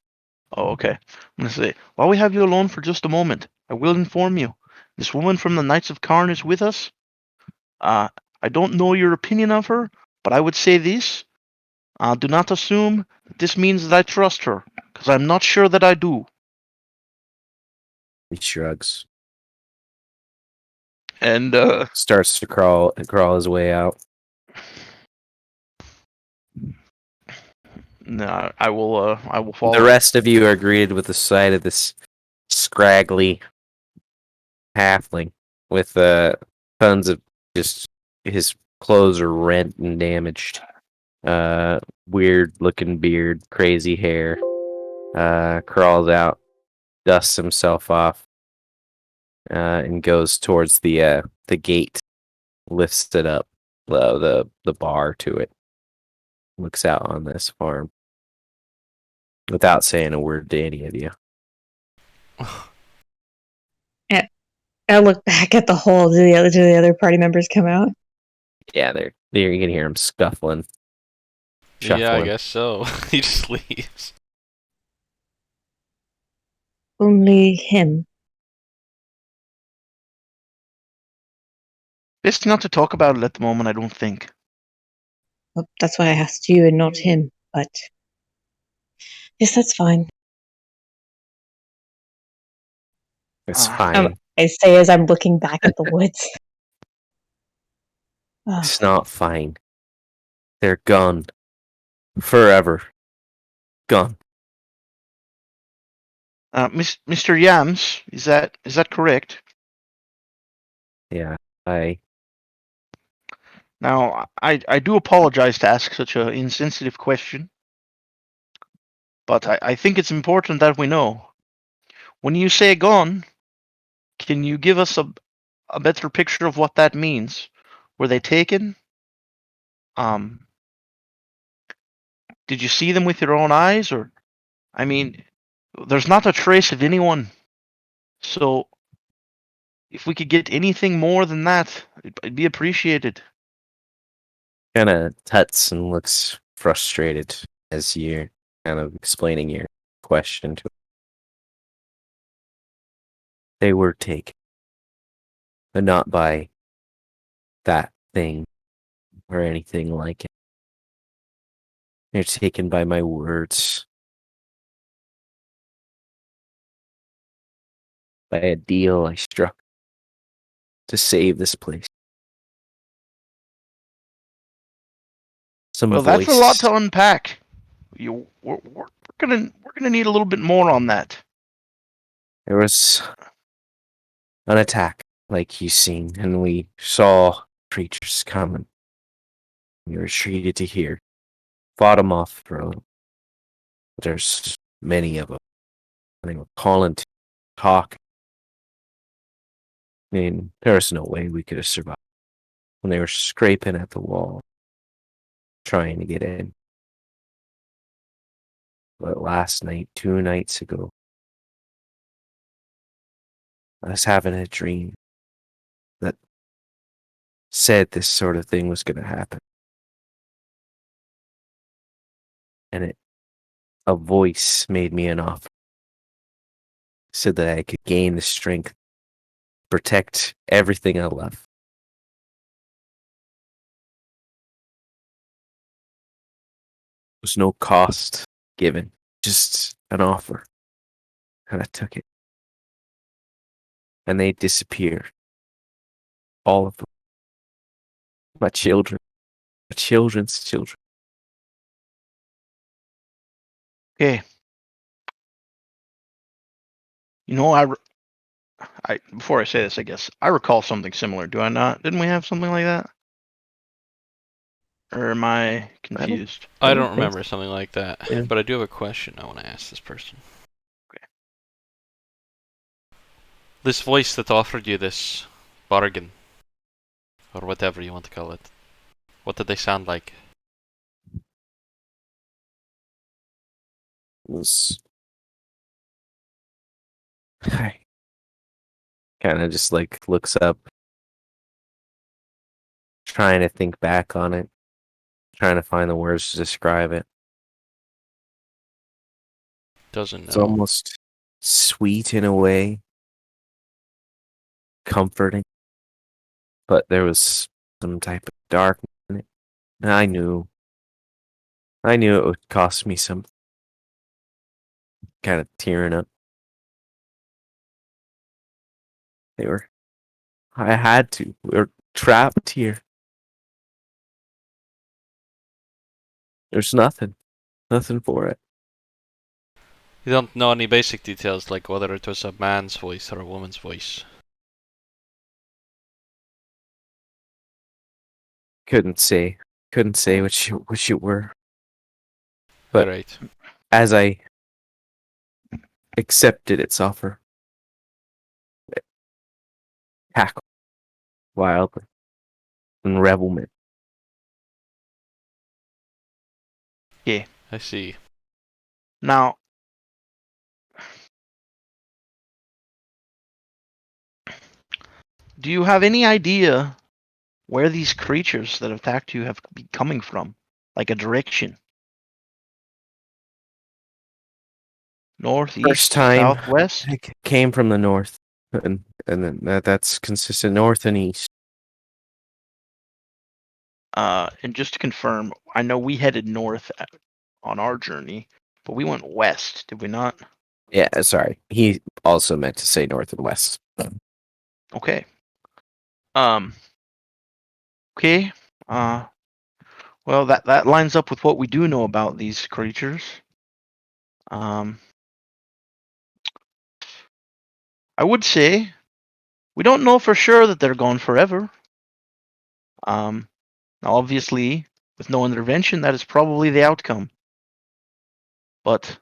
Oh, okay. I'm gonna say, while we have you alone for just a moment, I will inform you. This woman from the Knights of Karn is with us. I don't know your opinion of her, but I would say this. Do not assume that this means that I trust her, because I'm not sure that I do. He shrugs. And Starts to crawl his way out. no, I will follow. The rest of you are greeted with the sight of this scraggly halfling with tons of just his clothes are rent and damaged. Weird looking beard, crazy hair. Crawls out, dusts himself off, and goes towards the gate. Lifts it up, the bar to it. Looks out on this farm without saying a word to any of you. I look back at the hole. Do the other party members come out? Yeah, you can hear him scuffling. Shuffling. Yeah, I guess so. He just leaves. Only him. Best not to talk about it at the moment, I don't think. Well, that's why I asked you and not him, but yes, that's fine. It's Ah. fine. I say as I'm looking back at the woods. Oh, It's not fine. They're gone. Forever. Gone. Mr. Yams, is that correct? Yeah, Now, I do apologize to ask such an insensitive question, but I think it's important that we know. When you say gone, can you give us a better picture of what that means? Were they taken? Did you see them with your own eyes, or I mean, there's not a trace of anyone. So, if we could get anything more than that, it'd be appreciated. kind of tuts and looks frustrated as you're kind of explaining your question to him. They were taken, but not by that thing or anything like it. They're taken by my words, by a deal I struck to save this place. Some Well, voice. that's a lot to unpack. We're gonna need a little bit more on that. There was an attack, like you've seen, and we saw creatures coming. We retreated to here, fought them off for a little. But there's many of them. And they were calling to talk. I mean, there's no way we could have survived when they were scraping at the wall, trying to get in. But last night, 2 nights ago, I was having a dream that said this sort of thing was going to happen. And a voice made me an offer. Said that I could gain the strength, protect everything I love. There was no cost given, just an offer. And I took it. And they disappeared. All of them. My children. My children's children. Okay. You know, before I say this, I guess I recall something similar. Do I not? Didn't we have something like that? Or am I confused? I I don't don't think remember something like that, Yeah. but I do have a question I want to ask this person. Okay. This voice that offered you this bargain, or whatever you want to call it, what did they sound like? Was I kind of just like looks up, trying to think back on it, trying to find the words to describe it. Doesn't It's know. almost sweet in a way, comforting, but there was some type of darkness in it. And I knew it would cost me some. Kind of tearing up. I had to. We were trapped here. There's nothing for it. You don't know any basic details, like whether it was a man's voice or a woman's voice. Couldn't say which you were. But Right. as I accepted its offer, it cackled wildly in revelment. Okay. I see. Now, do you have any idea where these creatures that attacked you have been coming from? Like a direction? North, First east, time south, west? it came from the north, and then that's consistent north and east. And just to confirm, I know we headed north on our journey, but we went west, did we not? Yeah, sorry. He also meant to say north and west. Okay. Okay. Well, that lines up with what we do know about these creatures. I would say we don't know for sure that they're gone forever. Now obviously, with no intervention, that is probably the outcome. But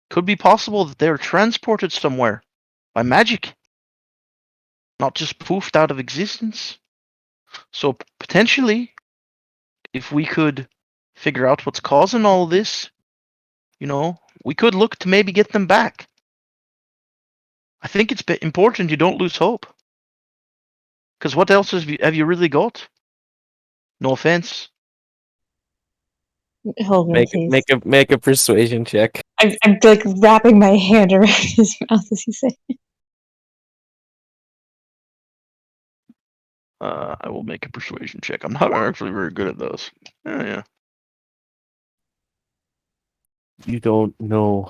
could be possible that they were transported somewhere by magic, not just poofed out of existence. So potentially, if we could figure out what's causing all this, we could look to maybe get them back. I think it's important you don't lose hope. Because what else have you really got? No offense. Holden, please. Make a persuasion check. I'm like wrapping my hand around his mouth as you say. I will make a persuasion check. I'm not actually very good at those. Yeah. You don't know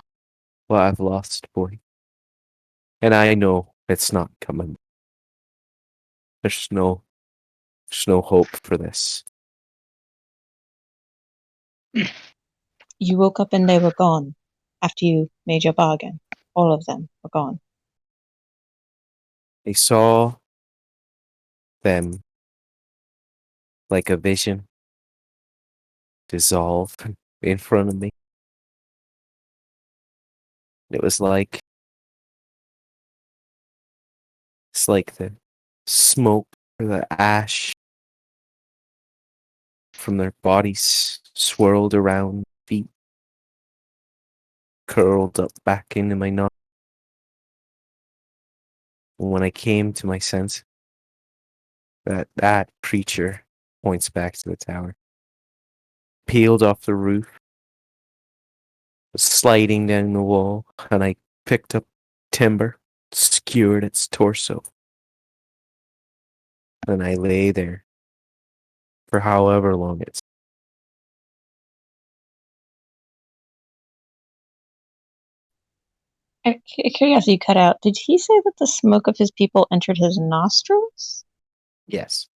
what I've lost, boy. And I know it's not coming. There's no hope for this. You woke up and they were gone after you made your bargain. All of them were gone. I saw them like a vision dissolve in front of me. It was like it's like the smoke or the ash from their bodies swirled around feet, curled up back into my knot. And when I came to my sense, that creature points back to the tower, peeled off the roof, was sliding down the wall, and I picked up timber, skewered its torso, and I lay there for however long it's. Curiosity cut out. Did he say that the smoke of his people entered his nostrils? Yes.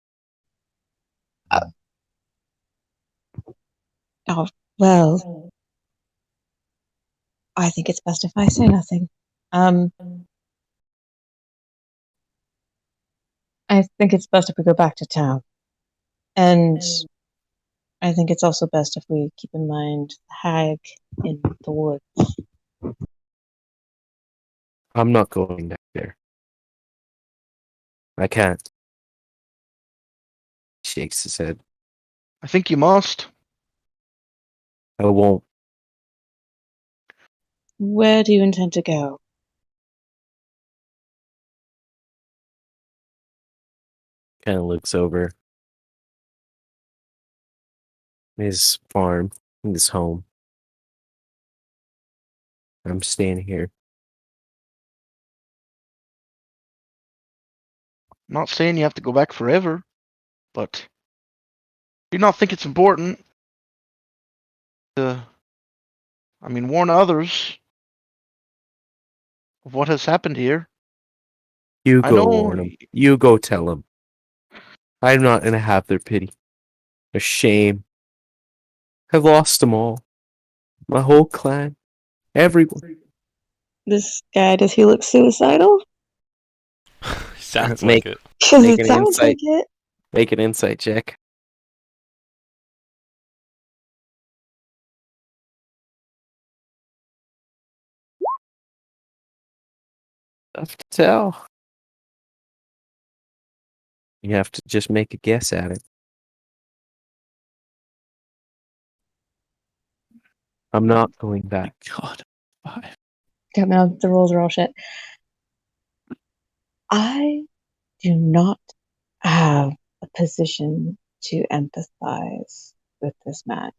Oh, well, I think it's best if I say nothing. I think it's best if we go back to town. And I think it's also best if we keep in mind the hag in the woods. I'm not going back there. I can't. He shakes his head. I think you must. I won't. Where do you intend to go? Kind of looks over his farm, his home. I'm staying here. I'm not saying you have to go back forever, but do you not think it's important to, warn others of what has happened here? You I go know. warn them. You go tell them. I'm not going to have their pity. Their shame. I've lost them all. My whole clan. Everyone. This guy, does he look suicidal? Sounds Make- like it. Because Make it an sounds insight. like it. Make an insight check. Tough to tell. You have to just make a guess at it. I'm not going back. God, 5. God, now the rolls are all shit. I do not have a position to empathize with this man.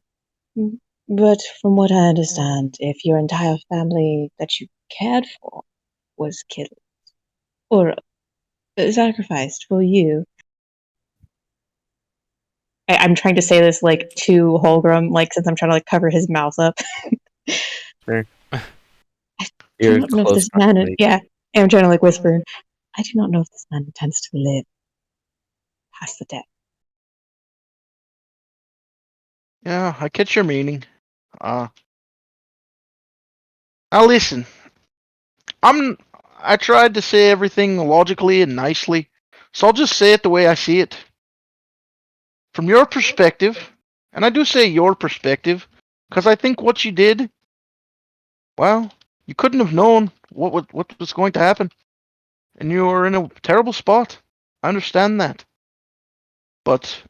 But from what I understand, if your entire family that you cared for was killed or sacrificed for you, I'm trying to say this like to Holgrim, like since I'm trying to like cover his mouth up. Sure. I You're don't know if close this man. proximity. Yeah, I'm trying to like whisper. I do not know if this man intends to live past the death. Yeah, I catch your meaning. Now listen, I tried to say everything logically and nicely, so I'll just say it the way I see it. From your perspective, and I do say your perspective, because I think what you did, well, you couldn't have known what was going to happen, and you were in a terrible spot. I understand that, but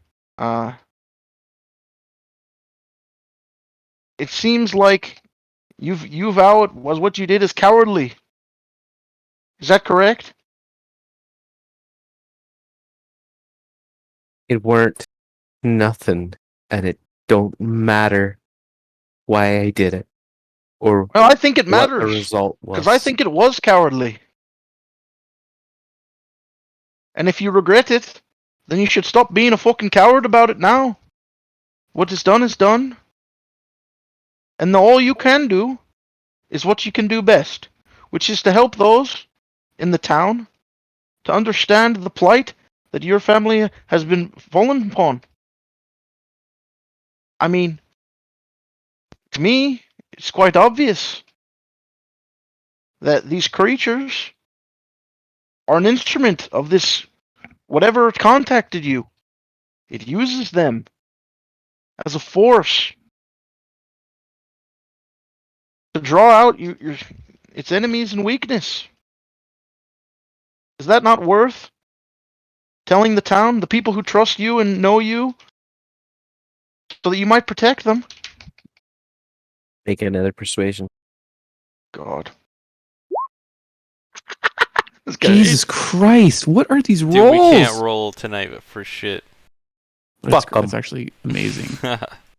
it seems like you vow it was what you did is cowardly. Is that correct? It weren't nothing, and it don't matter why I did it or Well, I think it what the matters, result because I was. think it was cowardly. And if you regret it, then you should stop being a fucking coward about it now. What is done is done. And all you can do is what you can do best, which is to help those in the town to understand the plight that your family has been fallen upon. I mean, to me, it's quite obvious that these creatures are an instrument of this whatever contacted you. It uses them as a force to draw out its enemies and weakness. Is that not worth telling the town, the people who trust you and know you, so that you might protect them? Make another persuasion. God. This guy Jesus Christ! What are these Dude, rolls? we can't roll tonight for shit. That's, Fuck 'em. that's actually amazing.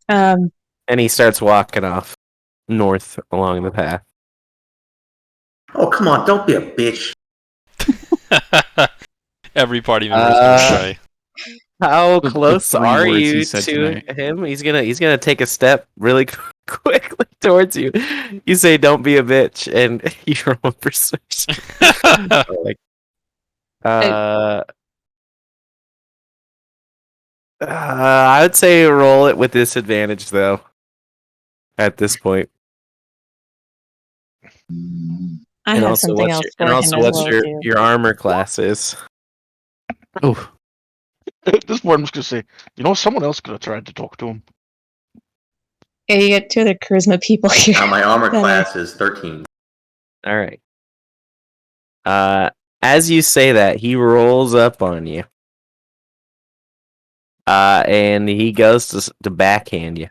Um, And he starts walking off north along the path. Oh, come on, don't be a bitch. Every party member is gonna cry. How The close three are words he you said to tonight. him? He's gonna take a step really quickly towards you. You say, "Don't be a bitch," and you roll persuasion. Like, uh, I would say roll it with disadvantage, though. At this point, I and have also something what's else your for and him also as what's well your too. your armor class is? Oh, at this point, I'm just gonna say, someone else could have tried to talk to him. Yeah, you get two other charisma people here. Now my armor That class is 13. All right. As you say that, he rolls up on you. And he goes to backhand you.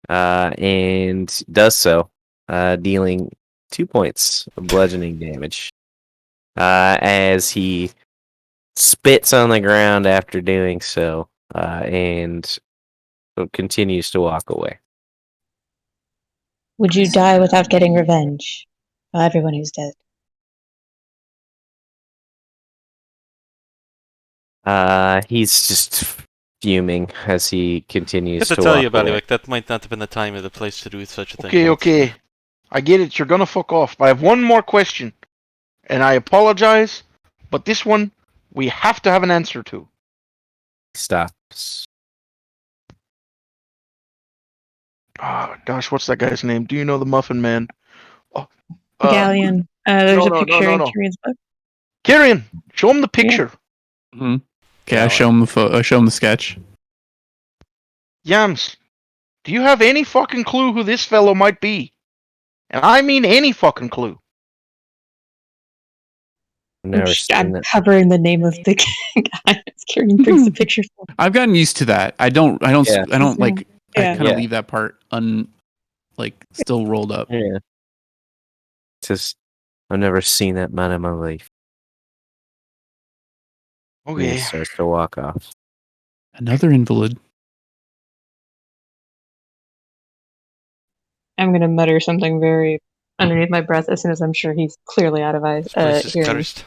And does so, dealing 2 points of bludgeoning damage. As he spits on the ground after doing so, and continues to walk away. Would you die without getting revenge? Well, everyone who's dead. He's just fuming as he I continues have to to tell walk you about away. it. Like that might not have been the time or the place to do such a thing. Okay, okay. I get it. You're gonna fuck off. But I have one more question. And I apologize, but this one we have to have an answer to. Stops. Oh, gosh, what's that guy's name? Do you know the Muffin Man? Oh, Galleon. There's a no, picture in no. Kirian's book. Kirian, show him the picture. okay. I show him the I show him the sketch. Yams, do you have any fucking clue who this fellow might be? And I mean any fucking clue. I've never seen I'm that. covering the name of the guy. Kirian brings the picture. I've gotten used to that. I don't Yeah. like. I Yeah. kind of Yeah. leave that part still rolled up. Yeah. Just, I've never seen that man in my life. And he Okay. starts to walk off. Another invalid. I'm gonna mutter something very underneath my breath as soon as I'm sure he's clearly out of eyes. This place is Hearing. cursed.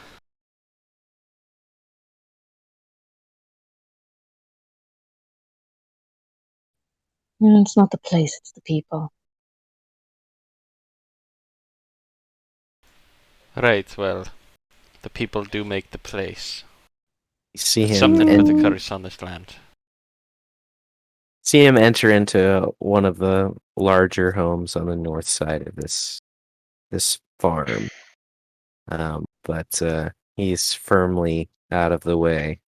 It's not the place, it's the people. Right, well, the people do make the place. You see It's him something for the and curse on this land. see him enter into one of the larger homes on the north side of this farm. But he's firmly out of the way.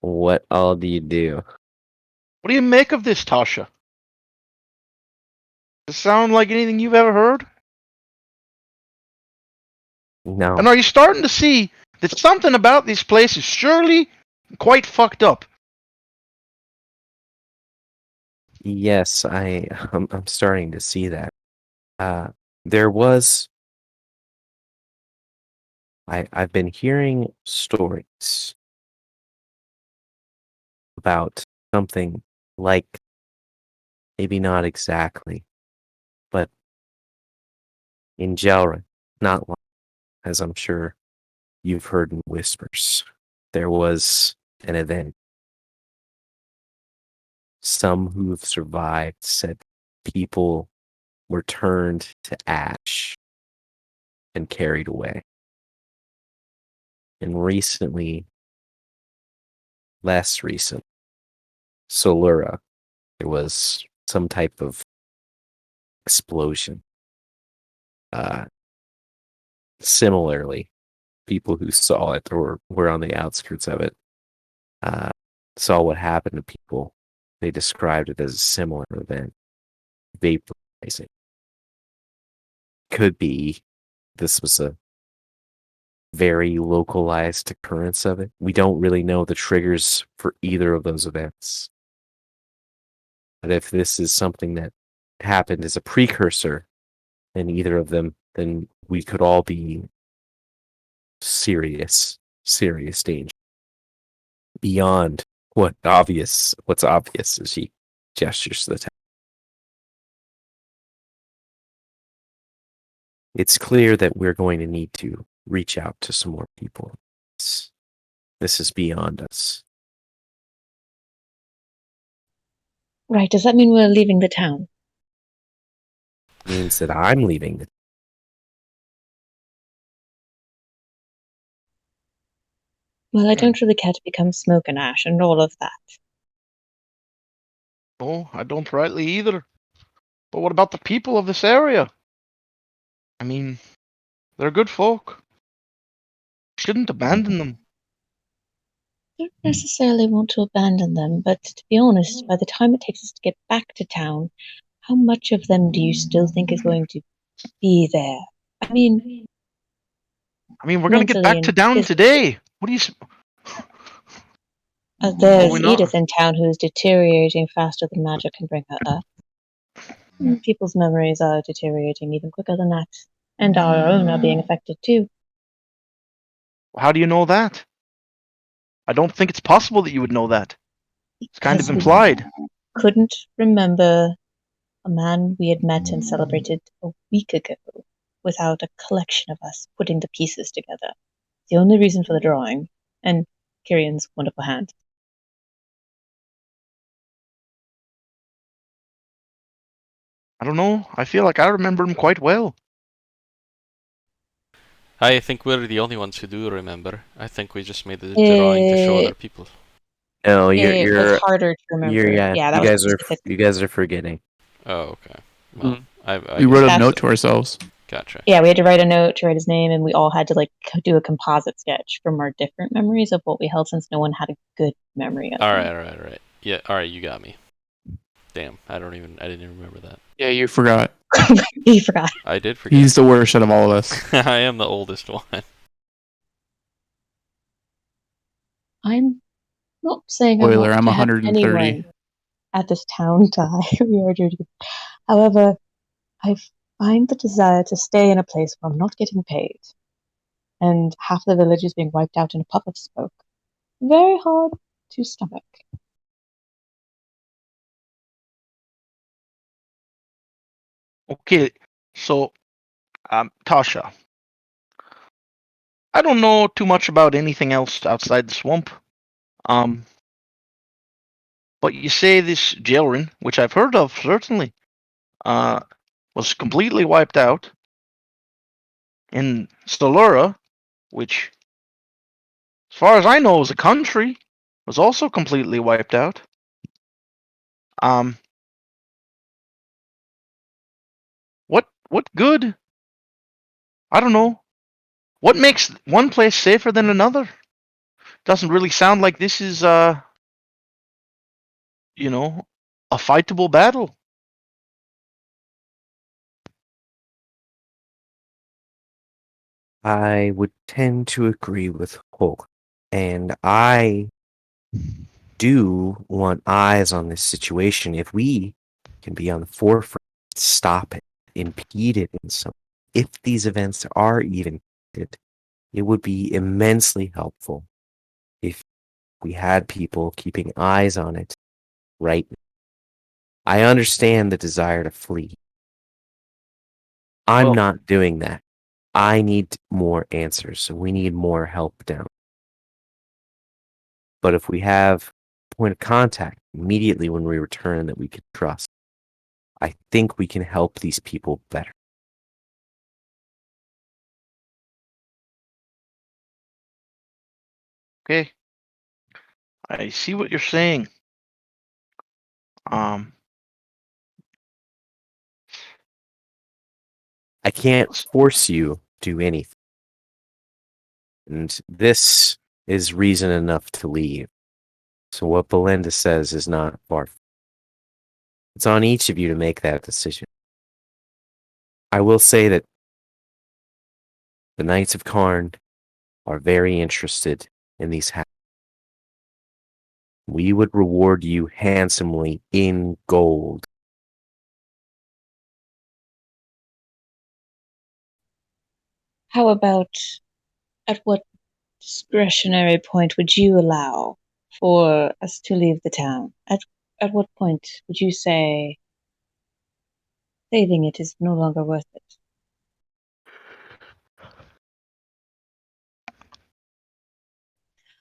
What all do you do? What do you make of this, Tasha? Does it sound like anything you've ever heard? No. And are you starting to see that something about this place is surely quite fucked up? Yes, I'm starting to see that. There was I've been hearing stories about something like, maybe not exactly, but in Jelra, not long, as I'm sure you've heard in whispers, there was an event. Some who have survived said people were turned to ash and carried away. And recently, less recent, Solura, there was some type of explosion. Similarly, people who saw it or were on the outskirts of it uh, saw what happened to people. They described it as a similar event, vaporizing. Could be this was a very localized occurrence of it. We don't really know the triggers for either of those events. But if this is something that happened as a precursor in either of them, then we could all be serious danger. Beyond what's obvious as she gestures to the town. It's clear that we're going to need to reach out to some more people. This is beyond us. Right, does that mean we're leaving the town? It means that I'm leaving. Well, I don't really care to become smoke and ash and all of that. No, I don't rightly either. But what about the people of this area? I mean, they're good folk. Shouldn't abandon them. I don't necessarily want to abandon them, but to be honest, by the time it takes us to get back to town, how much of them do you still think is going to be there? I mean, We're gonna get mentally back to and down physically. today. What do you? There's we not? Edith in town who's deteriorating faster than magic can bring her up. People's memories are deteriorating even quicker than that, and our own are being affected too. How do you know that? I don't think it's possible that you would know that. It's kind of Because we implied. couldn't remember a man we had met and celebrated a week ago without a collection of us putting the pieces together. The only reason for the drawing, and Kirian's wonderful hand. I don't know. I feel like I remember him quite well. I think we're the only ones who do remember. I think we just made the drawing to show other people. No, It was harder to remember. yeah, that was specific. you guys are forgetting. Oh, okay. Well, I We wrote a That's- note to ourselves. Gotcha. Yeah, we had to write a note to write his name, and we all had to do a composite sketch from our different memories of what we held, since no one had a good memory of All him. right. Yeah, all right, you got me. Damn, I didn't even remember that. Yeah, you forgot. He forgot. I did forget. He's the worst out of all of us. I am the oldest one. I'm not saying Spoiler, I I'm want to have 130. anyone at this town die. We are due to- However, I find the desire to stay in a place where I'm not getting paid, and half the village is being wiped out in a puff of smoke, very hard to stomach. Okay, so, Tasha, I don't know too much about anything else outside the swamp. Um, But you say this Jelrin, which I've heard of certainly, was completely wiped out, and Stolura, which, as far as I know, is a country, was also completely wiped out. What good? I don't know. What makes one place safer than another? Doesn't really sound like this is you know, a fightable battle. I would tend to agree with Hulk, and I do want eyes on this situation. If we can be on the forefront, stop it, impede it in some. If these events are even impeded, it would be immensely helpful if we had people keeping eyes on it right now. I understand the desire to flee. I'm Well- not doing that. I need more answers, so we need more help down. But if we have a point of contact immediately when we return that we can trust, I think we can help these people better. Okay. I see what you're saying. I can't force you to do anything. And this is reason enough to leave. So what Belinda says is not far. It's on each of you to make that decision. I will say that the Knights of Karn are very interested in these hats. We would reward you handsomely in gold. How about at what discretionary point would you allow for us to leave the town? At what point would you say saving it is no longer worth it?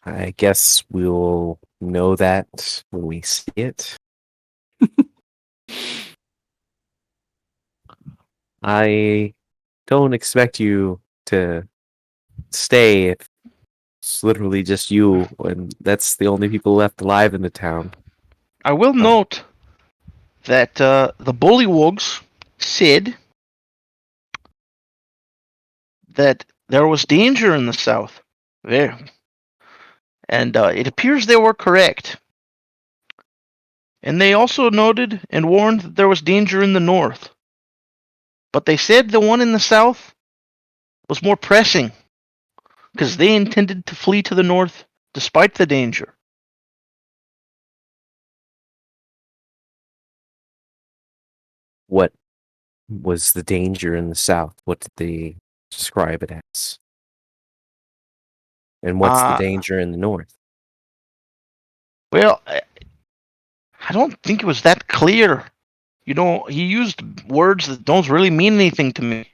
I guess we'll know that when we see it. I don't expect you to stay if it's literally just you, and that's the only people left alive in the town. I will note that the Bullywugs said that there was danger in the south. There. And it appears they were correct. And they also noted and warned that there was danger in the north. But they said the one in the south was more pressing, because they intended to flee to the north despite the danger. What was the danger in the south? What did they describe it as? And what's the danger in the north? Well, I don't think it was that clear. You know, he used words that don't really mean anything to me.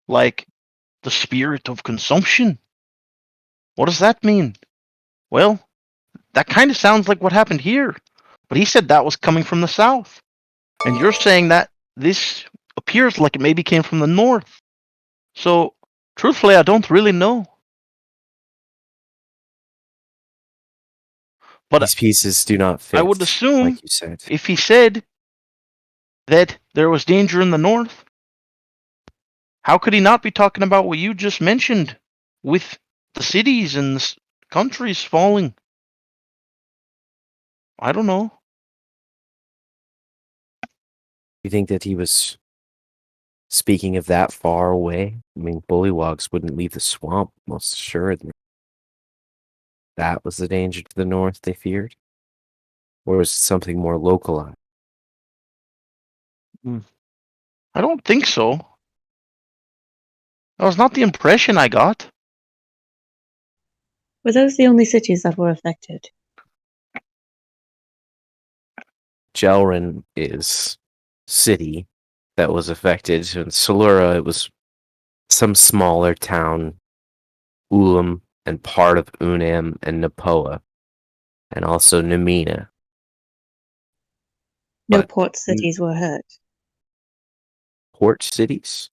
Like, the spirit of consumption. What does that mean? Well, that kind of sounds like what happened here. But he said that was coming from the south. And you're saying that this appears like it maybe came from the north. So, truthfully, I don't really know. But These pieces do not fit. I would assume, like you said, if he said that there was danger in the north, how could he not be talking about what you just mentioned with the cities and the countries falling? I don't know. you think that he was speaking of that far away? I mean, bullywogs wouldn't leave the swamp, most assuredly. That was the danger to the north they feared? Or was it something more localized? I don't think so. That was not the impression I got. Were those the only cities that were affected? Jelrin is city that was affected. In Solura, it was some smaller town, Ulam, and part of Unam and Napoa, and also Namina. No But port cities were hurt. port cities?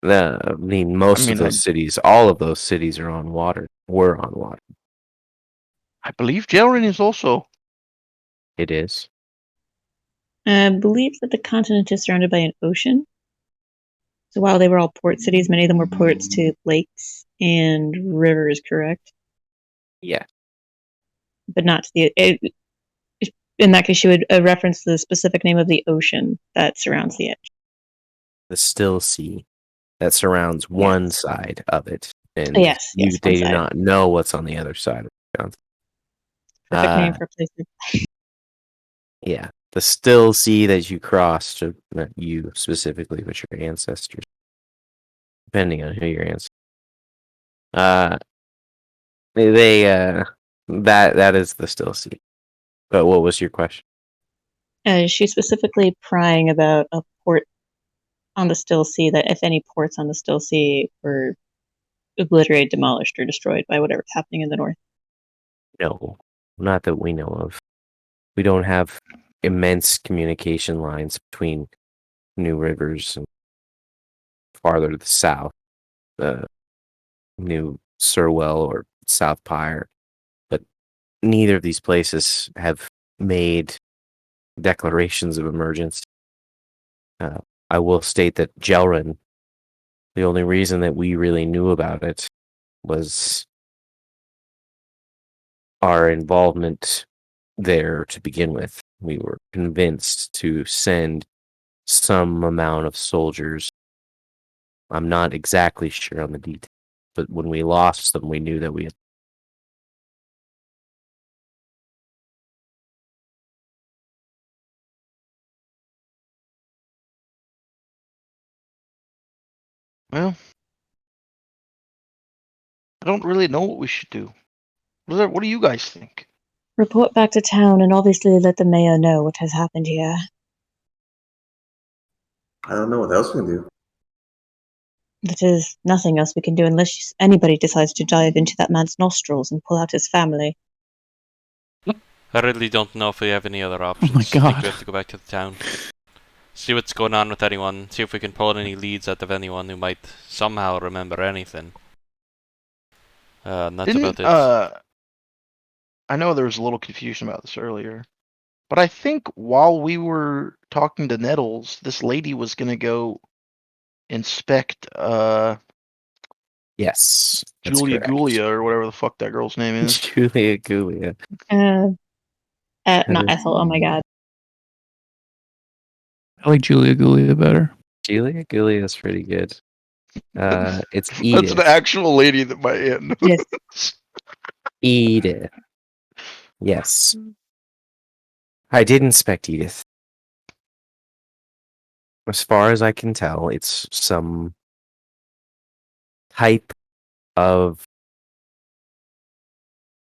I mean, most of I- those cities, all of those cities are on water. Were on water. I believe Jaren is also. It is. I believe that the continent is surrounded by an ocean. So while they were all port cities, many of them were ports to lakes and rivers, correct? Yeah. But not to the. In that case, you would reference the specific name of the ocean that surrounds the edge. The still sea that surrounds one side of it. And Yes, they one do side. not know what's on the other side of it. Perfect name for a place. Yeah. The still sea that you crossed, not you specifically, but your ancestors. Depending on who your ancestors. That is the still sea. But what was your question? She's specifically prying about a port on the still sea, that if any ports on the still sea were obliterated, demolished, or destroyed by whatever's happening in the north. No, not that we know of. We don't have immense communication lines between New Rivers and farther to the south, New Surwell or South Pyre. But neither of these places have made declarations of emergence. I will state that Jelrin, the only reason that we really knew about it was our involvement there to begin with. We were convinced to send some amount of soldiers. I'm not exactly sure on the details, but when we lost them, we knew that we had. Well, I don't really know what we should do. What do you guys think? Report back to town and obviously let the mayor know what has happened here. I don't know what else we can do. That is nothing else we can do unless anybody decides to dive into that man's nostrils and pull out his family. I really don't know if we have any other options. my I think God. we have to go back to the town. See what's going on with anyone. See if we can pull any leads out of anyone who might somehow remember anything. And that's about it. I know there was a little confusion about this earlier, but I think while we were talking to Nettles, this lady was gonna go inspect Yes, that's Julia correct. Gulia or whatever the fuck that girl's name is. Julia Gulia. Not Ethel, oh my god. I like Julia Gulia better. Julia Gulia is pretty good. It's That's Edith. an actual lady that my aunt knows. Yes. Edith. Yes. I did inspect Edith. As far as I can tell, it's some type of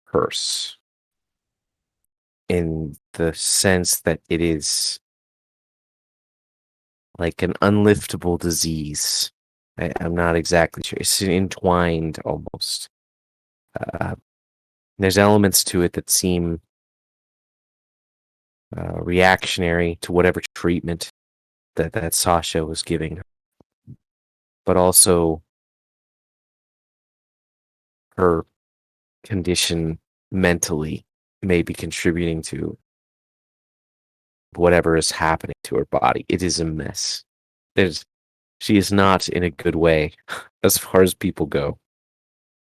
curse. In the sense that it is like an unliftable disease. I'm not exactly sure. It's entwined almost. There's elements to it that seem reactionary to whatever treatment that Sasha was giving her. But also her condition mentally may be contributing to whatever is happening to her body. It is a mess. She is not in a good way as far as people go.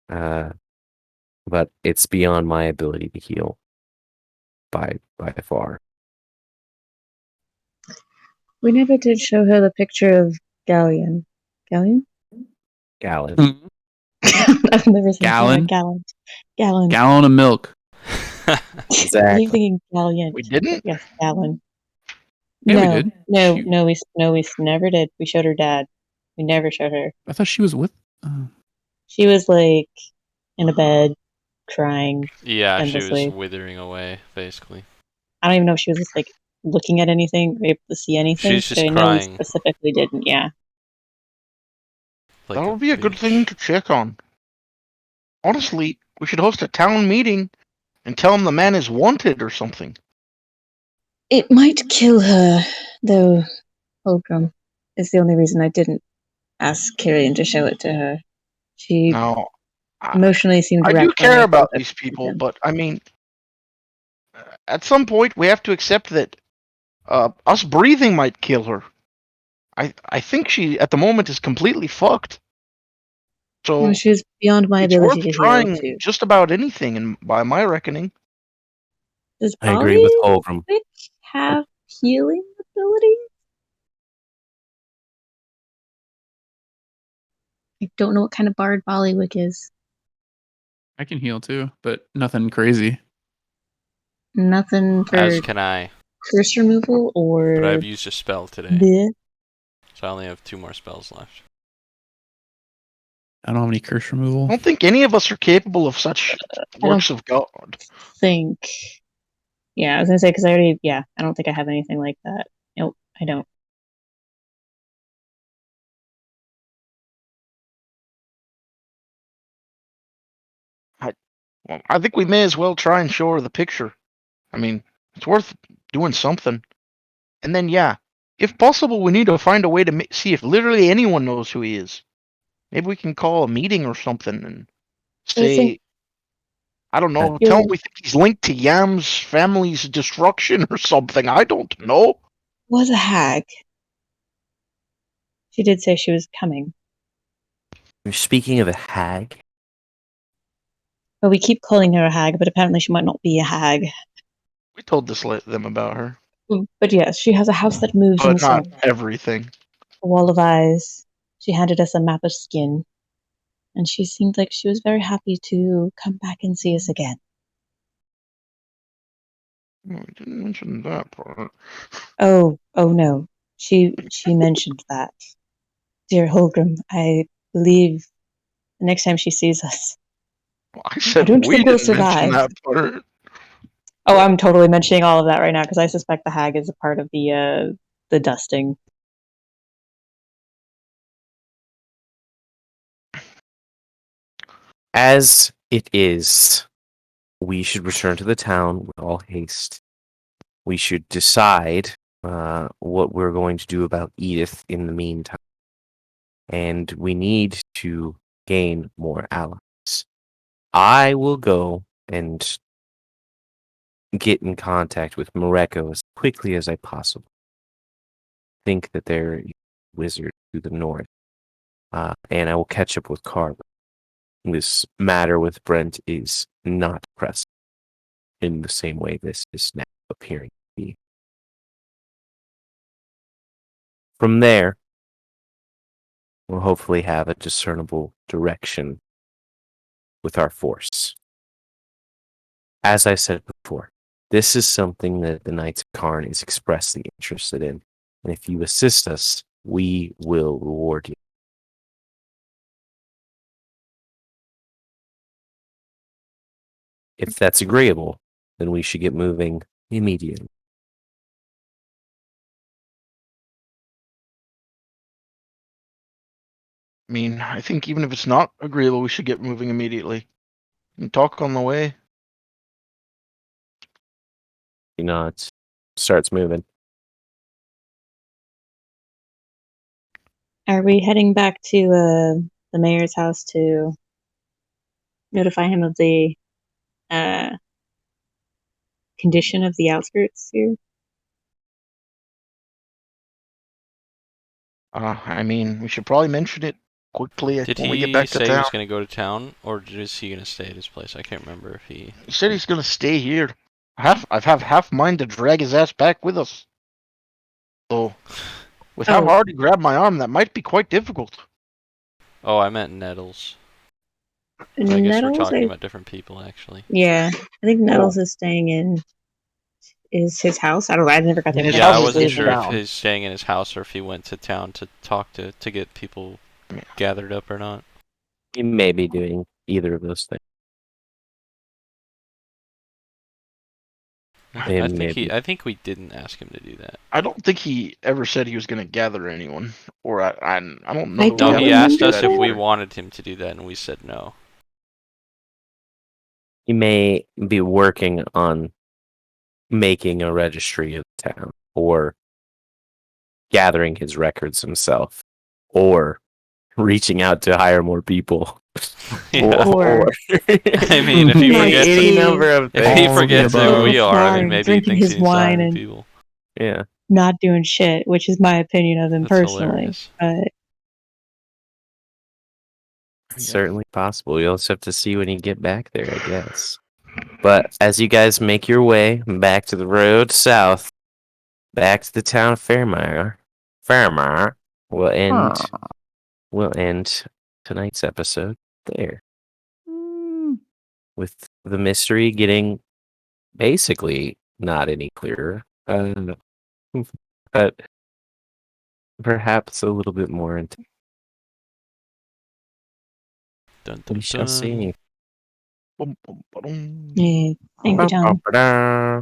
But it's beyond my ability to heal by far. We never did show her the picture of Galleon. Galleon? Gallon. Hmm. I've never seen Gallon? Gallon. Gallon. Gallon of milk. I Exactly. keep thinking Galleon. We didn't? Yes, Gallon. Yeah, we no, did. no, She- no, we never did. We showed her dad. We never showed her. I thought she was with. She was like in a bed, crying. Yeah, she endlessly. was withering away, basically. I don't even know if she was just like looking at anything, or able to see anything. She's just but I know we crying. specifically didn't. Yeah. Like That would be a good bitch. thing to check on. Honestly, we should host a town meeting and tell him the man is wanted or something. It might kill her, though Holcomb is the only reason I didn't ask Kyrian to show it to her. She No, I, emotionally seemed I do wrecked when care I told about her these people, them. but I mean, at some point we have to accept that us breathing might kill her. I think she at the moment is completely fucked. So She's beyond my it's ability worth to heal, trying too. just about anything, and by my reckoning. Does I agree with Holgram. Bollywick have healing ability? I don't know what kind of bard Bollywick is. I can heal too, but nothing crazy. Nothing for As can I. curse removal or But I've used a spell today. bleh. So I only have 2 more spells left. I don't have any curse I removal. don't think any of us are capable of such works of God. Think. Yeah, I was gonna say because I don't think I have anything like that. Nope, I don't. Well, I think we may as well try and show her the picture. I mean, it's worth doing something. And then, yeah, if possible, we need to find a way to see if literally anyone knows who he is. Maybe we can call a meeting or something and say, I don't know, tell him we think he's linked to Yam's family's destruction or something. I don't know. Was a hag. She did say she was coming. You're speaking of a hag? But we keep calling her a hag, but apparently she might not be a hag. We told them about her, But yes, she has a house that moves in but not song. everything. A wall of eyes. She handed us a map of skin. And she seemed like she was very happy to come back and see us again. Oh, I didn't mention that part. Oh no. She mentioned that. Dear Holgram, I believe the next time she sees us. I said don't we think we'll didn't mention survive. that part. Oh, I'm totally mentioning all of that right now because I suspect the hag is a part of the dusting. As it is, we should return to the town with all haste. We should decide what we're going to do about Edith in the meantime. And we need to gain more allies. I will go and get in contact with Morocco as quickly as I possibly think that they're a wizard to the north. And I will catch up with Carver. This matter with Brent is not pressing in the same way this is now appearing to be. From there, we'll hopefully have a discernible direction with our force. As I said before, this is something that the Knights of Karn is expressly interested in, and if you assist us, we will reward you. If that's agreeable, then we should get moving immediately. I mean, I think even if it's not agreeable, we should get moving immediately. And talk on the way. You know, it starts moving. Are we heading back to the mayor's house to notify him of the condition of the outskirts here? I mean, we should probably mention it quickly Did when we get he back to say he town. was going to go to town, or is he going to stay at his place? I can't remember if he... He said he's gonna stay here. I've half mind to drag his ass back with us. Though, with how hard he grabbed my arm, that might be quite difficult. Oh, I meant Nettles. But I guess we're talking about different people, actually. Yeah, I think Nettles is staying in his house. I don't know. I never got the His impression Yeah, I house he is was wasn't in leaving. sure if town. he's staying in his house or if he went to town to talk to get people gathered up or not. You may be doing either of those things. I think we didn't ask him to do that. I don't think he ever said he was gonna gather anyone, or I don't know. I that we No, don't have he to asked do us that if we either. wanted him to do that, and we said no. You may be working on making a registry of the town, or gathering his records himself, or reaching out to hire more people. Yeah. Or- I mean, if he He might forgets, any be- number of if he things. forgets above. who we are, Bar then and maybe he drinking thinks his he needs to hire wine more and- people. Yeah. Not doing shit, which is my opinion of him That's personally. hilarious. But It's certainly possible. You'll just have to see when you get back there, I guess. But as you guys make your way back to the road south, back to the town of Fairmire, we'll end tonight's episode there. With the mystery getting basically not any clearer, but perhaps a little bit more into. Dun, dun, We shall dun. see. Bum, bum, ba-dum. yeah, thank you, Tom. Ba-da-ba-da.